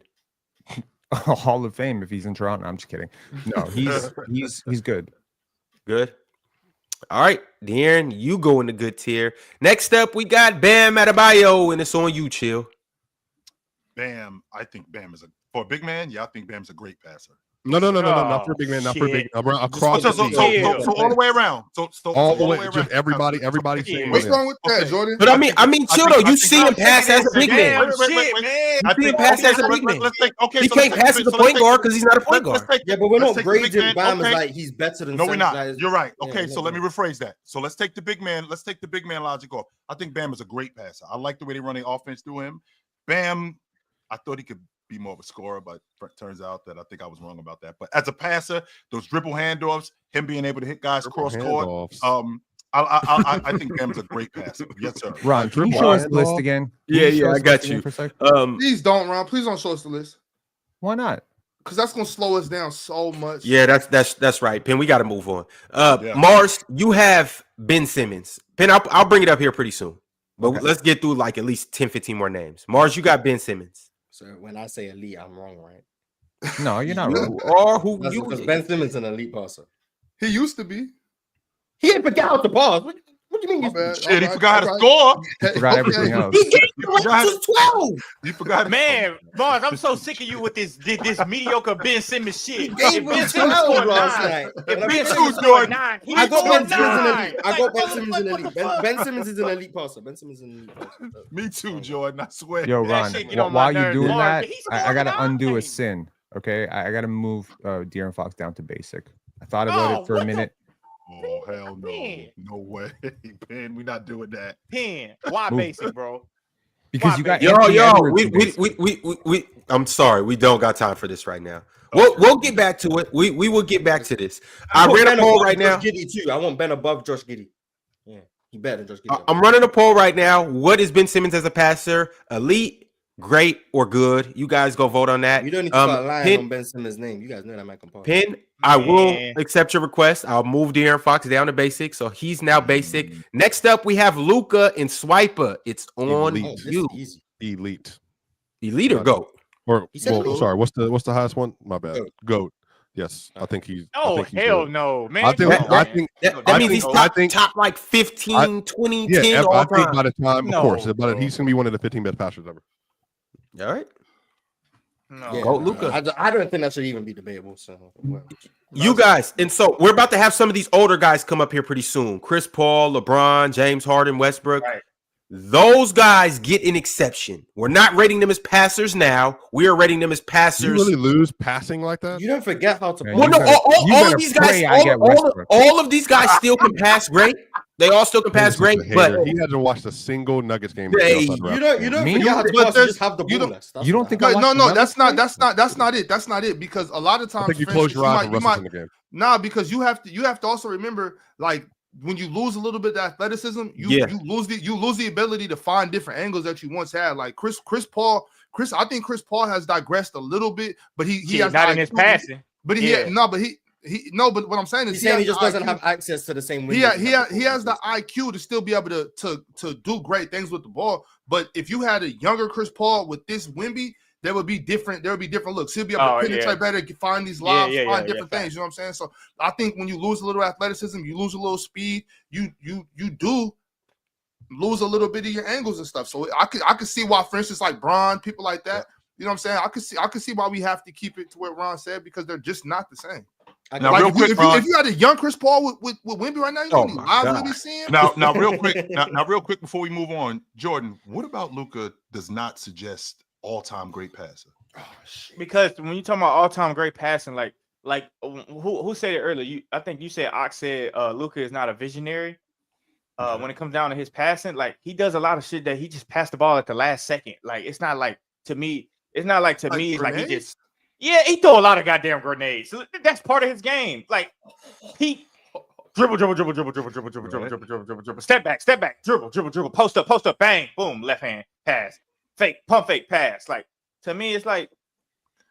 Hall of Fame if he's in Toronto. I'm just kidding. No, he's good. Good. All right, De'Aaron, you go in the good tier. Next up, we got Bam Adebayo, and it's on you, Chill. Bam, I think Bam is for a big man. Yeah, I think Bam's a great passer. No, not for a big man, not for a big. Across the league. So all the way around. So all the way, around. just everybody saying What's him. wrong with that, Okay. Jordan? But I mean, chill though. You see him pass as a big Damn, man. shit, man. I see him think pass as a big man. Let's take okay. He so can't let's take- pass as a so let's point take- guard because he's not a point let's guard. take- Yeah, but we're let's not take the big grading man. Bam as Okay. like he's better than No, we're some not. guys. You're right. Yeah, Okay, no, so let me no. rephrase that. So let's take the big man. Let's take the big man logic off. I think Bam is a great passer. I like the way they run the offense through him. Bam, I thought he could be more of a scorer, but turns out that I think I was wrong about that. But as a passer, those dribble handoffs, him being able to hit guys cross court, Handoffs. I think Bam's a great passer. Yes, sir. Ron, can you Triple show us the handoff. list again? Can Yeah, you show I us the got list you. again for a sec? Please don't, Ron. Please don't show us the list Why not? because that's gonna slow us down so much. Yeah, that's right, Penn. We got to move on. Yeah. Mars, you have Ben Simmons. Penn, I'll bring it up here pretty soon. But Okay. let's get through like at least 10, 15 more names. Mars, you got Ben Simmons. So when I say elite, I'm wrong, right? No, you're not wrong. Or who Because you Ben Simmons is an elite passer. He used to be. He ain't forgot how to pass. What do you mean? My Used bad. to Shit, he All forgot how to all score. He forgot everything else. be? He gave You you like forgot- since 12. You forgot. Man, Mars, I'm so sick of you with this mediocre Ben Simmons shit. Gave If Ben him Simmons 12 scored last 9, night. if And I'm Ben telling Simmons you, scored 9, he I got scored Ben Simmons in 9. elite. I got Ben Simmons in What the elite. fuck? Ben Simmons is an elite passer. Ben Simmons is an elite passer. Me too, Jordan. I swear. Yo, That Ron, shit get on my while you're nerves. doing Mark, that, he I scored gotta 9. undo a sin. Okay, I gotta move De'Aaron Fox down to basic. I thought about Oh, it for a what the- minute. Oh hell no, Man. no way, Ben. We not doing that. Pen. Why Move. basic, bro? Because you got Yo, Anthony Edwards we, in we, basic. we, I'm sorry, we don't got time for this right now. We'll get back to it. We will get back to this. I put ran a Ben poll above right now. Josh Giddey too. I want Ben above Josh Giddey. Yeah, he better than Josh Giddey. I'm running a poll right now. What is Ben Simmons as a passer? Elite, great, or good? You guys go vote on that. You don't need to start lying on Ben Simmons' name. You guys know that man can pass. Pin, I will Man. accept your request. I'll move De'Aaron Fox down to basic, so he's now basic. Next up, we have Luka and Swiper. It's on Elite. Oh, this you. is easy. Elite. Elite or GOAT? Or He said well, goat. sorry, what's the highest one? My bad. Goat. Goat. Yes, I think he's. I Oh, think he's hell good. no, man. I think. Come on, I man. think. That I means think- he's I top, think- top like 15, 20, 10 Yeah, all I think time. by the time, of No, course, but bro. he's gonna be one of the 15 best passers ever. All right. No. Yeah, Goat Luka. I don't think that should even be debatable. So, well. You guys, and so we're about to have some of these older guys come up here pretty soon. Chris Paul, LeBron, James Harden, Westbrook. Right. Those guys get an exception. We're not rating them as passers now. We are rating them as Do passers. you really lose passing like that? You don't forget how to Yeah, pass. Well, no, You better- you all better of these guys, pray I get Westbrook. all of these guys still can pass great. They all still can pass He's just great, a but hater. He hasn't watched a single Nuggets game. Hey, You don't Me? forget how to But pass. You there's- just have the you ball don't- less. That's You don't what think happenens. I No, watched that's another not it. That's not it. Because a lot of I times, think you for close instance, your eyes and you Russ might in the game. nah, because you have to also remember, like, when you lose a little bit of athleticism, you lose the ability to find different angles that you once had. Like Chris Paul, I think Chris Paul has digressed a little bit, but he Shit, has not the in his IQ. passing. But but what I'm saying is He's saying he just has doesn't the have access to the same. He windows he has the IQ to still be able to do great things with the ball. But if you had a younger Chris Paul with this Wemby, there would be different looks. He'll be able to penetrate better, find these lobs, find different things. You know what I'm saying? So I think when you lose a little athleticism, you lose a little speed, you do lose a little bit of your angles and stuff. So I could see why, for instance, like Bron, people like that. You know what I'm saying? I could see why we have to keep it to what Ron said, because they're just not the same. Now, Like real quick, if Ron. you had a young Chris Paul with Wemby right now, you know Oh how many my lives God. we'll be seeing? Now, real quick. Now, real quick before we move on, Jordan. What about Luka? Does not suggest all-time great passer. Because when you talk about all-time great passing, like who said it earlier? I think you said Ox said Luka is not a visionary. When it comes down to his passing, like he does a lot of shit that he just passed the ball at the last second. Like it's not like to me, it's like he grenades? just he throw a lot of goddamn grenades. So that's part of his game. Like he dribble, step back, dribble, post up, bang, boom, left hand pass, fake, pump fake pass. Like to me, it's like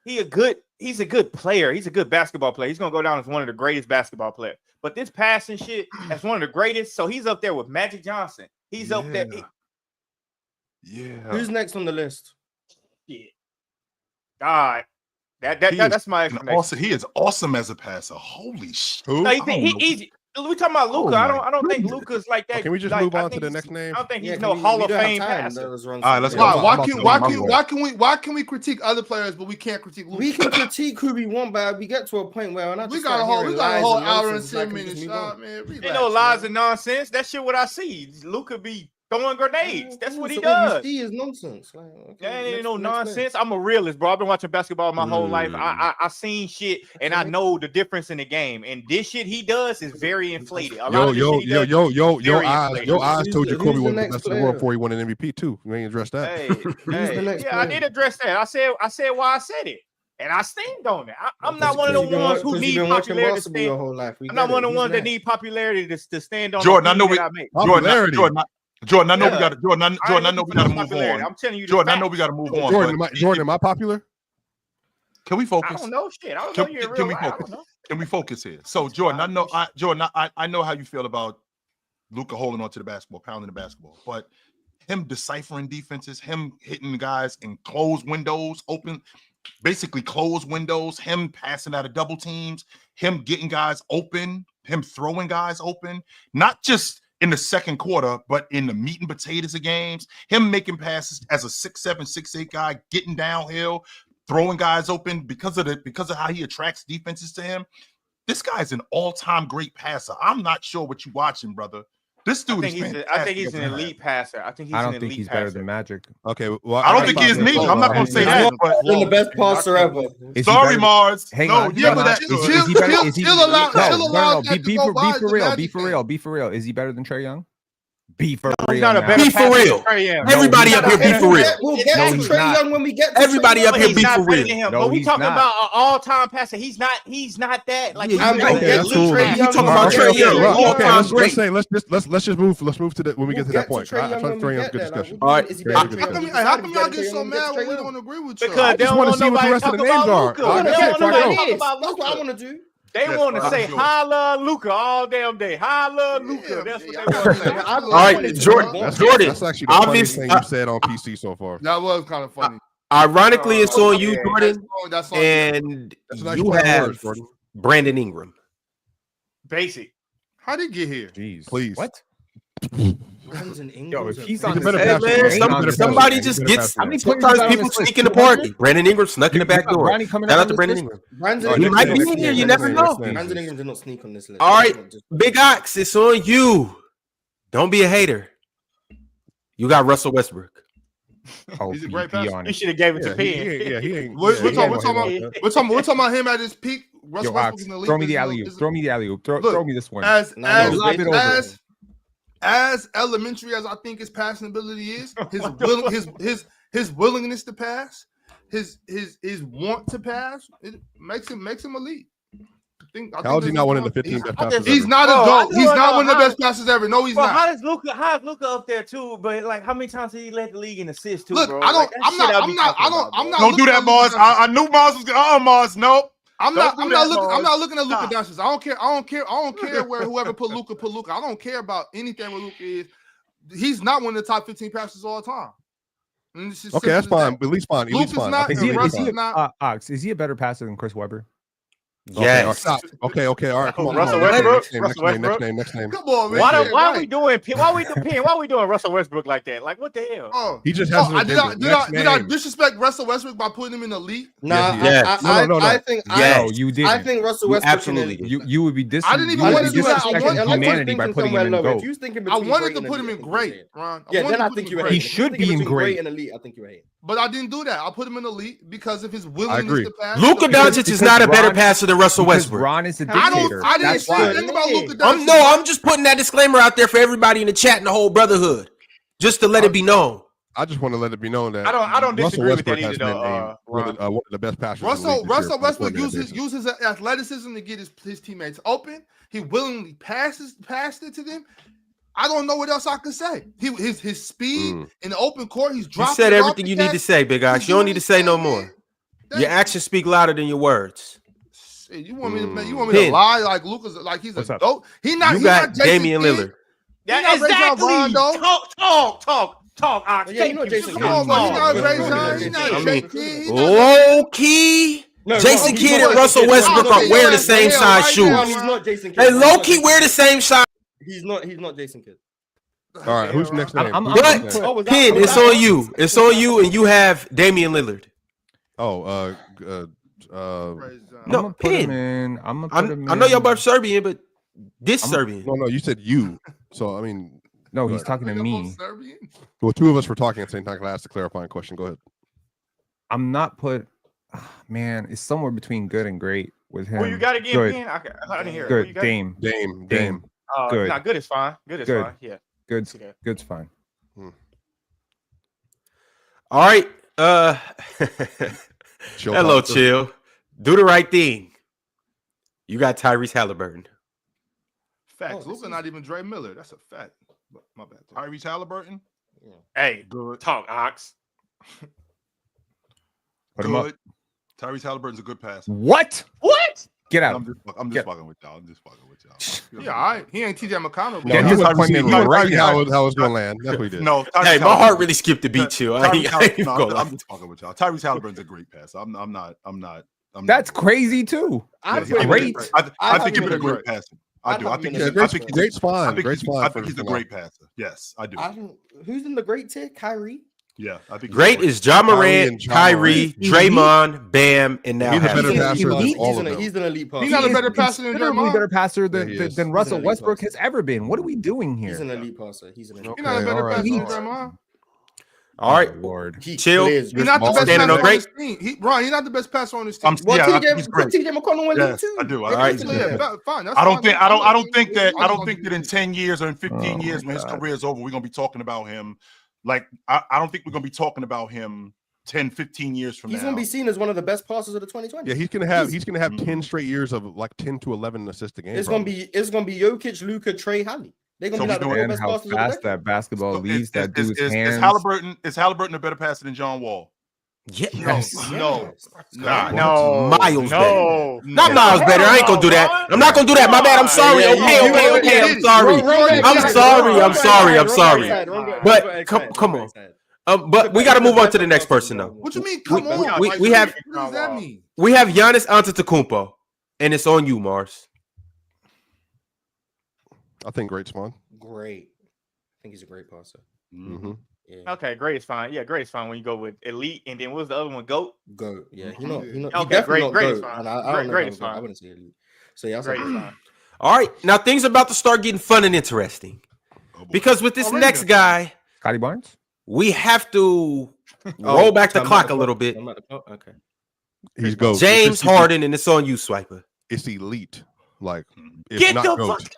he's a good player. He's a good basketball player. He's gonna go down as one of the greatest basketball players. But this passing shit, that's one of the greatest. So he's up there with Magic Johnson. He's up there. Yeah. Who's next on the list? Shit. God. That's my explanation. Also, he is awesome as a passer. Holy shit. No, he easy. We talking about Luka. I don't think Luka's like that. Can we just like, move I on to think the he's- next name? I don't think he's Yeah, no Hall of Fame passer. All right, let's go. Why can we critique other players, but we can't critique Luka? We can critique who we want, but we get to a point where We got a whole hour and 10 minutes, man. Ain't no lies and nonsense. That shit what I see. Luka be throwing grenades. That's what he does. What you see is nonsense. Like, okay, That ain't next- no next nonsense. I'm a realist, bro. I've been watching basketball my whole life. I seen shit and I know the difference in the game. And this shit he does is very inflated. A lot of the shit he does Your very eyes inflated. told you Who's Kobe the was the next best in the world player? before he won an MVP too. You ain't addressed that. Hey, the next yeah, I player? did address that. I said why I said it. And I stand on it. I'm not Because one of the you've been ones who you've need been watching popularity to basketball your stand. whole life. We I'm get not it. one of the Who's ones that next? need popularity to stand on. Jordan, the I know opinion that I make. Popularity. Jordan, I know we Yeah. got Jordan, I know we got to move Popularity. on. I'm telling you, Jordan, I know we got to move on. Jordan, am I popular? Can we I focus? don't know shit. I don't know you in real life. I don't know. Can we focus here? So, Jordan, I know how you feel about Luka holding on to the basketball, pounding the basketball. But him deciphering defenses, him hitting guys in closed windows, open, basically closed windows, him passing out of double teams, him getting guys open, him throwing guys open, not just in the second quarter, but in the meat and potatoes of games, him making passes as a 6'7", 6'8" guy, getting downhill, throwing guys open because of how he attracts defenses to him. This guy's an all-time great passer. I'm not sure what you're watching, brother. This dude is fantastic. I think he's an elite passer. I don't think he's better than Magic. Okay, well, I don't think he is neither. I'm not going to say that. But Been the best passer ever. Sorry, Mars. Hang no, on. yeah, but that Be for real. Is he better than Trae Young? Be for real. He's not a better Be for real. Everybody up here be for real. We'll get to Trae Young when we get to Everybody Trae up Young. here be for real. But we talking about an all-time passer. He's not that. Like Yeah, he's okay, that's cool. Trae You Young. talking about Trae Young? Okay, let's just move to the when we get to that point. I find Trae Young's good discussion. All right. How come y'all get so mad when we don't agree with you? Because they don't want nobody to talk about Luka. That's what I want to do. They want to say holla Luka all damn day. Holla Luka. That's what they want to say. All right, Jordan. That's actually the funniest thing you've said on PC so far. That was kind of funny. Ironically, it's on you, Jordan, That's on and you have Brandon Ingram. Basic. How did he get here? Jeez. Please. What? Yo, if he's He's on a the better stage, passer. Somebody just gets. Sometimes people sneak in the party. Brandon Ingram snuck in the back door. Shout out to Brandon Ingram. He might be in here. You never know. Brandon Ingram did not sneak on this list. All right, Big Ox, it's on you. Don't be a hater. You got Russell Westbrook. Oh, He's a great passer. You should have gave it to Penn. He ain't. We're talking about him at his peak. Russell Yo, Ox, Westbrook in the league. throw me the alley-oop. Throw me the alley-oop. Throw me this one. As elementary as I think his passing ability is, his willingness to pass, his want to pass, it makes him elite. How is he not one of the 15 best passers? He's not a GOAT. He's not one of the best passers ever. No, he's not. How is Luka up there too? But like, how many times did he led the league in assists too? Look, bro? I'm not. Don't do that, Mars. I knew Mars was going. Mars, nope. I'm not looking at Luka Doncic. I don't care where whoever put Luka. I don't care about anything where Luka is. He's not one of the top 15 passers all the time. Okay, that's fine. At least fine. Ox, is he a better passer than Chris Webber? Yes. Okay. All right. Come on. Russell Westbrook. Next name. Come on, man. Why are we doing Russell Westbrook like that? Like, what the hell? Oh, he just has. Did I disrespect Russell Westbrook by putting him in the league? Nah, yes. I think you did. I think Russell Westbrook absolutely. You would be I didn't even want to do that. humanity by putting him in GOAT. I wanted to put him in great, Ron. Yeah, then I think you're He should be in great and elite. I think you're right. But I didn't do that. I put him in elite because of his willingness to pass. Luka Doncic is not a better passer than Russell Westbrook. Ron is a dictator. I didn't say anything about Luka Doncic. I'm just putting that disclaimer out there for everybody in the chat and the whole brotherhood, just to let it be known. I just want to let it be known that I don't disagree with that either, one of the best passers. Russell Westbrook uses athleticism to get his teammates open. He willingly passed it to them. I don't know what else I could say. His speed in the open court. He's dropping. You said everything you need to say, Big Ox. You don't need to say no more. Your actions speak louder than your words. You want me to lie like Luka's like he's a goat? You got Damian Lillard. Yeah, exactly. Talk. Ox. Yeah, you know Jason Kidd. Come on, he's not Jason Kidd. Low key. Jason Kidd and Russell Westbrook are wearing the same size shoes. He's not Jason Kidd. They low key wear the same size. He's not Jason Kidd. All right, who's next name? But Pin, it's on you. It's on you, and you have Damian Lillard. No, Pin. I know y'all both Serbian, but this Serbian. No, you said you. So I mean, no, he's talking to me. Well, two of us were talking at the same time. I asked a clarifying question. Go ahead. I'm not put. Man, it's somewhere between good and great with him. Well, you got it again, Pin. I didn't hear it. Good. Dame. Good. Not good is fine. Good is fine. Yeah. Good's fine. All right. Chill, hello, Chill. Do the right thing. You got Tyrese Halliburton. Facts. Luka not even Dre Miller. That's a fact. But my bad. Tyrese Halliburton. Yeah. Hey, good talk, Ox. Put him up. Tyrese Halliburton's a good passer. What? Get out. I'm just fucking with y'all. Yeah, all right. He ain't TJ McConnell. No, he he was was pointing pointing in right right how it was going to land. That's what he did. No, Hey, my heart really skipped a beat, chill. I ain't even gonna lie. I'm just fucking with y'all. Tyrese Halliburton's a great passer. I'm not. That's crazy too. I Great. think he's a great passer. I do. I think Great's fine. I think Great's fine. he's a great passer. Yes, I do. Who's in the great tier? Kyrie. Yeah, I think Great is John Morant, Kyrie, Draymond, Bam, and now He's a better passer than all of them. He's an elite passer. He's not a better passer than Considerably Draymond. better passer Yeah, than Russell Westbrook has ever been. What are we doing He's here? an elite passer. He's an elite. He's not a Okay, better all right, passer than all right. Draymond. All right, Oh, Lord. chill. He's not the best Standing passer on on great. his team. Ron, he's not the best passer on his team. Well, I think he's great. TJ McConnell went Yes, too. I do. All right. Yeah, fine. That's I don't fine. think I don't think that in 10 years or in 15 years when his career is over, we're gonna be talking about him. Like I don't think we're gonna be talking about him 10, 15 years from now. He's gonna be seen as one of the best passers of the 2020s. Yeah, he's gonna have 10 straight years of like 10 to 11 assists a game. It's gonna be Jokic, Luka, Trey, Hallie. They're gonna be like the four And best how passers of the fast decade. that basketball leaves that dude's is hands. Halliburton a better passer than John Wall? Yes. No. Miles better. No, Not miles better. I ain't gonna do that. I'm not gonna do that. My bad. I'm sorry. Yeah, Okay. I'm sorry. I'm sorry. But come on. But we got to move on to the next person though. What you mean? Come on. we have- What does that mean? We have Giannis Antetokounmpo, and it's on you, Mars. I think great's fine. Great. I think he's a great passer. Mm-hmm. Yeah. Okay, great is fine. Yeah, great is fine when you go with elite, and then what was the other one? GOAT. Goat. Yeah. He not. He Okay, definitely not great is goat. fine. And I don't know Great him is goat. fine. I wouldn't say elite. So yeah, Great is fine. All right, now things are about to start getting fun and interesting because with this next guy, Scotty Barnes? we have to roll back the clock a little bit. Okay. He's goat. James Harden, and it's on you, Swiper. It's elite. Like if Get not the goat. fuck.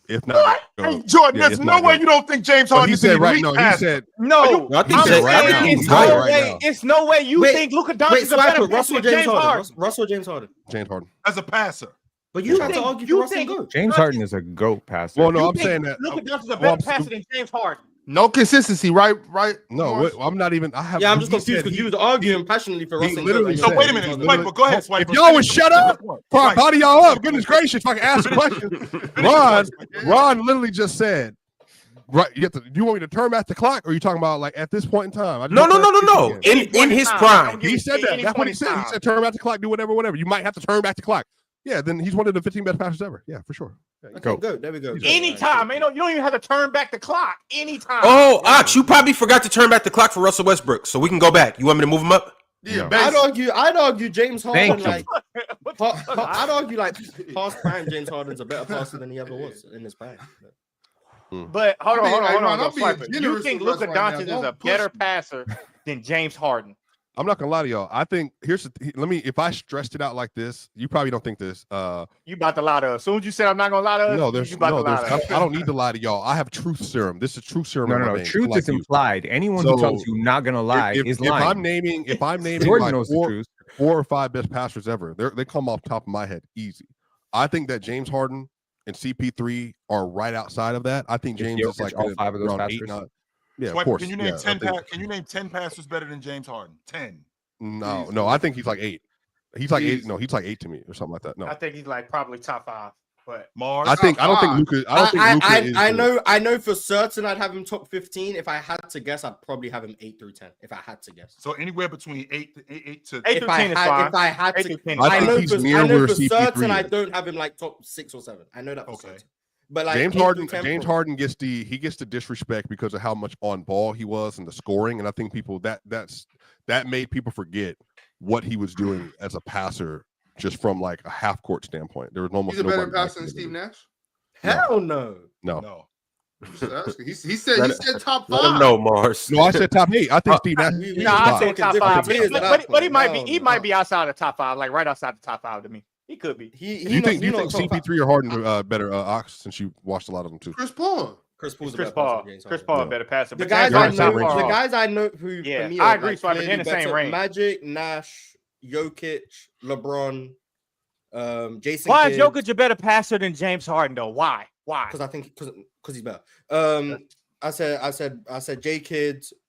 If not Hey, goat. Jordan, Yeah, there's it's no not way good. you don't think James But Harden he is an said right. elite No, he passer. said No, I think I'm so. right saying now. it's He's no right way. now. It's no way you Wait, think Luka Wait, Doncic is a better Swiper, passer Russell than James Harden. Harden. Russell James Harden. James Harden. As a passer. But you tried to think- argue you for Russell think- goat. James Harden is a GOAT passer. Well, no, You I'm think saying that. Luka Doncic is a well, better I'm passer than James Harden. No consistency, right? No, Morris? I'm not even. I have. Yeah, I'm just he confused said because he- you was arguing passionately for he Russell. literally So said- wait a minute, Swiper, go ahead, Swiper. If y'all would shut up before I body y'all up, goodness gracious, if I can ask a question. Ron literally just said, right, you want me to turn back the clock, or are you talking about like at this point in time? I just No. want clarification again. In his time. prime. He said that. That's what he said. He Anytime. said turn back the clock, do whatever. You might have to turn back the clock. Yeah, then he's one of the 15 best passers ever. Yeah, for sure. Yeah, Okay, go. There we go. Anytime. You don't even have to turn back the clock. Anytime. Oh, Ox, you probably forgot to turn back the clock for Russell Westbrook, so we can go back. You want me to move him up? Yeah, No. I'd argue James Harden. Thank Like, I'd argue like past prime James Harden's a better passer than he ever was in his prime. But hold on. I'm being Swiper. You generous think with Russ Luka right now. Doncic is Don't a push better me. passer than James Harden? I'm not gonna lie to y'all. I think if I stressed it out like this, you probably don't think this. You about to lie to us. As soon as you said I'm not gonna lie to us, No, there's you about to lie to us. I don't need to lie to y'all. I have truth serum. This is truth serum. in my No. veins, Truth like is you. implied. Anyone So, who tells you not gonna lie is lying. If I'm naming Jordan like knows the truth. 4 or 5 best passers ever, they come off the top of my head easy. I think that James Harden and CP3 are right outside of that. I think Is James is Jokic like all 5 of those around 8, passers? 9. Yeah, Swiper, of course. Can you name yeah, 10? I think- Can you name 10 passers better than James Harden? 10. No. I think he's like 8. He's like 8. Jeez. No, he's like 8 to me or something like that. No, I think he's like probably top 5. But Mars. I don't think Luka. I don't think Luka is. I know for certain I'd have him top 15. If I had to guess, I'd probably have him 8 through 10. If I had to guess. So anywhere between 8 to 8 If through I 10 is had, fine. if I had 8 to, through 10 I is think fine. know he's for, near I know where for CP3 certain I is. don't have him like top 6 or 7. I know that for Okay. certain. But like James 8 Harden, through 10 James probably. Harden gets the disrespect because of how much on ball he was and the scoring, and I think people that made people forget what he was doing as a passer, just from like a half court standpoint. There was almost He's a better nobody like passer than him. Steve Nash. Hell no. No, No. Just asking. He said top 5. Let him know, Mars. I said top 8. I think Steve Nash. We No, I talking said top different 5. tiers at But that he point. might Hell be no. outside the top 5, like right outside the top 5 to me. He could be. You think CP3 or Harden better, Ox, since you watched a lot of them too? Chris Paul. Chris Paul's a Chris better passer Paul. than James Chris Harden. Paul Yeah. a better passer. The but guys James I Harden's know, not far the off. guys I know who Yeah, for me I are agree, like Swiper, they're in the clearly same better. range. Magic, Nash, Jokic, LeBron, Jason. Why is Kidd, Jokic a better passer than James Harden though? Why? Because I think because he's better. I said J Kidd,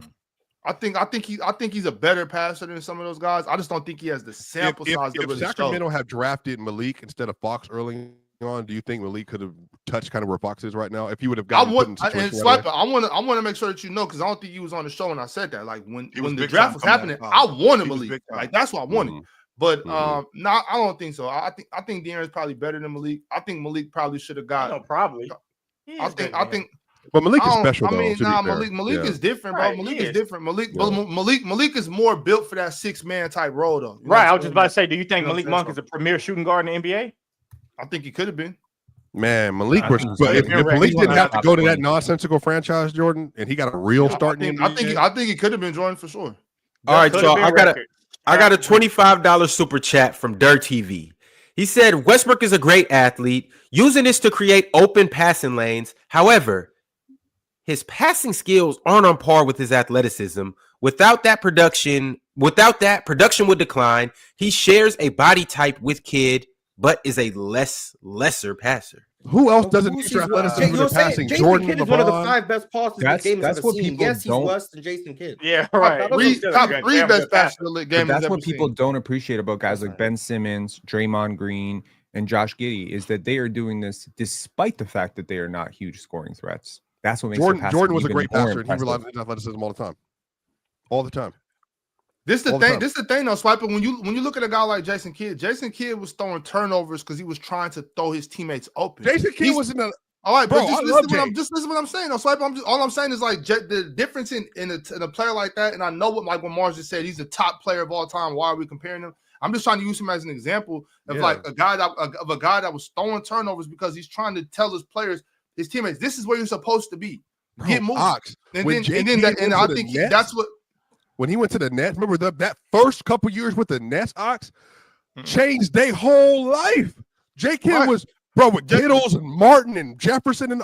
fair. I think he's a better passer than some of those guys. I just don't think he has the sample size that If really Sacramento shows. had drafted Malik instead of Fox early on, do you think Malik could have touched kind of where Fox is right now if he would have I gotten want put in and situation right Swiper. I want to make sure that you know because I don't think you was on the show when I said that. Like when He was the big draft time was coming out happening, of I college. wanted He was Malik. big time. Like that's what I wanted. Mhm. But Mhm. no, I don't think so. I think De'Aaron's probably better than Malik. I think Malik probably should have got. No, probably. He I is think. better I than think. him. But Malik is I don't- special I though. mean, To nah, be fair. Malik Yeah. is different, bro. Right, he Malik is is. different. Malik, Yeah. Malik is more built for that 6-man type role, though. You know Right. what I I'm was just saying? about to say, do you think You know what Malik I'm Monk saying? is a premier shooting guard in the NBA? I think he could have been. Man, Malik I was. think But so. if You're right. Malik He didn't wanna have to stop go to that playing. nonsensical franchise, Jordan, and he got a real start in the NBA. I think he could have been Jordan for sure. All right, Could so have been record. I got a $25 super chat from Dirt TV. He said Westbrook is a great athlete, using this to create open passing lanes. However, his passing skills aren't on par with his athleticism. Without that, production would decline. He shares a body type with Kidd, but is a lesser passer. Who else doesn't Who's need your he's worse? athleticism You're in saying passing? Jason Jordan, Kidd is one of the LeBron. 5 best passers That's- the game has that's ever what seen. people Yes, he's don't- worse than Jason Kidd. Yeah, right. Top He's still a Top good- 3 damn best good passer. passer the But game has that's ever what people seen. don't appreciate about guys That's like right. Ben Simmons, Draymond Green, and Josh Giddey is that they are doing this despite the fact that they are not huge scoring threats. That's what makes their passing Jordan was a even great more passer, and he impressive. relied on his athleticism all the time. All the time. This the all the thing. time. This the thing, though, Swiper. When you look at a guy like Jason Kidd was throwing turnovers because he was trying to throw his teammates open. Jason Kidd He's- was in a. All right, Bro, but just I listen, love to what I'm, Jay. just listen to what I'm saying. Swiper, all I'm saying is like the difference in a player like that, and I know what Mars just said. He's the top player of all time. Why are we comparing him? I'm just trying to use him as an example of Yeah. like a guy that was throwing turnovers because he's trying to tell his players, his teammates, this is where you're supposed to be. Get moving. Ox. And When then Jay and Kidd then went and to I the think Nets- that's what. When he went to the Nets, remember that first couple years with the Nets, Ox changed their whole life. Jay Kidd Right. was with Kittles and Martin and Jefferson and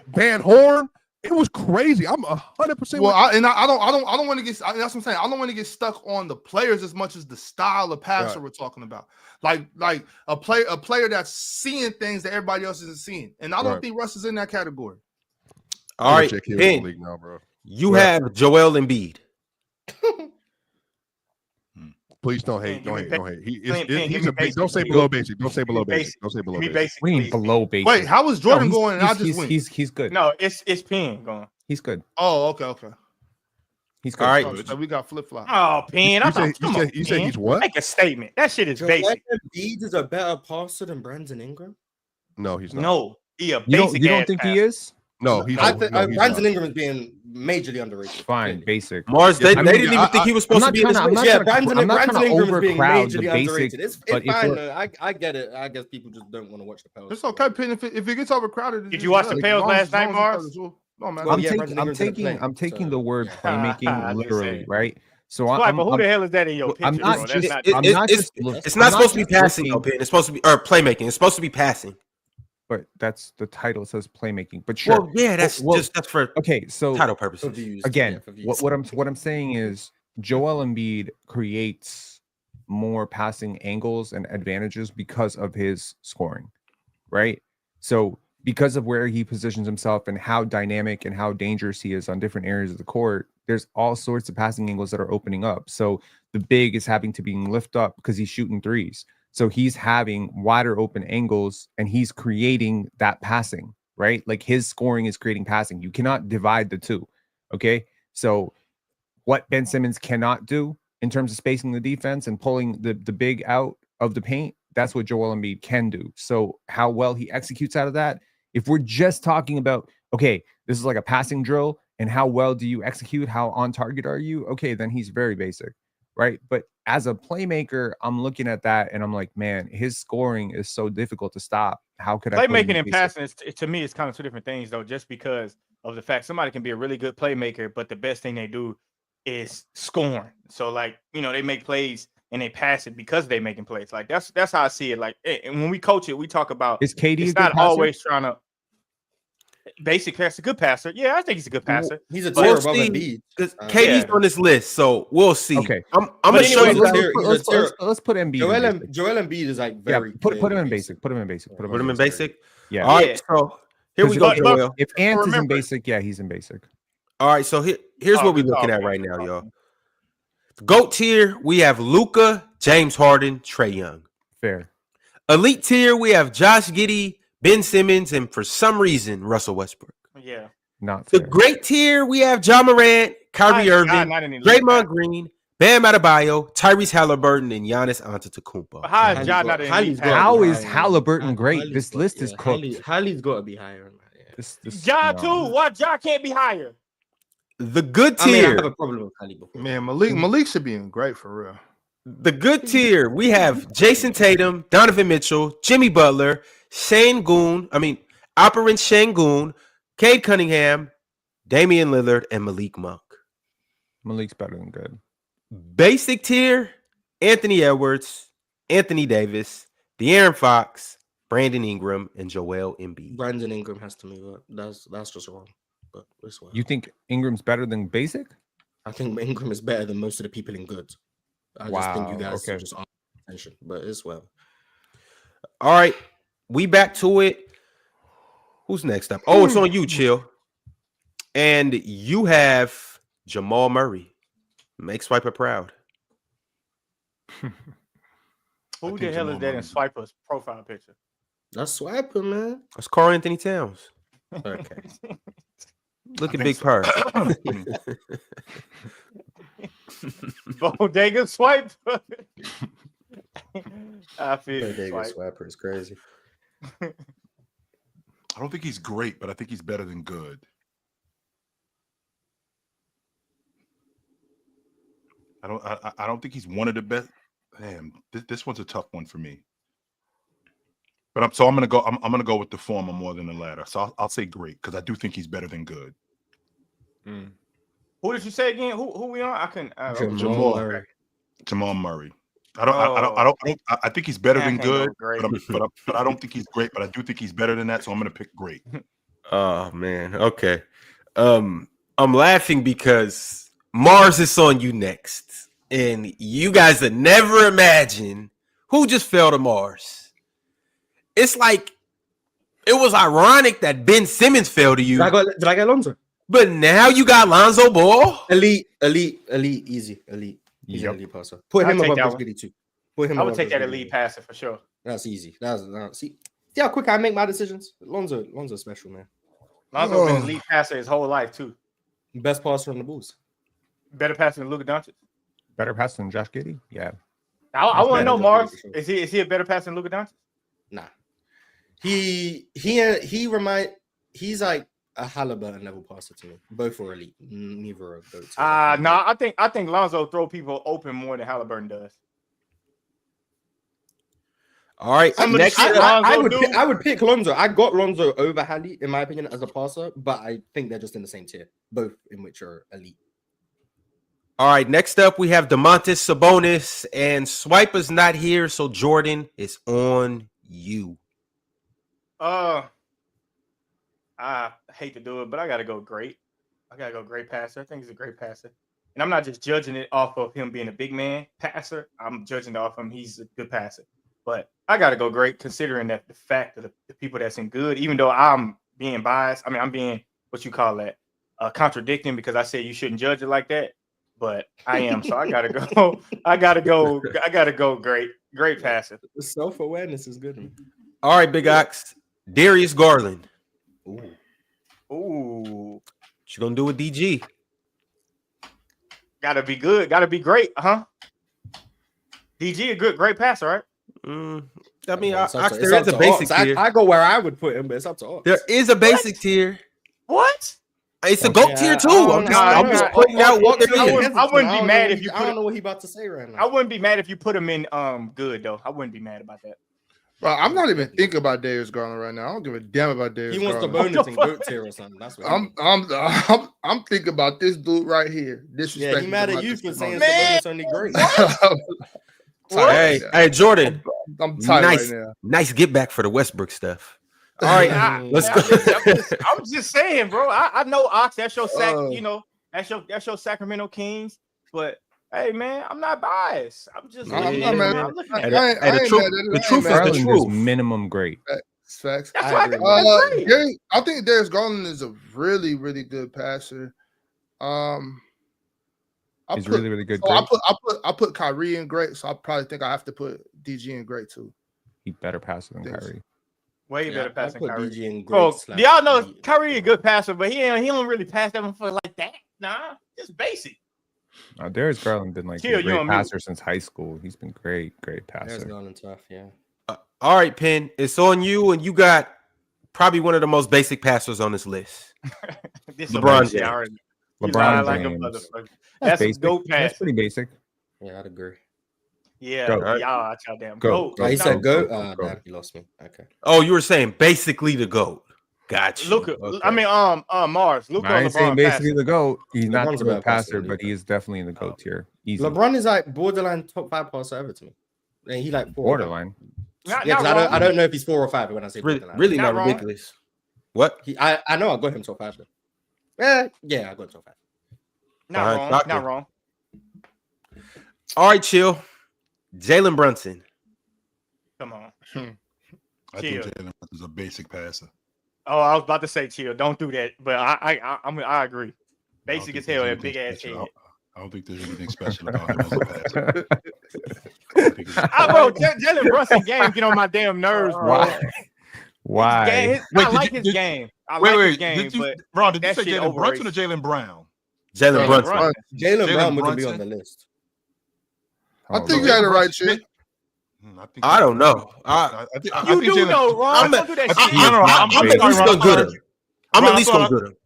Van Horn. It was crazy. I'm 100%. Well, I don't want to get. That's what I'm saying. I don't want to get stuck on the players as much as the style of passer Right. we're talking about. Like a player that's seeing things that everybody else isn't seeing, and I don't Right. think Russ is in that category. All right, Jay Kidd was in the Ben, league now, bro. you Right. have Joel Embiid. Please don't hate. Give Don't me hate. ba- Don't hate. give He's me a big. basic, Don't say please. below basic. Don't say Give me below basic. basic. Don't say below Give me basic. basic. What do you mean please. below basic? Wait, how was Jordan No, going? And I just went. he's good. No, it's Penn going. He's good. Oh, okay. He's good. All right. So we got flip flop. Oh, Penn. You say he's what? Make a statement. That shit is Joel basic. Embiid is a better passer than Brandon Ingram. No, he's not. No, he a You basic. don't ass think passer. he is? No, he's I not. think No, he's Brandon not. Ingram is being majorly underrated. Fine, clearly. basic. Mars, they, I they mean, didn't even think he was supposed to be in this I'm list. not Yeah, trying to- Brandon I'm not Ingram trying to is being overcrowd the majorly basic, underrated. It's but if fine. we're- I get it. I guess people just don't want to watch the Pelicans. It's okay, Penn. If it gets overcrowded, Did you watch the Pels last night, Mars? No, man. Well, I'm yeah, taking Brandon Ingram's in the play, I'm taking so- the word Yeah. I playmaking just literally, said. right? So But who the hell is that in your picture, I'm not bro? just- That's not. I'm not just It's I'm not supposed to be just passing, though, looking- Ben. It's supposed to be or playmaking. It's supposed to be passing. But that's the title says playmaking. But sure. Well, yeah, that's for Okay, so title For purposes. views, again, yeah, for views. what I'm saying is Joel Embiid creates more passing angles and advantages because of his scoring, right? So because of where he positions himself and how dynamic and how dangerous he is on different areas of the court, there's all sorts of passing angles that are opening up. So the big is having to be lift up because he's shooting threes. So he's having wider open angles and he's creating that passing, right? Like his scoring is creating passing. You cannot divide the two. Okay. So what Ben Simmons cannot do in terms of spacing the defense and pulling the big out of the paint, that's what Joel Embiid can do. So how well he executes out of that, if we're just talking about, okay, this is like a passing drill and how well do you execute? How on target are you? Okay, then he's very basic, right? But as a playmaker, I'm looking at that and I'm like, man, his scoring is so difficult to stop. How could I put him Playmaking in and basic? passing is, to me, it's kind of two different things, though, just because of the fact somebody can be a really good playmaker, but the best thing they do is scoring. So, like, they make plays and they pass it because they're making plays. Like, that's how I see it. Like, and when we coach it, we talk about Is KD a it's good not passer? always trying to. Basically, that's a good passer. Yeah, I think he's a good passer. He's a We'll tier above see. Embiid. Because KD's on this list, so we'll see. Okay. I'm But gonna show anyway, you. Let's put Embiid. Joel, in basic. Joel Embiid is like Yeah, very. put him clearly in basic. Put him in basic. Put him in basic. Yeah. All right. Yeah. So here we go, But- Joel. If Ant is in remember- basic, yeah, he's in basic. All right. So here's Oh, what we're good looking talk, at man. right Good now, talk, y'all. man. GOAT tier, we have Luka, James Harden, Trae Young. Fair. Elite tier, we have Josh Giddey, Ben Simmons, and for some reason, Russell Westbrook. Yeah. Not The fair. great tier, we have John Morant, Kyrie My Irving, God, not an elite Draymond passer. Green, Bam Adebayo, Tyrese Halliburton, and Giannis Antetokounmpo. But how is Hallie's Ja got- not an elite Hallie's got- passer? How be is higher than Halliburton that. great? Hallie's This got- list is cooked. Hallie's got to be higher than that. Yeah. This Ja no. too. Why Ja can't be higher? The good I mean, I tier, have a problem with Hallie before. Man, Malik should be in great for real. the good tier, we have Jason Tatum, Donovan Mitchell, Jimmy Butler, Operant Şengün, Cade Cunningham, Damian Lillard, and Malik Monk. Malik's better than good. Basic tier, Anthony Edwards, Anthony Davis, De'Aaron Fox, Brandon Ingram, and Joel Embiid. Brandon Ingram has to move up. That's just wrong. But this one, You think Ingram's better than basic? I think Ingram is better than most of the people in good. I just think you Wow, guys okay. just aren't paying attention. But it's well. All right, we back to it. Who's next up? Oh, it's on you, Chill. And you have Jamal Murray. Make Swiper proud. Who think the hell Jamal is that in Murray. Swiper's profile picture? That's swiping, man. That's Karl Anthony Towns. Okay. Look I at think Big so. Purr. Bodega swipe. I feel you, David swipe. Swiper is crazy. I don't think he's great, but I think he's better than good. I don't think he's one of the best. Damn, this one's a tough one for me. But I'm gonna go. I'm gonna go with the former more than the latter. So I'll say great because I do think he's better than good. Who did you say again? Who we on? I couldn't. Jamal Murray. Jamal Murray. I think he's better than good, but I don't think he's great. But I do think he's better than that. So I'm gonna pick great. Oh man. Okay. I'm laughing because Mars is on you next. And you guys would never imagine who just fell to Mars. It's like it was ironic that Ben Simmons fell to you, Did I get Lonzo? but now you got Lonzo Ball. Elite, easy, elite. He's Yep. an elite passer. Put I'll him take above that Josh one. Giddey too. Put him. I would above take that Josh elite Giddey. passer for sure. That's easy. See how quick I make my decisions. Lonzo's special, man. Lonzo's been an elite passer his whole life too. Best passer on the Bulls. Better passer than Luka Doncic. Better pass than Josh Giddey? Yeah. I want to better know, than Mars. Luka, for Is he a better passer than Luka Doncic? Nah. He's like a Halliburton level passer to me. Both are elite. Neither are goats. No, I think Lonzo throw people open more than Halliburton does. All right. Some of the Next shit up, Lonzo I would pick Lonzo. I got Lonzo over Hallie, in my opinion, as a passer, but I think they're just in the same tier, both in which are elite. all right. Next up, we have DeMontis Sabonis, and Swiper's not here, so Jordan is on you. I hate to do it, but I gotta go great. I gotta go great passer. I think he's a great passer. And I'm not just judging it off of him being a big man passer. I'm judging it off him. He's a good passer. But I gotta go great considering that the fact of the people that's in good, even though I'm being biased. I mean, I'm being what you call that, contradicting because I say you shouldn't judge it like that. But I am, so I gotta go. I gotta go great passer. The self-awareness is good. Man. All right, Big Ox. Darius Garland. Ooh. What you gonna do with DG? Gotta be good. Gotta be great, huh? DG a great passer, right? I mean, It's up Ox, to- there it's is a up to basic Ox. tier. I go where I would put him, but it's up to us. There is a basic tier. What? It's a GOAT tier too. I'm just pointing out what there is. I wouldn't be mad if you I put don't it. know what he about to say right I now. wouldn't be mad if you put him in good though. I wouldn't be mad about that. Bro, I'm not even thinking about Darius Garland right now. I don't give a damn about Darius He wants to Garland. bonus and goat tier or something. That's what I'm thinking about this dude right here. yeah, he mad at you for saying Sabonis. Sabonis only great. Hey, Jordan. I'm tired Nice, right now. nice get back for the Westbrook stuff. All right, let's go. I'm just saying, bro. I know Ox. That's your sack. You know, that's your Sacramento Kings. But hey, man, I'm not biased. I'm just. I'm looking not at mad. it. I'm looking at Hey, it. the truth is the Garland is truth. minimum great. Facts. That's why I think that's great. I think Darius Garland is a really, really good passer. He's really, really good. So I put Kyrie in great, so I probably think I have to put DG in great too. He better passer than Yes. Kyrie. Way better I passing put Kyrie. DG in Bro, great. do y'all know elite. Kyrie a good passer, but he don't really pass that one for like that. Nah, just basic. Darius Garland been like Chill, a you great on mute. passer since high school. He's been great There's passer. Garland tough, yeah. All right, Penn, it's on you, and you got probably one of the most basic passers on this list. This LeBron is shit, I James. already- You LeBron lying like a James. motherfucker. That's That's a basic. goat That's pass. pretty basic. Yeah, I'd agree. Yeah, Goat. y'all damn Goat. goat. He No, said go. go. Damn, he lost me. Okay. Oh, you were saying basically the GOAT. Gotcha. Luka. Okay. I mean, Mars. Luka I and ain't saying LeBron basically passing. the GOAT. He's not LeBron's the a better GOAT passer passer, than but he is definitely in the GOAT tier. Easy. LeBron is like borderline top 5 passer ever to me. And he like 4 or 5. Borderline. Not Yeah, because wrong. I don't know if he's 4 or 5 when I say borderline. Really Not not wrong. ridiculous. What? I know I got him top 5 though. Yeah, I got him top 5. Not Fine, wrong. doctor. Not wrong. All right, chill. Jalen Brunson. Come on. I think Chill. Jalen is a basic passer. Oh, I was about to say chill. Don't do that, but I agree. Basic as hell. That big ass head. I don't think there's anything special about him as a passer. Bro, Jalen Brunson game get on my damn nerves, bro. Why? I like his game. I like his game, but Ron, did you that say shit Jalen Brunson or overrated. Jalen Brown? Jalen Brunson. Jalen Brown wouldn't be Brunson? on the list. I think you had it right, Chill. I don't know. You do know, Ron. Don't do that shit. I'm at least gonna good him. I'm at least gonna good him.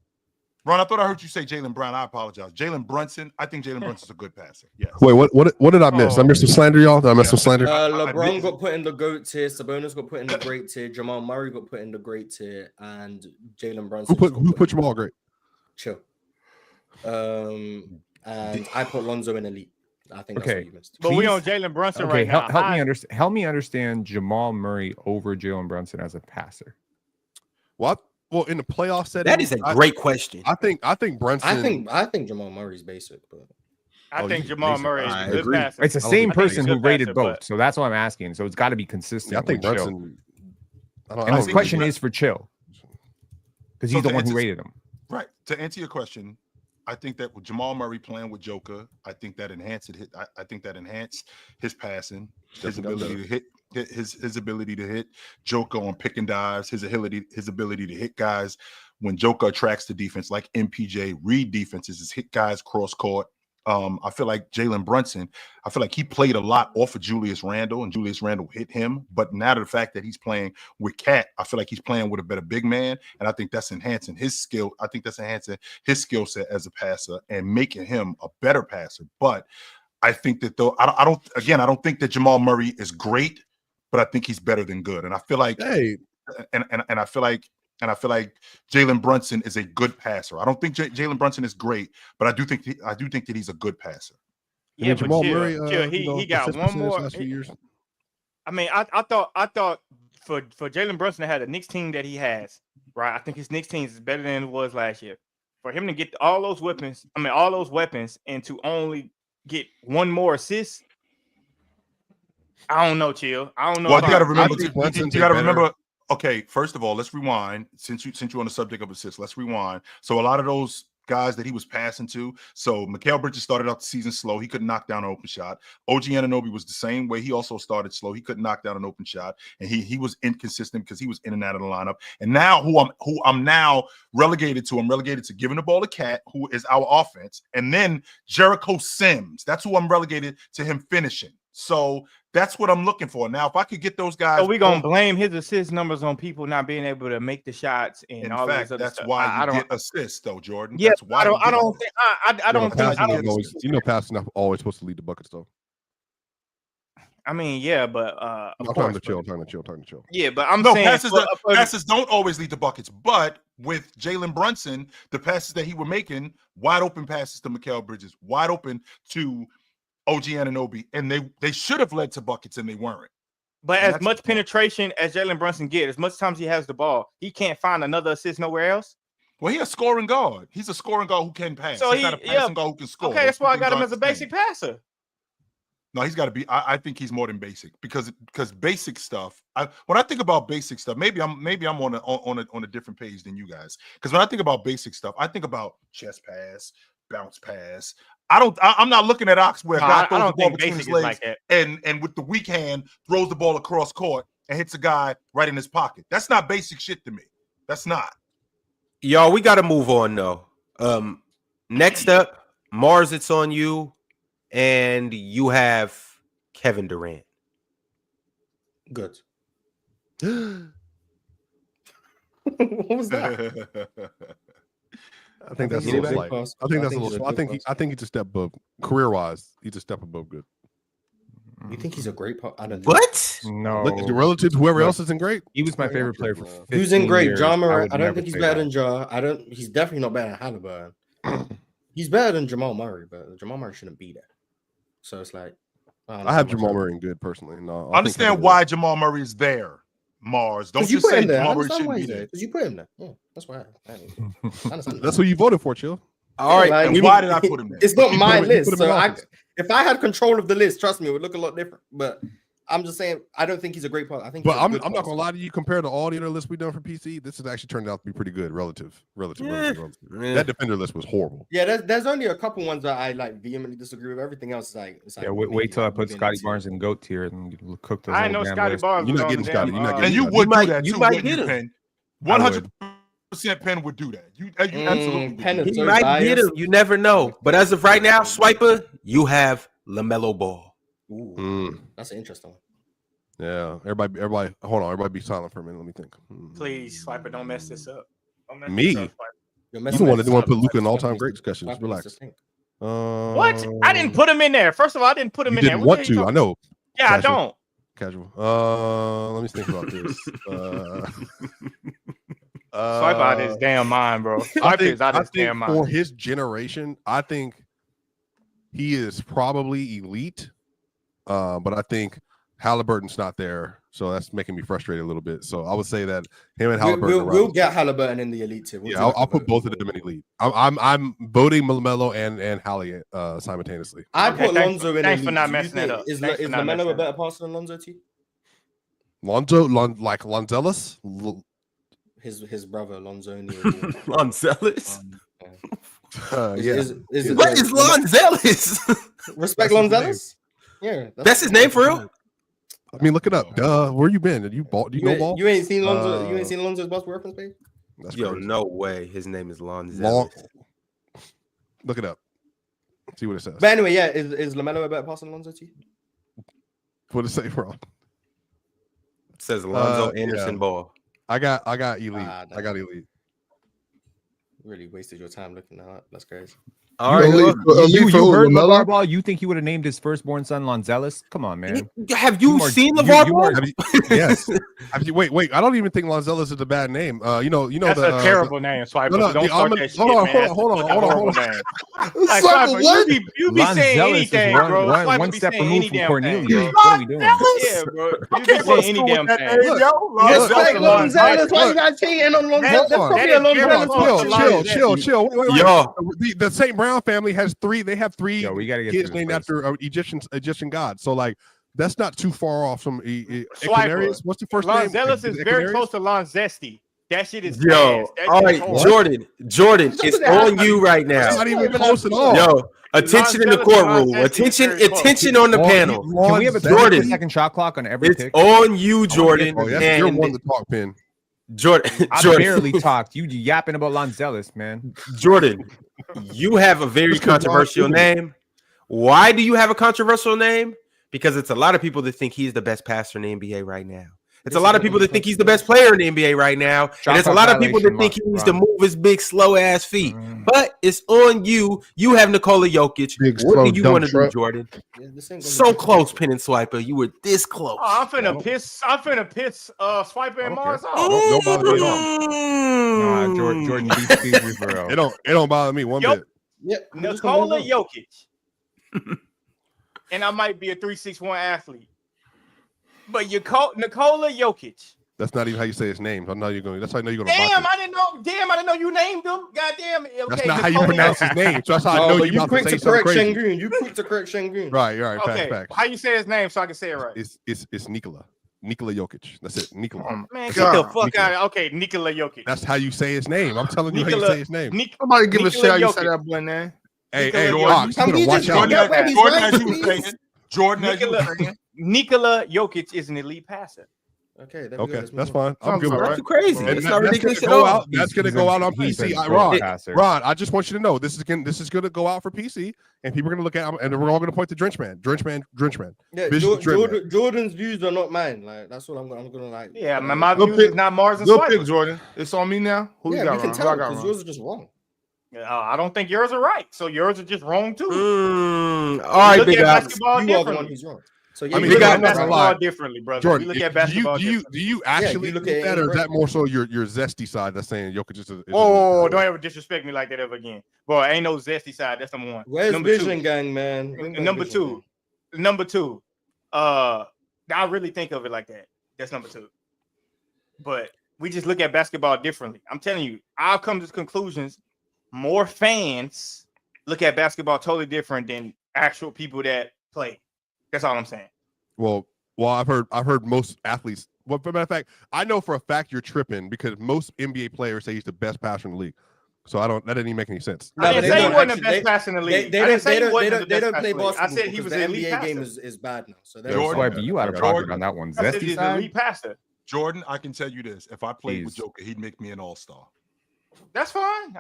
Ron, I thought I heard you say Jalen Brown. I apologize. Jalen Brunson. I think Jalen Brunson's a good passer. Yes. Wait, what did I miss? I missed some slander, y'all. Did I miss some slander? LeBron got put in the GOAT tier. Sabonis got put in the great tier. Jamal Murray got put in the great tier, and Jalen Brunson. Who put Jamal great? Chill. And I put Lonzo in elite. I think that's what you missed. But we on Jalen Brunson right now. Help me understand Jamal Murray over Jalen Brunson as a passer. What? Well, in the playoff setting, That is a great question. I think Brunson. I think Jamal Murray's basic, but I think Jamal Murray is a good passer. It's the same person who rated passer, both, so that's what I'm asking. So it's got to be consistent. I think with Brunson. Chill. And the question is for Chill, because he's So the one who rated him. Right. To answer your question, I think that with Jamal Murray playing with Joker, I think that enhanced it. I think that enhanced his passing, his ability to hit. His ability to hit Joker on pick and dives, his ability to hit guys when Joker attracts the defense, like MPJ read defenses, is hit guys cross court. I feel like Jalen Brunson, I feel like he played a lot off of Julius Randle, and Julius Randle hit him. But now to the fact that he's playing with Cat, I feel like he's playing with a better big man, and I think that's enhancing his skill. I think that's enhancing his skill set as a passer and making him a better passer. But I think that though I don't think that Jamal Murray is great, but I think he's better than good. And I feel like and I feel like Jalen Brunson is a good passer. I don't think Jalen Brunson is great, but I do think that he's a good passer. Yeah, Jamal but Murray, he got one more. Last few years. I mean, I thought for Jalen Brunson to have the Knicks team that he has, right? I think his Knicks team is better than it was last year. For him to get all those weapons, and to only get one more assist, I don't know, Chill. I don't know. Well, you got to remember. You got to remember. Okay, first of all, let's rewind. Since you're on the subject of assists, let's rewind. So a lot of those guys that he was passing to. So Mikal Bridges started out the season slow. He couldn't knock down an open shot. OG Anunoby was the same way. He also started slow. He couldn't knock down an open shot, and he was inconsistent because he was in and out of the lineup. And now who I'm now relegated to? I'm relegated to giving the ball to Cat, who is our offense, and then Jericho Sims. That's who I'm relegated to him finishing. So that's what I'm looking for. Now, if I could get those guys, so we're gonna blame his assist numbers on people not being able to make the shots and all this other that's stuff. why you get assists, though, Jordan. Yeah, that's why I don't think passing is always supposed to lead the buckets, though. I mean, yeah, but I'm talking to chill. Yeah, but I'm saying passes don't always lead to buckets. But with Jalen Brunson, the passes that he were making, wide open passes to Mikal Bridges, wide open to OG Anunoby, and they should have led to buckets, and they weren't. But as much penetration as Jalen Brunson gets, as much times he has the ball, he can't find another assist nowhere else. Well, he's a scoring guard. He's a scoring guard who can pass. So he's not a passing guard who can score. Okay, that's why I got him as a basic passer. No, he's got to be. I think he's more than basic because basic stuff. When I think about basic stuff, maybe I'm on a different page than you guys. Because when I think about basic stuff, I think about chest pass, bounce pass. I'm not looking at Ox where a guy throws the ball between his legs and with the weak hand throws the ball across court and hits a guy right in his pocket. That's not basic shit to me. That's not. Y'all, we got to move on though. Next up, Mars, it's on you, and you have Kevin Durant. Good. What was that? I think that's a he's a little great slight. pass. I think that's a he's little. a good I think he's a step above career-wise. He's a step above good. You think he's a great pass? I don't think. What? No, Relative to whoever else isn't great. he was my favorite player for 15 Who's in great? years. Ja Morant. would I don't never think he's say better that. than Ja. He's definitely not better than Halliburton. He's better than Jamal Murray, but Jamal Murray shouldn't be there. So it's like I have Jamal Murray in good personally. No, I understand why Jamal Murray is there, Mars. Don't you just put say him there. I Jamal Murray understand why shouldn't be he's there there. because you put him there. Yeah, that's why. I understand. That's who you voted for, Chill. All right. Like, And why did I put him there? It's not my You put list, him so in office. if I had control of the list, trust me, it would look a lot different. But I'm just saying, I don't think he's a great passer. I think. But he's a I'm good not passer. gonna lie to you. Compared to all the other lists we've done for PC, this has actually turned out to be pretty good. Relative. That defender list was horrible. Yeah, there's only a couple ones that I like vehemently disagree with. Everything else is like, it's like Yeah, wait till I put maybe Scotty in Barnes in GOAT tier and you'll cook those. I know whole damn Scotty list. Barnes. You're was not on getting the Scotty. damn, You're not getting And you Scotty. would might- do that you too, might wouldn't get you, him. Penn? I would. 100% Penn would do that. You absolutely would do Penn that. is He so might get biased. him. You never know. But as of right now, Swiper, you have LaMelo Ball. Ooh, that's an interesting one. Yeah. Everybody. Hold on. Everybody, be silent for a minute. Let me think. Please, Swiper, don't mess this up. Don't mess Me? this up, Swiper. You're You messing the one with that want to put Swiper. Luka in Swiper all-time needs great to- discussions. Swiper needs Relax. to think. What? I didn't put him in there. First of all, I didn't put him You in there. didn't What want the hell to. you I know. Yeah, I Casual. don't. Casual. Let me think about this. Swiper out of his damn mind, bro. Swiper is out of his damn for mind. his generation, I think he is probably elite. But I think Halliburton's not there, so that's making me frustrated a little bit. So I would say that him and Halliburton. We'll get Halliburton in the elite tier. Yeah, I'll put both of them in elite. I'm voting LaMelo and Hallie simultaneously. I Okay, put thanks Lonzo for- in thanks elite. for not Do you messing it think- up. Is Thanks for not LaMelo messing a it better passer than Lonzo to you? Like Lonzelis. His brother Lonzo. Lon Zealous? Yeah. What is Lon Zealous? Respect That's his Lon Zealous? Yeah, That's his name for real? I mean, look it up. Duh. Where you been? Do you know ball? You ain't seen Lonzo. You ain't seen Lonzo's basketball reference page? That's Yo, crazy. no way. His name is Lon Long. Zealous. Look it up. See what it says. But anyway, yeah, is LaMelo a better passer than Lonzo to you? What it say, bro? It says Alonzo Yeah. Anderson Ball. I got elite. Ah, I got elite. Really wasted your time looking that up. That's crazy. All right, Elite look, for- You elite for heard LaMelo? LeVar Ball? You think he would have named his firstborn son Lonzelis? Come on, man. have you are- seen you- LeVar you Ball? are- Have you- yes. Wait. I don't even think Lonzelis is a bad name. You know. That's the, a terrible name, Swiper. no, Don't the start almond- that shit, hold on, man. hold on, That's a hold on, horrible hold on. name. Like, Swiper, Swiper, what? you be saying Lonzelis anything, is bro. Swiper one be step saying removed any from damn Cornelius. thing, bro. What are we doing? Yeah, bro. You be saying any damn thing. Respect Lon Zealous. Why you guys cheating on Lon Zealous? There's probably a Lon Zealous. Chill. Yo. The St. Brown family has three. They have three Yo, we gotta get kids through this named first. after Egyptian gods. So like, that's not too far off from Swiper. Equinarius. What's the first name? Lonzelis is very Equinarius? close to Lon Zesty. That shit is Yo, fast. That all shit right, is horrible. Jordan, it's on you right It's now. not even close at all. Yo, attention in the Lonzelis courtroom. is very close. Attention on the panel. Can we have a Jordan. 30-second shot clock on every It's pick? on you, Jordan. Oh, yes, you're And one to talk, Pin. Jordan, I Jordan, barely talked. You yapping about Lonzelis, man. Jordan, you have a very Just 'cause controversial Ron- name. Why do you have a controversial name? Because it's a lot of people that think he's the best passer in the NBA right now. It's a lot of people that think he's the best player in the NBA right now. And it's a lot of people that think he needs to move his big, slow ass feet. But it's on you. You have Nikola Jokic. Big, What slow do you dump want to do, truck. Jordan? Yeah, this ain't gonna So be- close, Pen and Swiper. You were this close. Oh, I'm finna piss Swiper and Mars off. Don't bother me at all. Nah, Jordan beats Steve for real. It don't bother me one Yo. bit. Yeah, we're just gonna Nikola move on. Jokic. And I might be a 3-6-1 athlete. But you call Nikola Jokic. That's not even how you say his name. I know you're going. That's how I know you're going to. Damn, I didn't know you named him. Goddamn. Okay, That's not how you Nikola- pronounce his name. So that's how I know Oh, but you're you about quick to say to something correct crazy. Shengun. You quick to correct Shengun. Right. Okay, Facts. how you say his name so I can say it right? It's Nikola Jokic. That's it. Nikola. Man, get God. the fuck Nikola. out of Okay, Nikola Jokic. That's how you say his name. I'm telling you how you Nikola- say his name. Somebody give a shit how you say Nikola that boy name. Hey, Nikola Fox, Jokic. you better watch Can out. we just- Jordan, as you were saying. Jordan, as you were saying. Nikola Jokic is an elite passer. Okay, there we go. Okay, Let's move that's on. fine. I'm Sounds good with all that. Not too crazy. And It's not that's ridiculous at gonna go all. out. That's gonna He's go a- out on he's a PC. great Ron, passer. Ron, I just want you to know this is gonna go out for PC, and people are gonna look at him, and we're all gonna point to Drenchman. Yeah, Vision Drenchman. Jordan's views are not mine. Like that's what I'm gonna like. Yeah, put my out. Good views pick. is not Mars and Good Swiper. pick, Jordan. It's on me now. Who you Yeah, got we can wrong? Who tell I got because wrong? yours are just wrong. I don't think yours are right. So yours are just wrong too. All right, Look big at guys. basketball You are the one differently. who's wrong. So I yeah, mean, We you look got- at I'm not gonna basketball lie. differently, brother. Jordan, we look at do basketball you differently. actually look think at it that, or is that incorrectly. more so your zesty side that's saying Jokic is a Oh, don't ever disrespect me like that ever again. Boy, ain't no zesty side. That's number one. Where's number Vision two, Gang, man? Bring back number Vision two, number two. I really think of it like that. That's number two. But we just look at basketball differently. I'm telling you, I've come to conclusions. More fans look at basketball totally different than actual people that play. That's all I'm saying. Well, I've heard most athletes. Well, for a matter of fact, I know for a fact you're tripping because most NBA players say he's the best passer in the league. So that didn't even make any sense. No, I but didn't they say he don't wasn't actually- the best passer in the league. They I didn't say he don't wasn't the they best don't play passer in the league. I basketball said he because was the an elite NBA game passer. is bad now. So Jordan, Swiper, you out of pocket on that one. I said Zesty he's an side. elite passer. Jordan, I can tell you this: if I played with Jeez. Joker, he'd make me an all-star. That's fine.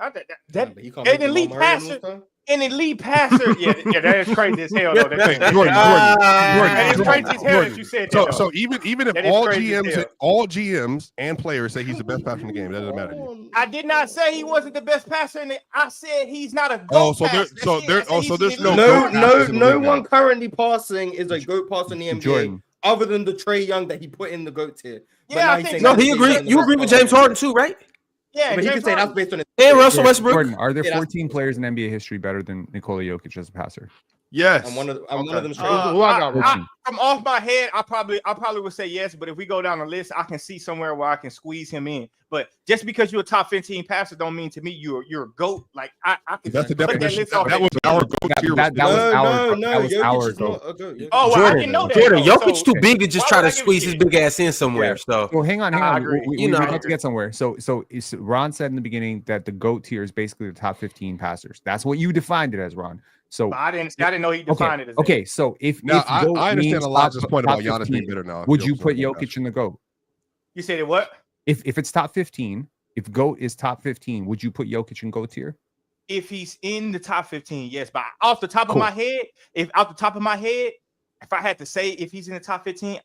But he can't an make Jamal elite Murray passer. all-star? An elite passer. Yeah, that is crazy as hell, though. That is crazy as hell that you said that. So even if That is all crazy as GMs hell. and players say he's the best passer in the game, that doesn't matter to you. I did not say he wasn't the best passer in it. I said he's not a Oh, GOAT so there- passer. so That's it. there- I said oh, he's so an there's elite no No, GOAT no, passers in the no league one now. currently passing is a GOAT passer in the NBA, Jordan. other than the Trey Young that he put in the GOAT tier. But Yeah, now I he's think saying No, that he he's agreed. the You best agree with passer James in the Harden NBA. too, right? Yeah, But he James can say that's Harden. based on his And Russell Westbrook. Jordan, are there Yeah, that's- 14 players in NBA history better than Nikola Jokic as a passer? Yes. I'm one of Okay. them straight. Who I got wrong? From off my head, I probably would say yes. But if we go down the list, I can see somewhere where I can squeeze him in. But just because you're a top 15 passer, don't mean to me you're a GOAT. Like I can That's the put that definition. list off. That was our GOAT tier. That was No, our Jokic is GOAT. not a GOAT. Oh, well, I Jordan, didn't know that. Jordan, though. Jokic So- too big to just why try would to I give squeeze it his to you? big ass in somewhere. So Well, hang on. I We agree. we You know. have to get somewhere. So Ron said in the beginning that the GOAT tier is basically the top 15 passers. That's what you defined it as, Ron. So But I didn't know he defined it as that. okay. So if Now, if I GOAT understand means Elijah's top- point about top Giannis 15, being better now. would Jokic you is put not a Jokic in the GOAT? You said it what? If it's top 15, if GOAT is top 15, would you put Jokic in GOAT tier? If he's in the top 15, yes. But off the top of Cool. my head, if I had to say if he's in the top 15,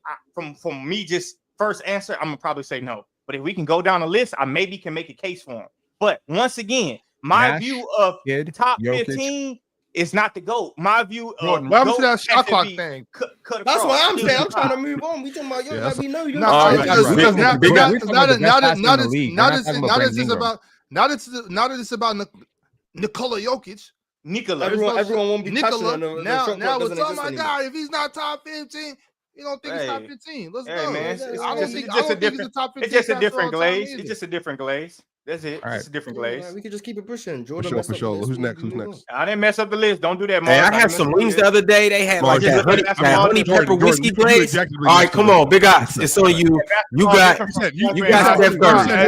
from me just first answer, I'm gonna probably say no. But if we can go down the list, I maybe can make a case for him. But once again, my Nash, view of Kidd, top Jokic. 15 is not the GOAT. My view of Jordan, what happened to GOAT that shot has to clock be thing? cut That's what I'm across. saying. I'm trying to move on. We talking about Jokic. Yeah, Like, we know you. No, All because right, right. because We're now talking about the best passer in the league. We're not talking about Brandon Ingram. now that it's about Nikola Jokic. Nikola. Everyone won't be Nikola. passionate. The Now shot clock it's doesn't oh exist my anymore. god, if he's not top 15, you don't think he's top Hey. 15. Let's Hey, go. man, I it's don't just- think it's just a he's a different- top 15. It's just a passer different all time glaze. either. It's just a different glaze. That's it. All It's just a different glaze. We could just keep it pushing. Jordan For messed up the sure. list. Who's We next? move Who's on. next? I didn't mess up the list. Don't do that, Mars. hey, I didn't had mess some up the wings list. the other day. They had like Jordan, that honey, that's that all honey Jordan, pepper whiskey you glaze. objectively All right, missed come it. on, big ox. It's on you. You got You got Steph Curry. said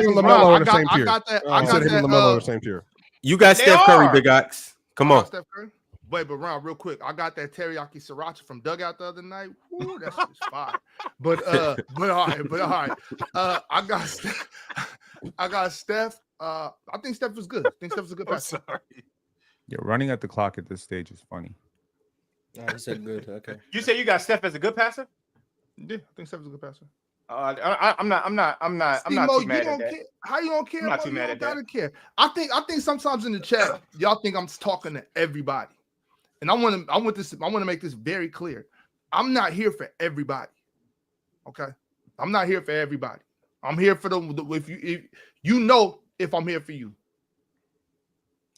him and LaMelo on the same I tier. got that. You I You got said him and LaMelo on the that. same tier. you got They Steph Curry, are. big ox. Come on. Steph Curry. Wait, but Ron, real quick, I got that teriyaki sriracha from Dugout the other night. Ooh, that shit is fire. But all right. I got Steph. I think Steph was good. I think Steph was a good passer. Sorry. Yeah, running at the clock at this stage is funny. He said good. Okay. You say you got Steph as a good passer? Yeah, I think Steph was a good passer. I'm not Steve-Mo, too mad at that. care. How you don't care? I'm not about too you mad don't at that. gotta care. I think sometimes in the chat, y'all think I'm talking to everybody. And I want to make this very clear. I'm not here for everybody. Okay? I'm not here for everybody. I'm here for if I'm here for you.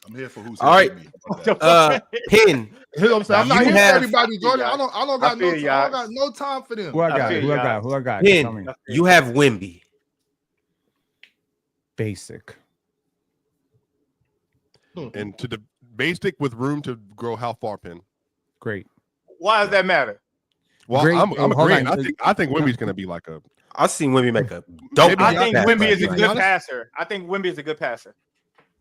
I'm here for who's All here right. for me. Pin. You know what I'm saying? I'm not You here have- for everybody, Jordan. I don't got I feel no time for them. Who I I got? feel Who I ya. got? Who I got? Tell me. Pin. You have Wemby. Basic. And to the basic with room to grow how far, Pin? Great. Why does that matter? Well, Great. I'm Hold agreeing. on. I think Wemby's going to be like a. I've seen Wemby make a dope. Maybe I think pass, Wemby is a but- good Giannis? passer. I think Wemby is a good passer.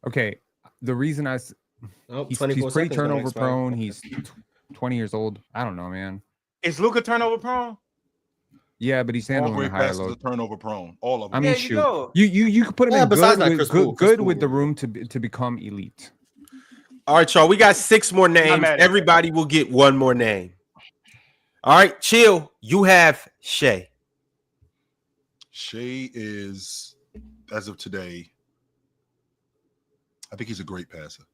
Okay. The reason Oh, he's 24 pretty seconds gonna turnover expire. prone. He's 20 years old. I don't know, man. Is Luka turnover prone? Yeah, but he's All handling the great higher passes are load. turnover prone. All of them. I mean, There you shoot, go. you could put him Yeah, in besides good, that, with, Chris good, Paul- good Chris with the Paul. room to become elite. All right, y'all. We got 6 more names. mad at Everybody will get one more name. All right, chill. You have Shea. Shea is, as of today, I think he's a great passer.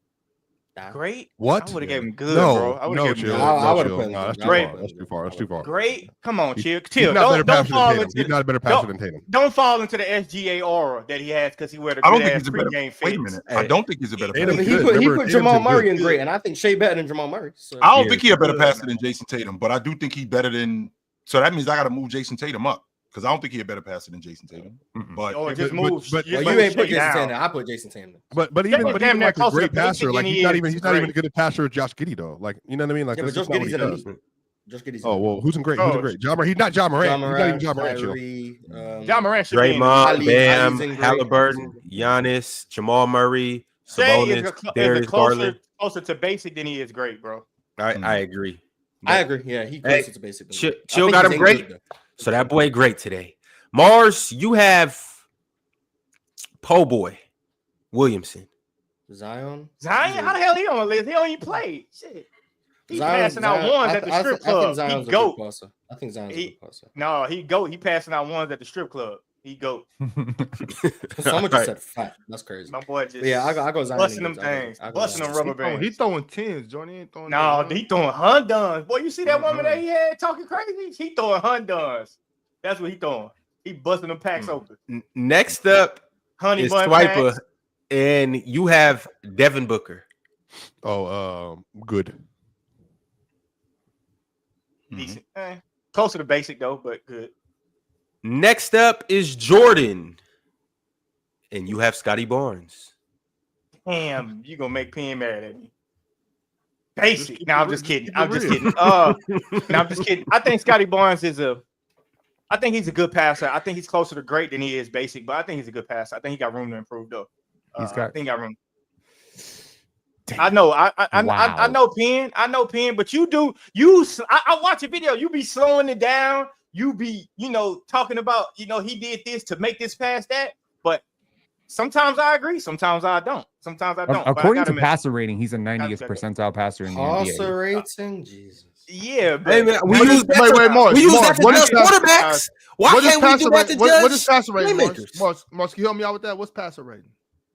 Great. What? I would have gave him good, No, bro. I would no, have given chill. him I- I No, would've chill. put him Nah, that's too great. far. That's too far. That's too far. great. Come on, chill. He's Chill. not better Don't passer than fall Tatum. into He's not a better passer than Tatum. don't fall into the SGA aura that he has because he wear the I don't good think ass he's a better. pregame Wait a fits. minute. I don't think he's a better Tatum- passer. He good. put Remember, Jamal Tatum's Murray good. in great, and I think Shea better than Jamal Murray. So. I don't Yeah, think he's a better good, passer man. than Jason Tatum, but I do think he's better than. So that means I got to move Jason Tatum up because I don't think he's a better passer than Jason Tatum. Mm-mm. But Or Yeah, just but- move. but- Well, just you ain't put Shea Jason down. Tatum. I put Jason Tatum. But Damn even near like closer a to great passer, basic like than he's he not is even great. a good passer as Josh Giddey though. Like you know what I mean? Like Yeah, but that's Josh just not what Giddey's he an does. elite. Josh Giddey's Oh well, who's in great? Who's in great? John Morant. He's not John Morant. He's not even John Morant. Chill. Kyrie, John Morant should be in. Draymond, Ali- Bam, Ali's in great. Halliburton, Giannis, Jamal Murray, Shea is Sabonis, a Darius Garland. closer to basic than he is great, bro. I agree. I agree. Yeah, he closer to basic. than Chill, me. I Chill think got he's him in great. good, though. So that boy great today. Mars, you have Po Boy Williamson. Zion. Zion, how the hell he on the list? He don't even play. Shit. He's Zion- passing out Zion- ones I- at the I strip think- I think club. Zion's He a good goat. passer. I think Zion's a He- good passer. No, he goat. He passing out ones at the strip club. He goat. Someone All just right. said fat. That's crazy. My boy just But yeah, I go Zion. busting in them good. I go- things, I go busting them Zion. rubber bands. He throwing tens, Jordan. He ain't throwing. No, no he throwing Honduns. Boy, you see that woman Mhm. that he had talking crazy? He throwing Honduns. That's what he throwing. He busting them packs open. Next up Honey is bun Swiper, packs. and you have Devin Booker. Oh, good. Decent. Closer to basic though, but good. Next up is Jordan, and you have Scotty Barnes. Damn, you gonna make Penn mad at me. Basic. keep No, it I'm just real. kidding. Keep it I'm just real. kidding. No, I'm just kidding. I think Scotty Barnes is I think he's a good passer. I think he's closer to great than he is basic, but I think he's a good passer. I think he got room to improve though. He's I got- think he got room. I know. I Wow. know Penn. I know Penn, but you do. I watch a video. You be slowing it down. You be, talking about, he did this to make this pass that. But sometimes I agree. Sometimes I don't. Sometimes I don't. But I According gotta to admit- passer rating, he's a 90th gotta- percentile passer in the NBA. Passer rating, Jesus. Yeah, but Hey man, we Wait, use that wait, to, Mars, we use Mars, that to what judge is passer- quarterbacks. Why What is can't we passer do that rating? to What is judge passer rating, Mars? playmakers? Mars, can you help me out with that? What's passer rating?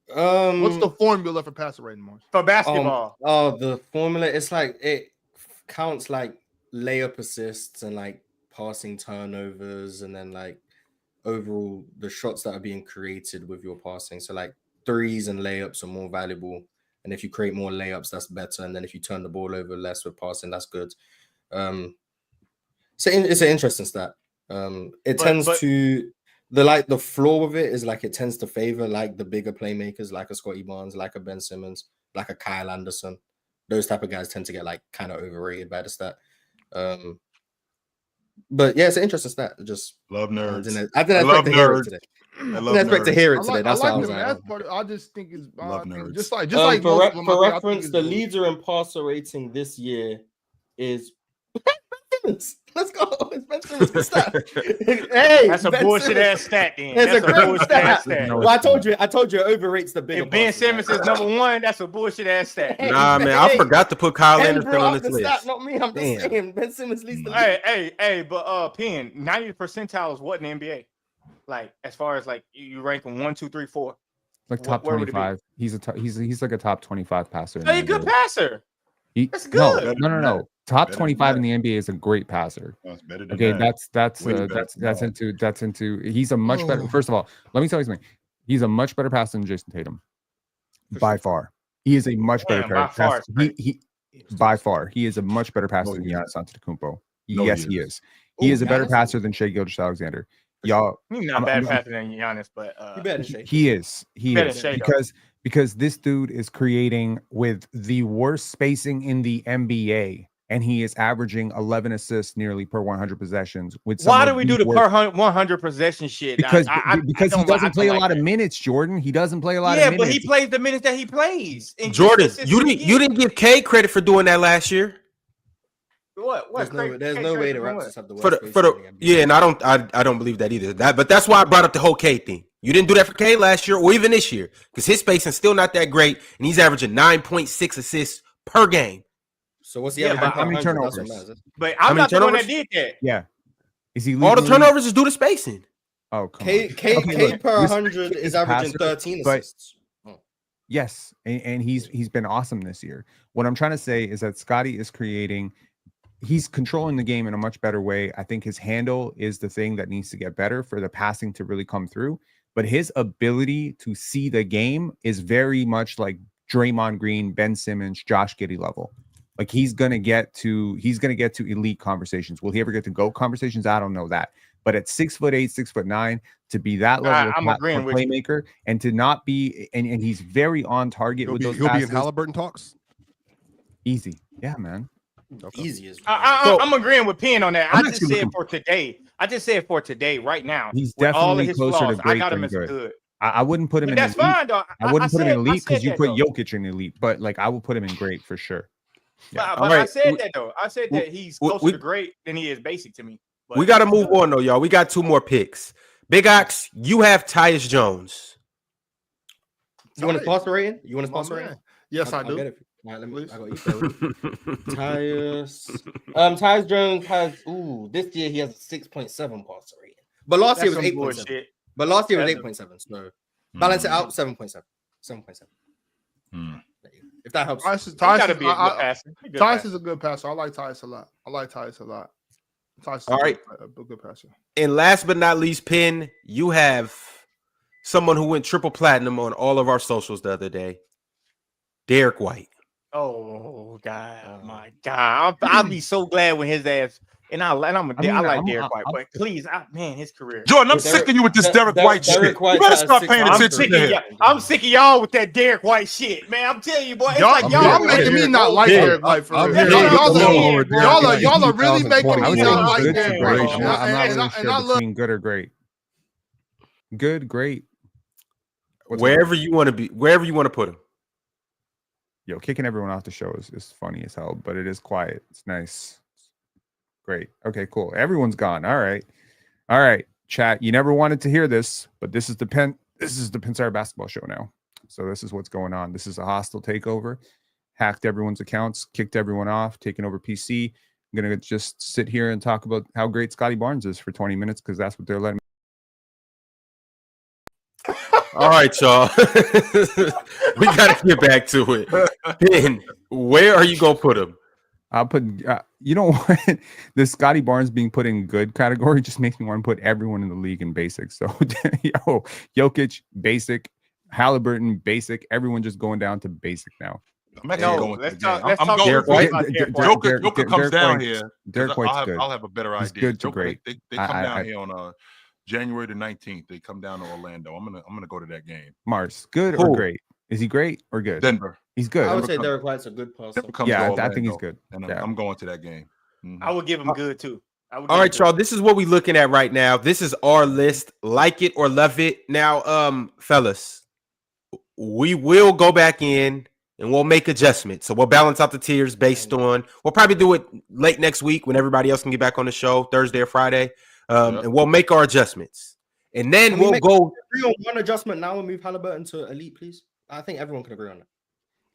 What's What's the formula for passer rating, Mars? for basketball, the formula? It's like it counts like layup assists and like passing turnovers, and then like overall the shots that are being created with your passing. So like threes and layups are more valuable, and if you create more layups, that's better. And then if you turn the ball over less with passing, that's good. So it's an interesting stat. It tends to the floor of it is like it tends to favor like the bigger playmakers, like a Scotty Barnes, like a Ben Simmons, like a Kyle Anderson. Those type of guys tend to get like kind of overrated by the stat. But yeah, it's an interesting stat. Just Love nerds. I didn't expect to hear it today. I I love didn't expect to nerds. hear I it today. like, That's why I was the like, math part. I just think it's Love nerds. just like most for of them, I think reference, it's the good. leader in passer rating this year is Ben Simmons. Let's go. It's Ben Simmons. Good stat. Hey, that's a Ben bullshit Simmons. ass stat. Then It's that's a great bullshit stat. ass stat. No, Well, I told you it overrates the bigger. If Ben passes, Simmons right? is number one, that's a bullshit ass stat. Hey, Nah, man, I hey, forgot to put Kyle Ben Anderson brought on up this the stat, list. not me. I'm just Damn. saying Ben Simmons leads the league. Hey, but Penn, 90th percentile is what in the NBA? Like as far as like you rank them 1, 2, 3, 4. Like top Where would it be? 25. He's like a top 25 passer. in So the you good NBA. passer. He- That's good. No. Top Better 25 than in the NBA is a great passer. That's better than Okay, that. that's Way better than that's into he's a much better. First of all, let me tell you something. He's a much better passer than Jason Tatum. By far. He is a much better Damn, by passer. far, it's He by far, he is a much better passer No, than he Giannis Antetokounmpo. No, Yes, he he is. is. He Ooh, is a better Giannis? passer than Shea Gilgeous-Alexander. Y'all, He's not I'm- bad I'm- passer than Giannis, but You better shake. he is. He Better is Shea, though. because this dude is creating with the worst spacing in the NBA, and he is averaging 11 assists nearly per 100 possessions. With some why of do we do the worst- per 100 possession shit? Because I because he don't- I doesn't don't play a like lot that. of minutes, Jordan. He doesn't play a lot Yeah, of but minutes. he plays the minutes that he plays. And Jordan, consistency you didn't give K credit for doing that last year. What? There's no way the Raptors have the worst For the spacing in the NBA. and I don't believe that either. But that's why I brought up the whole K thing. You didn't do that for K last year or even this year because his spacing's still not that great, and he's averaging 9.6 assists per game. So what's the Yeah, other? but how many turnovers? But How I'm many not the one that turnovers? did that. Yeah. Is he All the leading turnovers is due to spacing. Oh, come K on. K Okay, K look, per this 100 kid is averaging passer, 13 but- assists. Yes, and he's been awesome this year. What I'm trying to say is that Scotty is he's controlling the game in a much better way. I think his handle is the thing that needs to get better for the passing to really come through. But his ability to see the game is very much like Draymond Green, Ben Simmons, Josh Giddey level. Like he's gonna get to elite conversations. Will he ever get to GOAT conversations? I don't know that. But at 6'8", 6'9", to be that level I'm of agreeing with playmaker and to not be and he's very on target with those He'll be in passes. Halliburton talks. Easy. Yeah, man. Okay. Easy as I'm agreeing with Penn on that. I'm I just actually said looking- for today. I just said for today, right now. He's with all of definitely his closer flaws, to great I got him than as good. good. I wouldn't put him But in that's elite. fine, though. I wouldn't put him in elite said because you that, put though. Jokic in elite, but like I would put him in great for sure. Yeah. But All right. I said that though. I said that he's we- closer we- to great than he is basic to me. But We got to move on though, y'all. We got 2 more picks. Big Ox, you have Tyus Jones. You want a sponsor rating? You want a My sponsor rating? man. Yes, I I'll do. get it. All right, let me. Please. I got you. Tyus Jones has this year he has a 6.7 passer rating, but last that's year was some 8.7. bullshit. But last year was That's 8.7. So balance it out, 7.7. 7.7. Hmm. If that helps. He gotta be a good passer. A good Tyus passer. is a good passer. I like Tyus a lot. Tyus is All right. a good passer. And last but not least, Penn, you have someone who went triple platinum on all of our socials the other day. Derek White. Oh God, my God! I'll be so glad when his ass I like Derek White, but please, man, his career. Jordan, I'm Yeah, sick of you with this Derek White shit. Derek White You better has start 6 paying I'm attention to him. I'm sick of y'all with that Derek White shit, man. I'm telling you, boy. It's Y'all, like y'all y'all making me Derek not like Yeah. Derek White for I'm real. here Y'all- to y'all- go y'all- over Derek y'all White are in really making 2020. me I would not say like good to Derek great. White. I'm not And really I sure love- between good or great. Good, great. What's Wherever you want to be, wherever you want to put him. Yo, kicking everyone off the show is funny as hell, but it is quiet. It's nice. Great. Okay, cool. Everyone's gone. All right. Chat. You never wanted to hear this, but this is the Pensar basketball show now. So this is what's going on. This is a hostile takeover. Hacked everyone's accounts, kicked everyone off, taken over PC. I'm gonna just sit here and talk about how great Scotty Barnes is for 20 minutes because that's what they're letting me. All right, y'all. We got to get back to it. Ben, where are you going to put him? I'll put, you know what? The Scotty Barnes being put in good category just makes me want to put everyone in the league in basic. So, Jokic, basic, Halliburton, basic, everyone just going down to basic now. I'm actually No, going let's to talk. the game. Let's I'm talk going Derek to White. about Derek White. Joker comes down White's- here. Derek White's good. I'll have a better He's idea. good to Joker, great. They come down I- here on January the 19th. They come down to Orlando. I'm gonna go to that game. Mars, good Cool. or great? Is he great or good? Denver. He's good. I would say Denver Derek White's a good passer. Denver comes Yeah, to I think he's Orlando, good. and Yeah. I'm going to that game. Mhm. I would give him good too. All right, y'all. This is what we're looking at right now. This is our list. Like it or love it. Now, fellas, we will go back in and we'll make adjustments. So we'll balance out the tiers based on. We'll probably do it late next week when everybody else can get back on the show, Thursday or Friday, Yep. and we'll make our adjustments. And then Can we we'll make- go. Agree on one adjustment now and move Halliburton to elite, please. I think everyone can agree on that.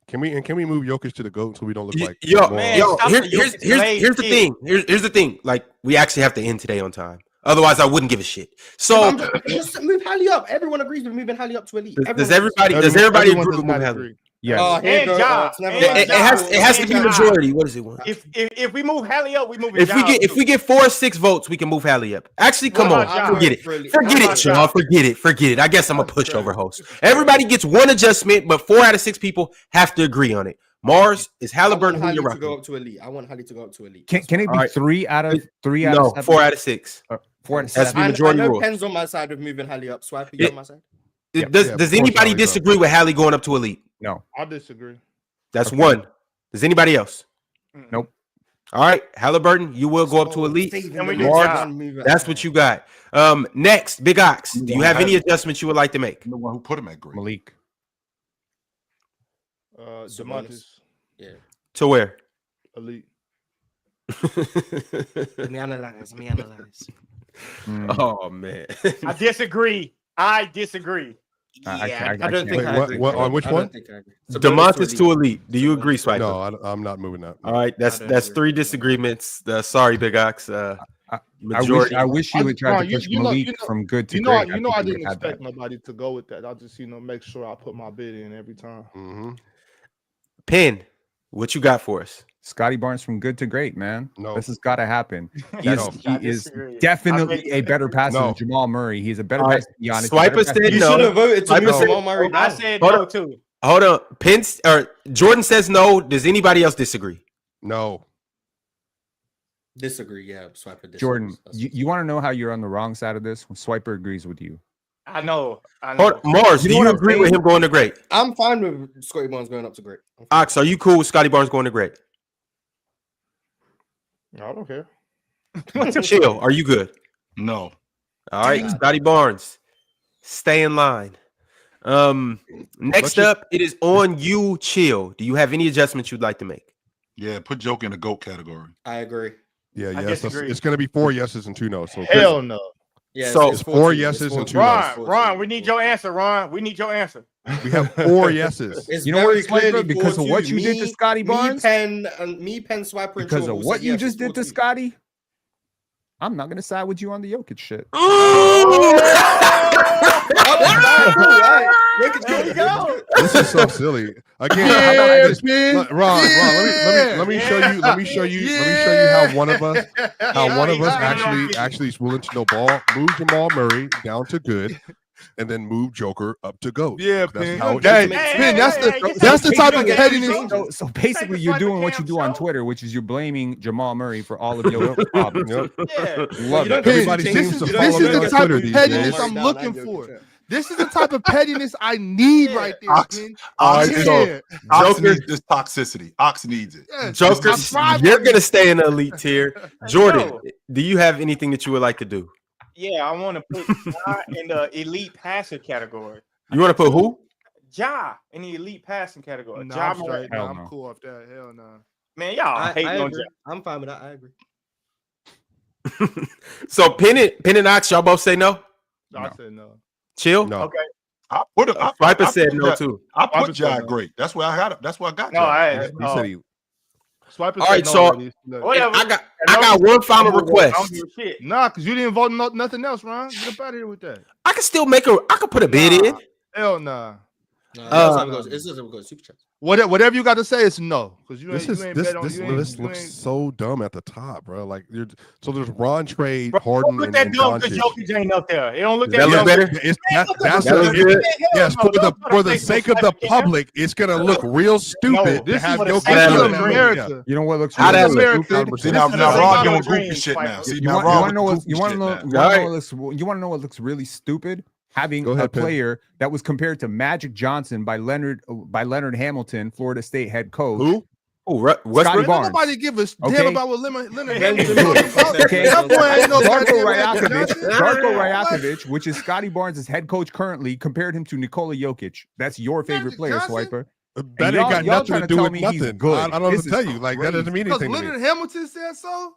Can we move Jokic to the GOAT so we don't look like Yo, morons? man, yo, stop here's the Jokic the shit. thing. Here's the thing. Like, we actually have to end today on time. Otherwise, I wouldn't give a shit. So, I'm just move Hallie up. Everyone agrees with moving Hallie up to elite. does Everyone everybody Everyone agree does with not Hallie? agree. Yes. Oh, here And goes. Ja. It's never And mind. It has to be Ja. majority. What does he want? If we move Hallie up, we move. If we get 4 or 6 votes, we can move Hallie up. Actually, come What on, about Ja? forget it. Really- Forget What it, about Ja? y'all. Forget it. I guess I'm a pushover host. Everybody gets one adjustment, but 4 out of 6 people have to agree on it. Mars is I want Halliburton. Who Hallie you're to rocking? go up to elite. I want Hallie to go up to elite. Can it be All right. 3 out of 3 out No, of 7? 4 out of 6. 4 out of Has to be 7. majority I know rule. Penn's on my side with moving Hallie up. Swipe Yeah. on my side. Yep. Does Yeah, of anybody course Hallie's up. disagree with Hallie going up to elite? No. I disagree. That's Okay. 1. Does anybody else? Nope. All right, Halliburton, you will go up to elite. And we the do next Ja. one move That's up. what you got. Next, Big Ox. Do you have any adjustments you would like to make? I'm the one who put him at great. Malik. DeMarcus, Yeah. To where? elite. Let me analyze. Oh man. I disagree. I disagree. I don't can't think Wait, I what- agree. what- on which I don't one? think I agree. Sabonis DeMontis to elite. Do you agree, Swiper? No, I'm not moving that. All right, that's I don't agree. three disagreements. Sorry, Big Ox. Majority. I wish you would try Ron, to you- push you know- Malik you know- from good to You know, great. you know, I think he didn't would've had expect that. nobody to go with that. I'll just, make sure I put my bid in every time. Mm-hmm. Penn, what you got for us? Scotty Barnes from good to great, man. No. This has got to happen. He No. is, he I is disagree. definitely a better passer No. than Jamal Murray. He's a better All right. passer than Giannis. Swiper Better said passer- You no. should have voted to I move said- Jamal Murray I down. said Hold no on. too. Hold on. Jordan says no. Does anybody else disagree? No. Disagree, yeah. Swiper disagrees. Jordan, That's- you want to know how you're on the wrong side of this? When Swiper agrees with you. I know. Hold Mars, You do know you what I'm agree with saying? him going to great? I'm fine with Scotty Barnes going up to great. I'm fine. Ox, are you cool with Scotty Barnes going to great? I don't care. Chill. Are you good? No. All right, Scotty Barnes, stay in line. Next just- up, it is on you, Chill. Do you have any adjustments you'd like to make? Yeah, put Joke in the GOAT category. I agree. Yeah, I yes. disagree. It's going to be 4 yeses and 2 no's. So Hell no. Yeah, So, it's 4 14, yeses it's and 14, 2 Ron, it's Ron, 14. we need your answer, Ron. We need your answer. we have 4 yeses. It's You know very what, Swiper? clearly Because of 4-2. what you did to Scotty Barnes? Penn, Swiper, and Because Joe of will what say you yes, just it's did to 4-2. Scotty, I'm not gonna side with you on the Jokic shit. There you go. This is so silly. Again, how about I just Ron, let me show you how one of us actually is willing to know ball, move Jamal Murray down to good, and then move Joker up to GOAT. Yeah, That's Penn. how it Hey, should be. Penn, that's the hey, type you of get pettiness. So basically, you're Swiper doing what you Cam do on show. Twitter, which is you're blaming Jamal Murray for all of your problems. Yep. Yeah. Love You don't it. change Everybody the seems changes, to you This don't follow is me the on type Twitter of these pettiness days. I'm looking for. This is the type of pettiness I need right there, Ox, Penn. Ox, Yeah. Ox Joker- needs this toxicity. Ox needs it. Yes. Joker, I tried you're my- gonna stay in the elite tier. Jordan, go. do you have anything that you would like to do? Yeah, I want to put Ja in the elite passer category. You want to put who? Ja in the elite passing category. Nah, Ja I'm Morant. straight. Nah, Hell I'm no. cool off that. Hell no. Man, y'all I hating on agree. Ja. I'm fine with that. I agree. So Penn and Ox, y'all both say no. I No. said no. Chill. No. Okay. I put it. Swiper said no too. I Swiper put said Ja no. great. That's where I got it. That's where I got No, Ja. I He said he Swiper All said right, no so- already. Look. Whatever. I got one final I don't request. give a shit. Nah, because you didn't vote nothing else, Ron. Get up out of here with that. I can still I could put a bid in. Hell nah. That's how it goes. It's just how it goes. Super chats. Whatever you got to say is no. Because you This ain't, is you ain't this bet on this you ain't- list you looks ain't- so dumb at the top, bro. Like so there's Ron Trade, Bro, Harden, don't look and, that and dumb because Doncic. Jokic ain't up there. It don't look Does that that look dumb. better? It's, that's That was good. yes, No, for the don't sake of the say public, it's gonna look real stupid to This have for the Jokic sake of in the there. America. You know what looks How really that look? America. stupid? See This now, is now the Ron same doing dream, goofy shit Swiper. now. See You now want Ron to with know the what? You goofy want to shit know? now. You want to know what looks really stupid? Having Go ahead, a Penn. player that was compared to Magic Johnson by Leonard Hamilton, Florida State head coach. Who? Oh, Scotty Westbrook. Barnes. Nobody give a damn Okay. about what Leonard Benjamin Hamilton is about. Okay. That boy ain't no Darko goddamn Magic Rajakovic, Johnson. Darko What? Rajakovic, which is Scotty Barnes' head coach currently, compared him to Nikola Jokic. That's your favorite Magic player, Johnson? Swiper. That y'all- ain't got y'all nothing trying to to do tell with me he's nothing. good. I don't know what This to tell is you. Like that doesn't mean Because anything to Leonard me. Hamilton said so. All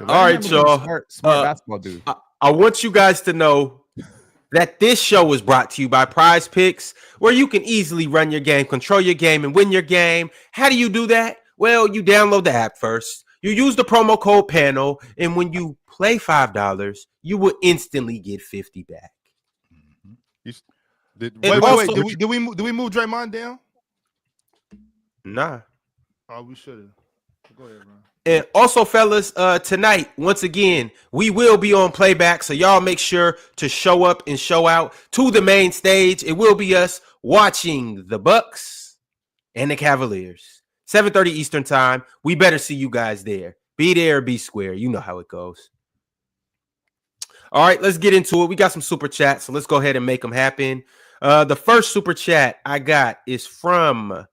right, Hamilton's a y'all. Smart basketball dude. I want you guys to know that this show is brought to you by PrizePicks, where you can easily run your game, control your game, and win your game. How do you do that? Well, you download the app first. You use the promo code PANEL, and when you play $5, you will instantly get 50 back. Wait. also- Did we move Draymond down? Nah. Oh, we should have. Go ahead, Ron. And also, fellas, tonight, once again, we will be on playback. So y'all make sure to show up and show out to the main stage. It will be us watching the Bucks and the Cavaliers. 7:30 Eastern time. We better see you guys there. Be there or be square. You know how it goes. All right, let's get into it. We got some super chats, so let's go ahead and make them happen. The first super chat I got is from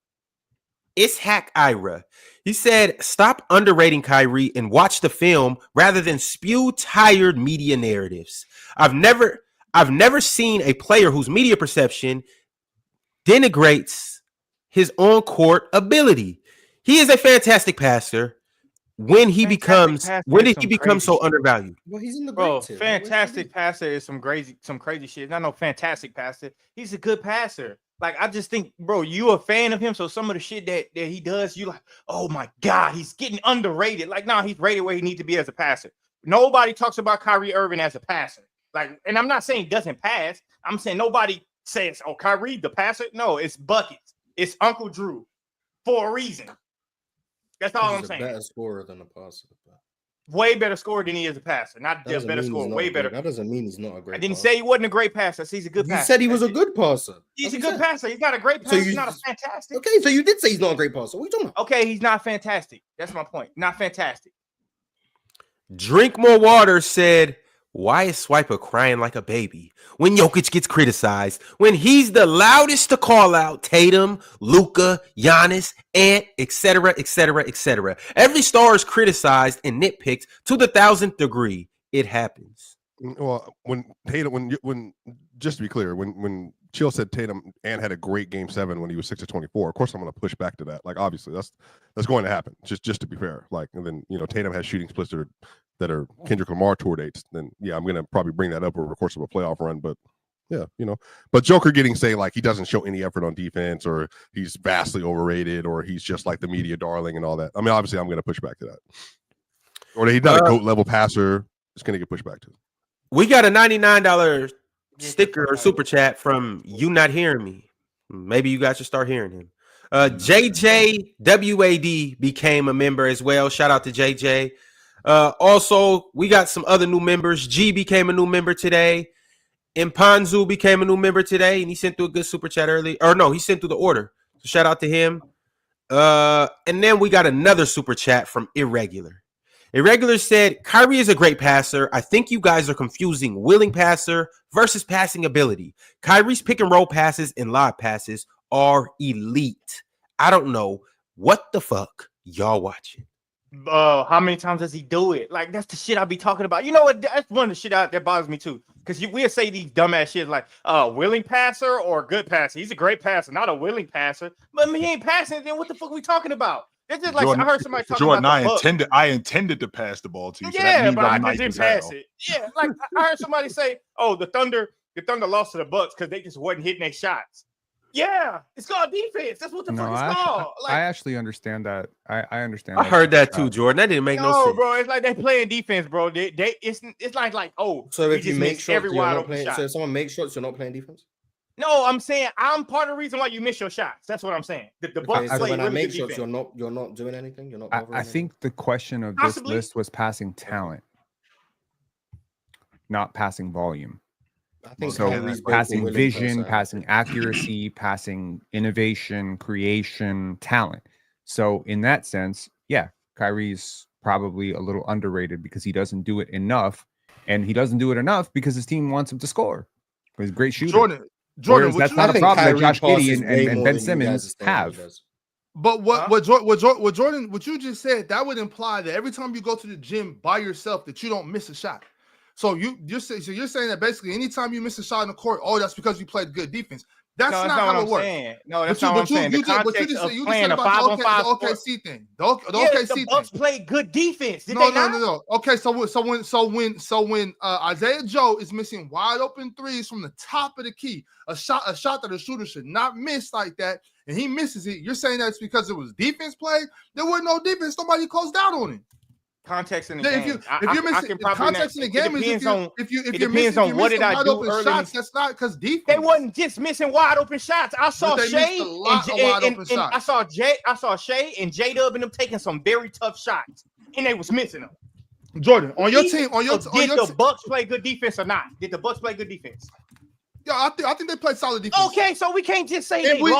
Ishak Ira. He said, stop underrating Kyrie and watch the film rather than spew tired media narratives. I've never seen a player whose media perception denigrates his on-court ability. He is a fantastic passer when he Fantastic becomes passer when is did he some become crazy so shit. undervalued? Well, he's in the Bro, great tier. fantastic passer is some crazy shit. Not no fantastic passer. He's a good passer. Like, I just think, bro, you a fan of him, so some of the shit that he does, you like, oh my God, he's getting underrated. Like, nah, he's rated where he needs to be as a passer. Nobody talks about Kyrie Irving as a passer. Like, and I'm not saying he doesn't pass. I'm saying nobody says, oh, Kyrie, the passer. No, it's buckets. It's Uncle Drew for a reason. That's all I'm saying. Better scorer than a passer. Way better scorer than he is a passer. Not just better mean scorer, he's way not better. That doesn't mean he's not a great I didn't passer. say he wasn't a great passer. He's a good passer. You said he was a good passer. He's a good passer. He's not a great passer. He's not a fantastic. Okay, so you did say he's not a great passer. What are you talking about? Okay, he's not fantastic. That's my point. Not fantastic. Drink More Water said, why is Swiper crying like a baby when Jokic gets criticized, when he's the loudest to call out Tatum, Luka, Giannis, and etc., etc., etc. Every star is criticized and nitpicked to the 1000th degree. It happens. Well, when Tatum, when just to be clear, when Chill said Tatum and had a great game 7 when he was 6 of 24, of course I'm going to push back to that. Like, obviously that's going to happen. Just to be fair. Like, and then Tatum has shooting splits that are Kendrick Lamar tour dates. Then yeah, I'm going to probably bring that up over the course of a playoff run. But yeah, but Joker getting say like he doesn't show any effort on defense, or he's vastly overrated, or he's just like the media darling and all that. I mean, obviously I'm going to push back to that. Or that he's not a GOAT level passer. It's going to get pushed back to. We got a $99 sticker or super chat from You Not Hearing Me. Maybe you guys should start hearing him. JJWAD became a member as well. Shout out to JJ. Also, we got some other new members. G became a new member today. Impanzu became a new member today, and he sent through a good super chat early. Or no, he sent through the order. So shout out to him. And then we got another super chat from Irregular. Irregular said, Kyrie is a great passer. I think you guys are confusing willing passer versus passing ability. Kyrie's pick and roll passes and lob passes are elite. I don't know what the fuck y'all watching. How many times does he do it? Like, that's the shit I be talking about. You know what? That's one of the shit that bothers me too. Because we'll say these dumbass shit like willing passer or good passer. He's a great passer, not a willing passer. But he ain't passing. Then what the fuck are we talking about? It's just like Jordan, I heard somebody talking Jordan, about I intended to pass the ball to you. So yeah, that but I nice just didn't pass it. Yeah, like I heard somebody say, "Oh, the Thunder lost to the Bucks because they just wasn't hitting their shots." Yeah, it's called defense. That's what the fuck it's called. I actually understand that. I understand. I heard that too, Jordan. That didn't make no sense. Bro. It's like they playing defense, bro. It's like oh. So if you make shots, you're not playing. Shot. So if someone makes shots, you're not playing defense. No, I'm saying I'm part of the reason why you miss your shots. That's what I'm saying. The Bucks play when I really make good shots, defense. you're not doing anything. You're not. I think the question of this list was passing talent, not passing volume. I think so. Passing vision, passing accuracy, passing innovation, creation, talent. So in that sense, yeah, Kyrie's probably a little underrated because he doesn't do it enough, and he doesn't do it enough because his team wants him to score. He's a great shooter. Jordan, that's not a problem that Josh Giddey and Ben Simmons have. But what Jordan, what you just said, that would imply that every time you go to the gym by yourself, that you don't miss a shot. So you're saying that basically anytime you miss a shot in the court, that's because you played good defense. That's not how it works. No, that's not what I'm saying. The context of playing a 5-on-5 the OKC thing. The OKC the Bucks played good defense. No. Okay, so when Isaiah Joe is missing wide open threes from the top of the key, a shot that a shooter should not miss like that, and he misses it, you're saying that's because it was defense play? There was no defense. Nobody closed down on him. Context in the game. If you're missing context in the game, it depends on what did I do early. Shots, that's not because defense. They wasn't just missing wide open shots. I saw Shea and I saw Shea and J-Dub and them taking some very tough shots, and they was missing them. Jordan, on your team, did the Bucks play good defense or not? Did the Bucks play good defense? Yeah, I think they played solid defense. Okay, so we can't just say we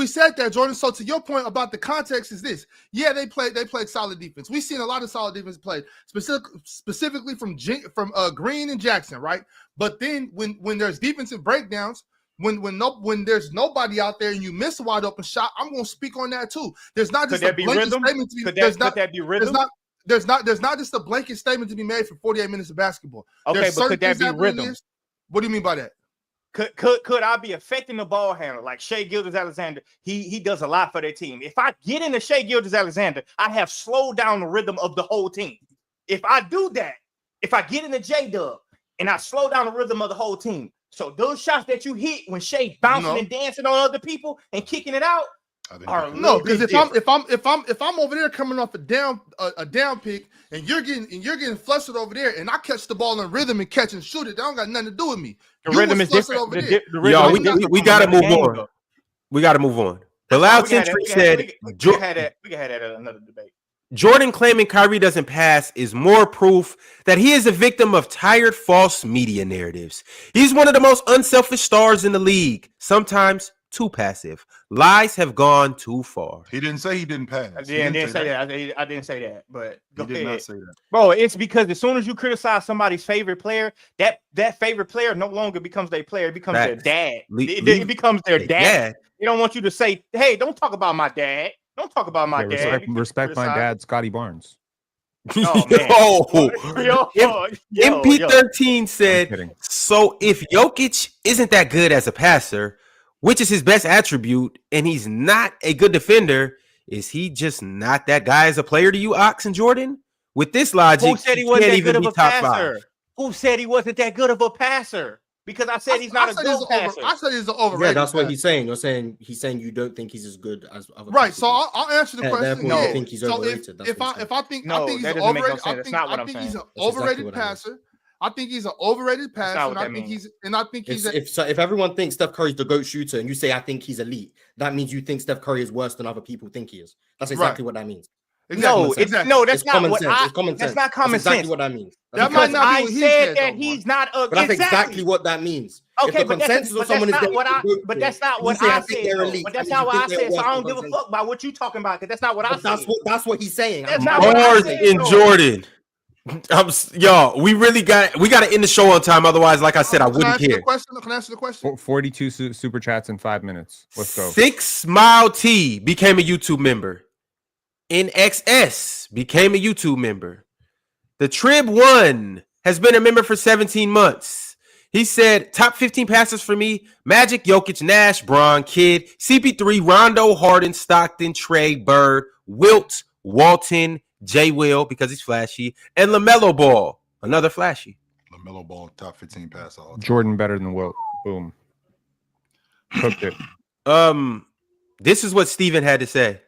said that, Jordan. So to your point about the context is this: yeah, they played solid defense. We've seen a lot of solid defense played, specifically from Green and Jackson, right? But then when there's defensive breakdowns, when there's nobody out there and you miss a wide open shot, I'm going to speak on that too. There's not just a blanket statement to be. Could that be rhythm? There's not just a blanket statement to be made for 48 minutes of basketball. Okay, but could that be rhythm? What do you mean by that? Could I be affecting the ball handler like Shai Gilgeous-Alexander? He does a lot for their team. If I get into Shai Gilgeous-Alexander, I have slowed down the rhythm of the whole team. If I do that, if I get into J-Dub and I slow down the rhythm of the whole team, so those shots that you hit when Shai bouncing and dancing on other people and kicking it out are no, because if I'm over there coming off a down pick and you're getting flustered over there and I catch the ball in rhythm and catch and shoot it, that don't got nothing to do with me. The rhythm is different. Over there. We gotta move on. We gotta move on. The Loud Century said we can have that at another debate. Jordan claiming Kyrie doesn't pass is more proof that he is a victim of tired false media narratives. He's one of the most unselfish stars in the league, sometimes too passive. Lies have gone too far. He didn't say he didn't pass. I didn't say that. I didn't say that, but he did not say that. Bro, it's because as soon as you criticize somebody's favorite player, that favorite player no longer becomes their player. It becomes their dad. It becomes their dad. They don't want you to say, hey, don't talk about my dad. Don't talk about my dad. Respect my dad, Scotty Barnes. Oh, MP13 said, so if Jokic isn't that good as a passer, which is his best attribute, and he's not a good defender, is he just not that guy as a player to you, Ox and Jordan? With this logic, who said he wasn't that good of a passer? Who said he wasn't that good of a passer? Because I said he's not a good passer. I said he's an overrated. Yeah, that's what passer. he's saying. You're saying he's saying you don't think he's as good as other. Right. So I'll answer the question. No, I think he's overrated. If I think he's that an doesn't make no overrated, sense. That's not what I'm saying. he's an overrated passer. I think he's an overrated passer, and I think he's. If everyone thinks Steph Curry's the GOAT shooter, and you say I think he's elite, that means you think Steph Curry is worse than other people think he is. That's exactly what that means. Exactly. That's not what I. That's not common sense. Exactly what that means. That might not be what he said that he's not a. But that's exactly what that means. Okay, but that's not what I. But that's not what I said. But that's not what I said. So I don't give a fuck about what you talking about because that's not what I said. That's what he's saying. That's not what I said. And Jordan. Y'all, we got to end the show on time. Otherwise, like I said, I wouldn't care. Can I answer the question? 42 super chats in 5 minutes. Let's go. 6 Mile T became a YouTube member. NXS became a YouTube member. The Trib 1 has been a member for 17 months. He said, top 15 passers for me: Magic, Jokic, Nash, Braun, Kidd, CP3, Rondo, Harden, Stockton, Trey, Bird, Wilt, Walton, J. Will, because he's flashy, and LaMelo Ball, another flashy. LaMelo Ball, top 15 passer. Jordan better than Wilt. Boom. Cooked it. This is what Steven had to say.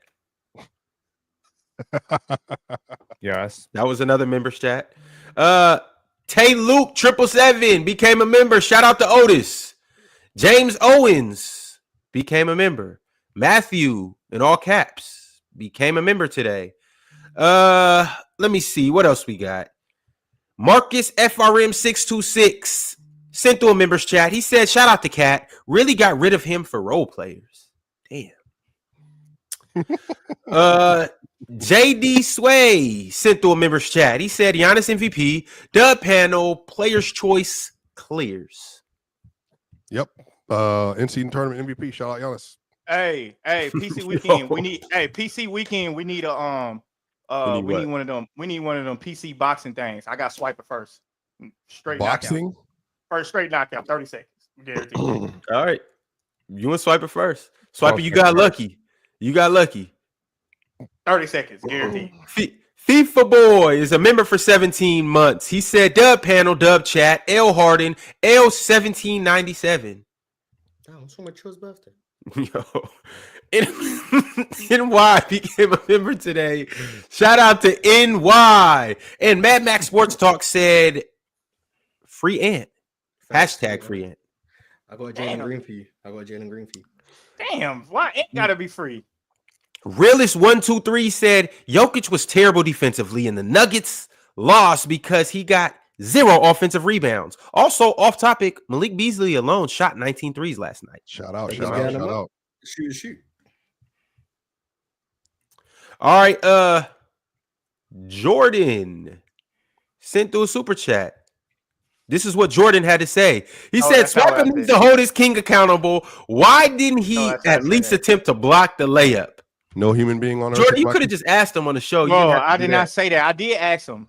Yes. That was another member's chat. Tay Luke 777 became a member. Shout out to Otis. James Owens became a member. Matthew, in all caps, became a member today. Let me see. What else we got? Marcus FRM 626 sent through a member's chat. He said, shout out to Cat. Really got rid of him for role players. Damn. JD Sway sent through a member's chat. He said Giannis MVP, dub panel, player's choice clears. Yep. In-season tournament MVP. Shout out Giannis. Hey, PC weekend. We need PC weekend. We need a we need one of them. We need one of them PC boxing things. I got swiper first. Straight boxing. Knockout. First straight knockout. 30 seconds. Guaranteed. All right. You want swiper first? Swiper, you got lucky. You got lucky. 30 seconds, guaranteed. FIFA Boy is a member for 17 months. He said, dub panel, dub chat, L Harden, L1797. Damn, what's wrong with Trill's birthday? Yo. NY became a member today. Shout out to NY. And Mad Max Sports Talk said, free Ant. Hashtag free Ant. I got Jalen Green for you. Damn, why Ant gotta be free? Realist123 said Jokic was terrible defensively and the Nuggets lost because he got 0 offensive rebounds. Also, off topic, Malik Beasley alone shot 19 threes last night. Shout out. Shoot. All right, Jordan sent through a super chat. This is what Jordan had to say. He said, Swapper needs to hold his king accountable. Why didn't he at least attempt to block the layup? No human being on earth. Jordan, you could have just asked him on the show. Bro, I did not say that. I did ask him.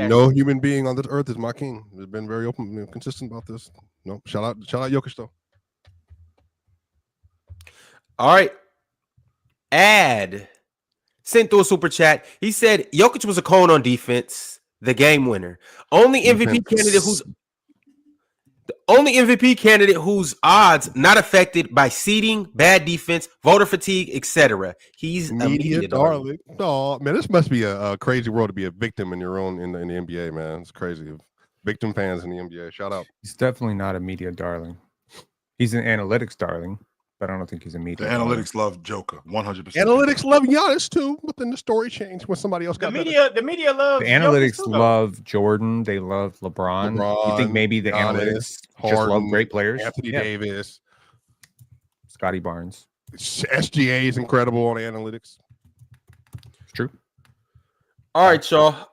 No human being on this earth is my king. He's been very open and consistent about this. No, shout out Jokic though. All right. Ad sent through a super chat. He said Jokic was a cone on defense, the game winner. Only MVP candidate whose odds not affected by seeding, bad defense, voter fatigue, etc. He's a media darling. No, man, this must be a crazy world to be a victim in your own in the NBA, man. It's crazy. Victim fans in the NBA. Shout out. He's definitely not a media darling. He's an analytics darling, but I don't think he's a media. The analytics love Joker 100%. Analytics love Giannis too, but then the story changed when somebody else got The media loves the analytics Jokic too, love Jordan. They love LeBron. You think maybe the analytics just love great players? Anthony Davis, Scotty Barnes. SGA is incredible on analytics. It's true. All right, y'all.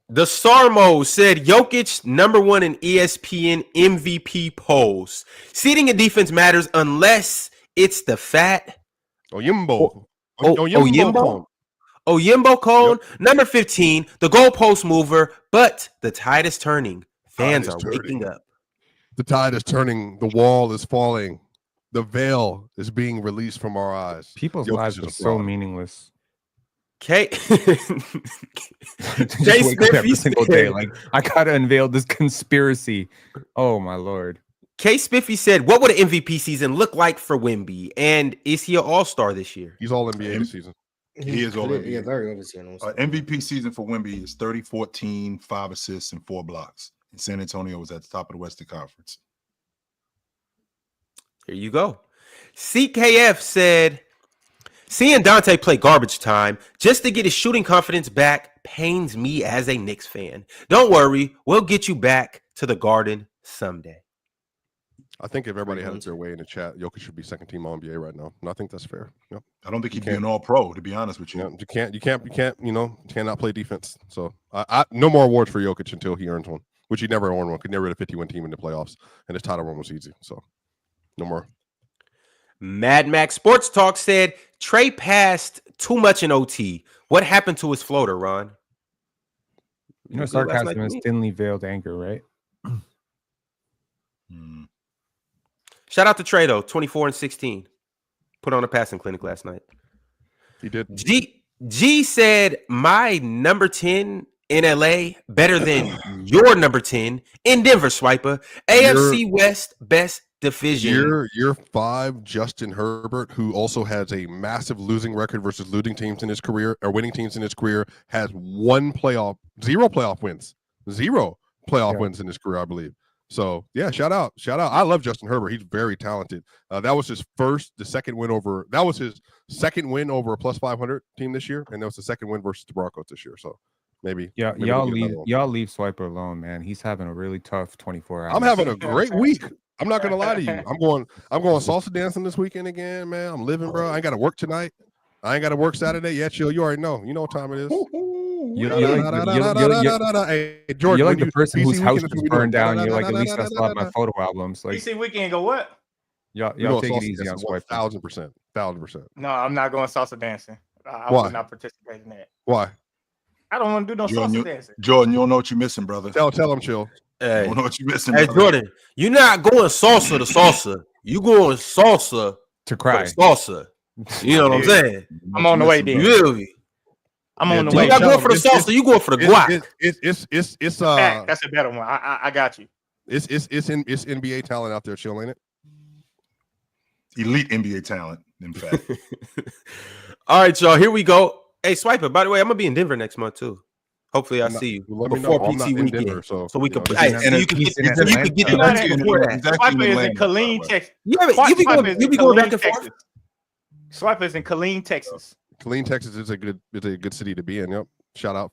The Sarmo said Jokic #1 in ESPN MVP polls. Seeding and defense matters unless it's the fat Oyimbo. Oyimbo cone. Number 15, the goalpost mover, but the tide is turning. Fans are waking up. The tide is turning. The wall is falling. The veil is being released from our eyes. People's Jokic lives is are a so fraud. meaningless. Jay Every single day, like I gotta unveil this conspiracy. Oh my lord. K Spiffy said, "What would an MVP season look like for Wemby? And is he an All-Star this year?" He's all NBA this season. He is all NBA. Yeah, very obviously. MVP season for Wemby is 30-14, 5 assists, and 4 blocks. And San Antonio was at the top of the Western Conference. Here you go. CKF said, "Seeing Dante play garbage time just to get his shooting confidence back pains me as a Knicks fan. Don't worry, we'll get you back to the Garden someday." I think if everybody had it their way in the chat, Jokic should be second team All NBA right now. And I think that's fair. Yep. I don't think he'd be an All Pro, to be honest with you. Yeah, you cannot play defense. So I no more awards for Jokic until he earns one, which he never earned one. Could never hit a 51 team in the playoffs, and his title run was easy. So no more. Mad Max Sports Talk said, "Trey passed too much in OT. What happened to his floater, Ron?" You know, sarcasm is thinly veiled anger, right? Shout out to Trey, though, 24 and 16. Put on a passing clinic last night. He did. G said, "My number 10 in LA better than your number 10 in Denver, Swiper. AFC West best division." Year 5, Justin Herbert, who also has a massive losing record versus losing teams in his career or winning teams in his career, has zero playoff wins in his career, I believe. So yeah, shout out. I love Justin Herbert. He's very talented. That was his second win over a plus 500 team this year, and that was the second win versus the Broncos this year. So maybe y'all leave Swiper alone, man. He's having a really tough 24 hours. I'm having a great week. I'm not gonna lie to you. I'm going salsa dancing this weekend again, man. I'm living, bro. I ain't got to work tonight. I ain't got to work Saturday. Yeah, chill. You already know. You know what time it is. You're like the person whose house was burned down. You're like, at least I still have my photo albums. Like, PC weekend go what? Y'all take it easy on Swipe. 1000%. No, I'm not going salsa dancing. I will not participate in that. Why? I don't want to do no salsa dancing. Jordan, you don't know what you're missing, brother. Tell him, chill. Hey, you don't know what you're missing. Hey, brother. Jordan, you're not going salsa to salsa. You going salsa to cry. Salsa. You know what I'm saying? I'm on the way, then. Really? I'm on the way. You're not going for the salsa. You going for the guac. It's that's a better one. I got you. It's NBA talent out there, chill, ain't it? Elite NBA talent, in fact. All right, y'all. Here we go. Hey, Swiper. By the way, I'm gonna be in Denver next month too. Hopefully, I see you before PT weekend, Denver, so we can. You can get the before that. Swiper is in Killeen, Texas. You be going back and forth. Swiper is in Killeen, Texas. Killeen, Texas is a good city to be in. Yep. Shout out,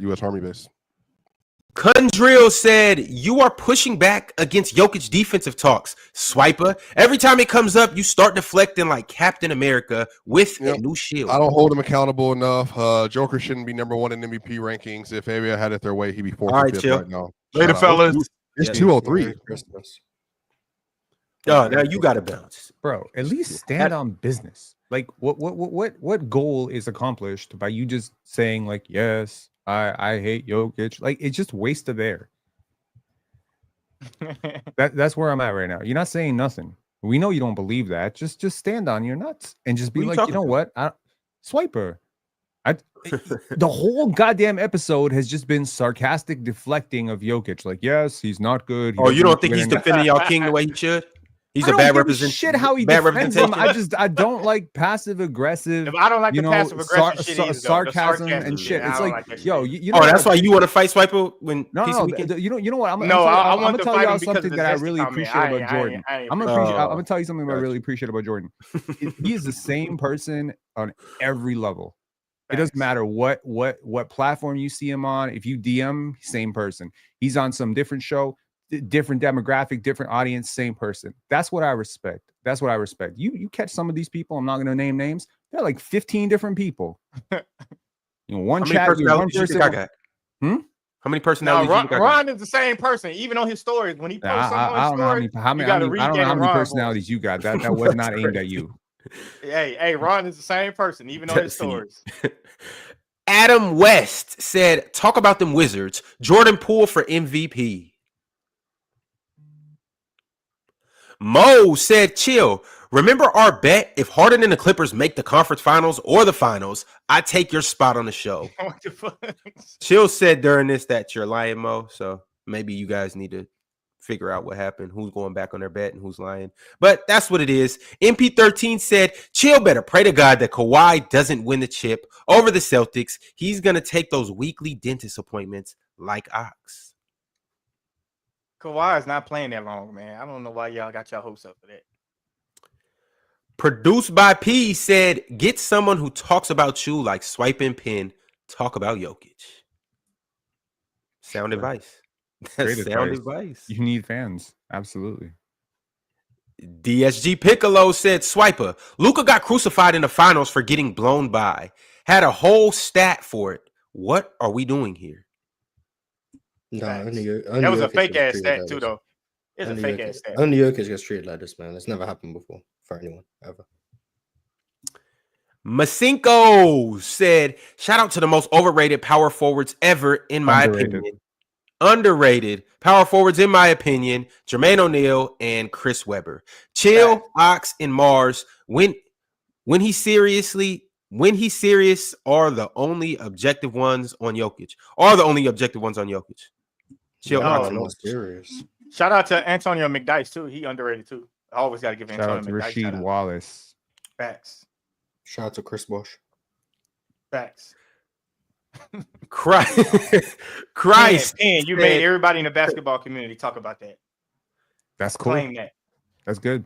U.S. Army base. Kundrill said, "You are pushing back against Jokic defensive talks, Swiper. Every time it comes up, you start deflecting like Captain America with a new shield." I don't hold him accountable enough. Joker shouldn't be number 1 in MVP rankings. If Avia had it their way, he'd be 4th or 5th right now. Later, fellas. It's 203. Oh, now you got to bounce, bro. At least stand on business. Like, what goal is accomplished by you just saying like, yes, I hate Jokic? Like, it's just waste of air. That's where I'm at right now. You're not saying nothing. We know you don't believe that. Just stand on your nuts and just be Who you like, talking you know to? what? Swiper. The whole goddamn episode has just been sarcastic deflecting of Jokic. Like, yes, he's not good. He Oh, you doesn't don't think win he's any- defending y'all king the way he should? He's I a don't bad give a shit how he bad defends him. representation. I don't like passive aggressive. I don't like You the know, passive aggressive shit either. Though. The sarcasm and shit. shit. I It's don't like, like that yo, shit. you know Oh, what that's I why you want to fight Swiper when No, Peace no, Weekend? you know what? I'm No, I gonna want to tell fight y'all him because of something the that I zesty really comment. appreciate about Jordan. I'm gonna tell you something that I really appreciate about Jordan. He is the same person on every level. It doesn't matter what platform you see him on. If you DM, same person. He's on some different show, different demographic, different audience, same person. That's what I respect. That's what I respect. You catch some of these people. I'm not gonna name names. They're like 15 different people. You know, one How many chat, one personalities you think person. I got? How many No, personalities you think I got? Ron is the same person, even on his stories. When he posts something on his I don't know stories, how many. you got to I read don't know that how in many Ron personalities voice. you got. That was not aimed at crazy. you. Hey, Ron is the same person, even on his stories. Adam West said, talk about them Wizards. Jordan Poole for MVP. Mo said, chill. Remember our bet? If Harden and the Clippers make the conference finals or the finals, I take your spot on the show. What the fuck? Chill said during this that you're lying, Mo. So maybe you guys need to figure out what happened, who's going back on their bet and who's lying. But that's what it is. MP13 said, Chill better pray to God that Kawhi doesn't win the chip over the Celtics. He's going to take those weekly dentist appointments like Ox. Kawhi is not playing that long, man. I don't know why y'all got y'all hopes up for that. Produced by P said, get someone who talks about you like Swipe and Pin. Talk about Jokic. Sound advice. That's Great sound advice. You need fans. Absolutely. DSG Piccolo said, Swiper, Luka got crucified in the finals for getting blown by. Had a whole stat for it. What are we doing here? No, Facts. That was a Jokic fake gets ass treated stat like too, this. though. It's a fake ass stat. Only Jokic gets treated like this, man. It's never happened before for anyone ever. Masinko said, shout out to the most overrated power forwards ever, in my opinion. Underrated power forwards, in my opinion, Jermaine O'Neal and Chris Webber. Chill, Ox, and Mars. When he's serious are the only objective ones on Jokic. Chill, Ox, and No, Mars. serious. Shout out to Antonio McDyess too. He underrated too. I always got to give Shout Antonio out to McDyess. Rasheed Wallace. Facts. Shout out to Chris Bosh. Facts. Christ. And you made everybody in the basketball community talk about that. That's cool. Claim that. That's good.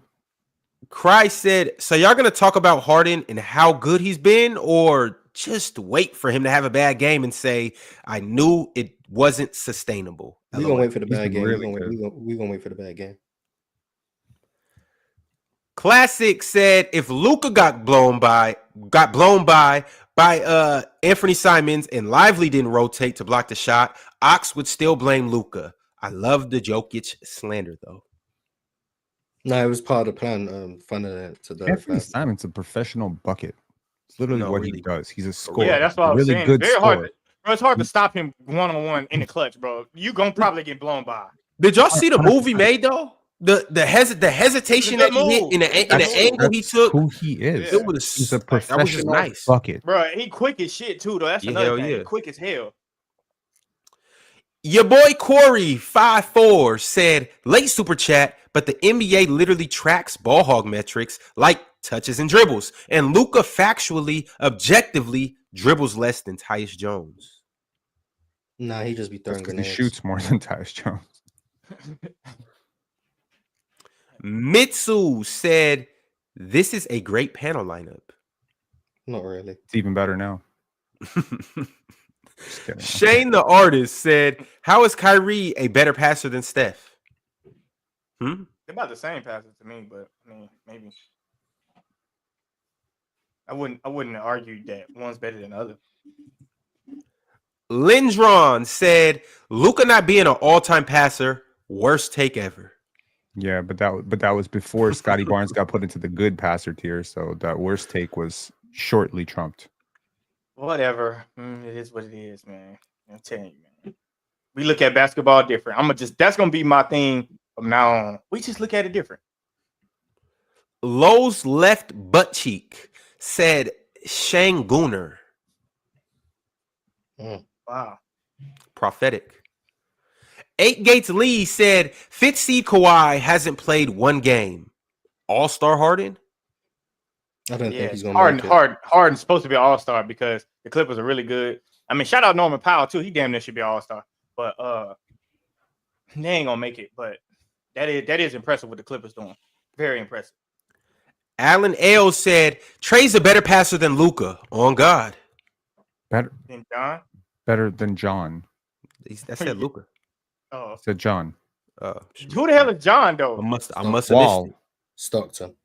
Christ said, so y'all going to talk about Harden and how good he's been, or just wait for him to have a bad game and say, I knew it wasn't sustainable? We're going to wait for the bad game. Really We're going to wait for the bad game. Classic said, if Luka got blown by Anthony Simons and Lively didn't rotate to block the shot, Ox would still blame Luka. I love the Jokic slander, though. No, it was part of the plan. Funding to the Anthony Simon's a professional bucket. It's literally what he does. He's a scorer. Yeah, that's what I was really saying. good Very scorer. hard. Bro, it's hard to stop him one-on-one in the clutch, bro. You gonna probably get blown by. Did y'all see the move he made, though? The hesitation that he hit in the angle he took. Who he is. It was, He's a that was just professional nice. bucket. Bro, he quick as shit too, though. That's another thing. He quick as hell. Your boy Corey 54 said, late super chat, but the NBA literally tracks ball hog metrics like touches and dribbles. And Luka factually, objectively dribbles less than Tyus Jones. Nah, he just be throwing grenades. He shoots more than Tyus Jones. Mitsu said, this is a great panel lineup. Not really. It's even better now. Shane the artist said, how is Kyrie a better passer than Steph? They're about the same passes to me, but I mean, maybe. I wouldn't argue that one's better than the other. Lindron said, Luka not being an all-time passer, worst take ever. Yeah, but that was before Scotty Barnes got put into the good passer tier, so that worst take was shortly trumped. Whatever. It is what it is, man. I'm telling you, man. We look at basketball different. That's gonna be my thing from now on. We just look at it different. Lowe's left butt cheek said Shangooner. Wow. Prophetic. 8 Gates Lee said fifth seed Kawhi hasn't played one game. All-star Harden? I don't think he's gonna make it. Harden's supposed to be an all-star because the Clippers are really good. I mean, shout out Norman Powell too. He damn near should be an all-star. But they ain't gonna make it. But that is impressive what the Clippers doing. Very impressive. Alan Ailes said Trey's a better passer than Luka. On God. Better And John? better than John. That said Luka. Oh. Said John. Who the hell is John though? I must have missed Wall. it. Stockton.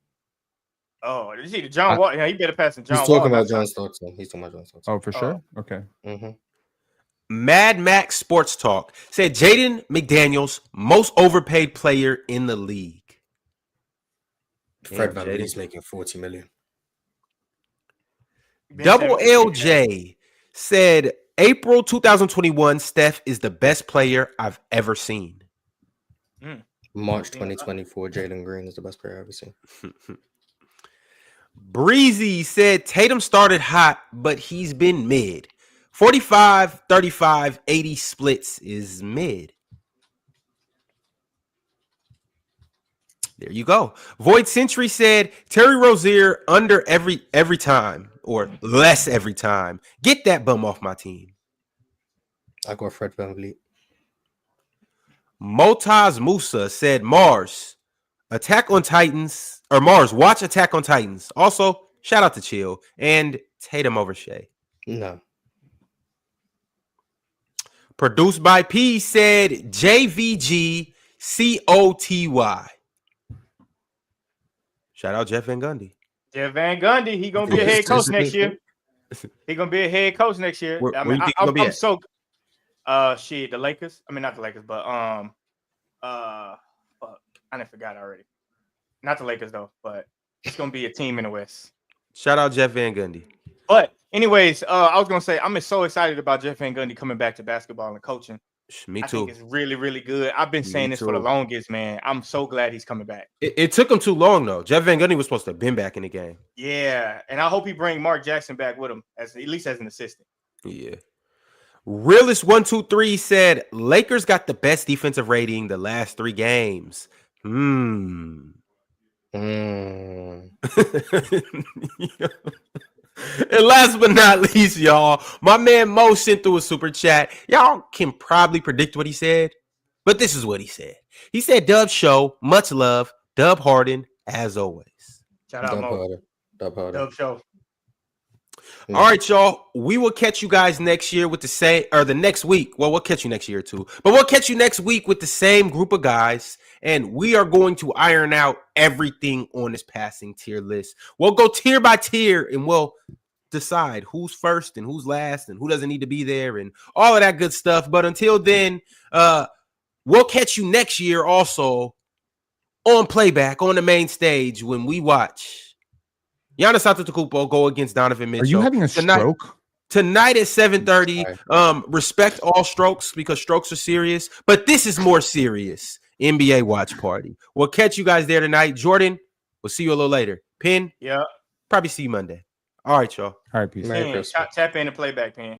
Oh, did you see the John Wall? Yeah, he better pass than John He's Wall. talking about John Stockton. He's talking about John Stockton. Oh, for sure. Okay. Mm-hmm. Mad Max Sports Talk said Jaden McDaniels, most overpaid player in the league. Fred Damn, VanVleet's making $40 million. Double LJ said April 2021, Steph is the best player I've ever seen. March 2024, Jalen Green is the best player I've ever seen. Breezy said Tatum started hot, but he's been mid. 45, 35, 80 splits is mid. There you go. Void Century said Terry Rozier under every time or less every time. Get that bum off my team. I got Fred VanVleet. Motaz Musa said Mars, Attack on Titans, or Mars, watch Attack on Titans. Also, shout out to Chill and Tatum over Shea. No. Produced by P said JVG COTY. Shout out Jeff Van Gundy. Jeff Van Gundy, he gonna be a head coach next year. He gonna be a head coach next year. Where I you mean, think he gonna be I'm at? so the Lakers. I mean, not the Lakers, but fuck, I done forgot already. Not the Lakers though, but it's gonna be a team in the West. Shout out Jeff Van Gundy. But anyways, I was gonna say I'm so excited about Jeff Van Gundy coming back to basketball and coaching. Me I too. think it's really, really good. I've been saying this for the longest, man. I'm so glad he's coming back. It took him too long though. Jeff Van Gundy was supposed to have been back in the game. Yeah, and I hope he bring Mark Jackson back with him at least as an assistant. Yeah. Realist 123 said Lakers got the best defensive rating the last 3 games. And last but not least, y'all, my man Mo sent through a super chat. Y'all can probably predict what he said, but this is what he said. He said, Dub show, much love, Dub Harden, as always. Shout out Mo. Dub show. All right, y'all. We will catch you guys next year with the same, or the next week. Well, we'll catch you next year too, but we'll catch you next week with the same group of guys, and we are going to iron out everything on this passing tier list. We'll go tier by tier, and we'll decide who's first and who's last and who doesn't need to be there and all of that good stuff. But until then, we'll catch you next year also on playback on the main stage when we watch Giannis Antetokounmpo go against Donovan Mitchell. Are you having a stroke? Tonight at 7:30. Respect all strokes because strokes are serious, but this is more serious. NBA watch party. We'll catch you guys there tonight. Jordan, we'll see you a little later. Pin, yeah, probably see you Monday. All right, y'all. All right, peace. Tap in and playback, Pen.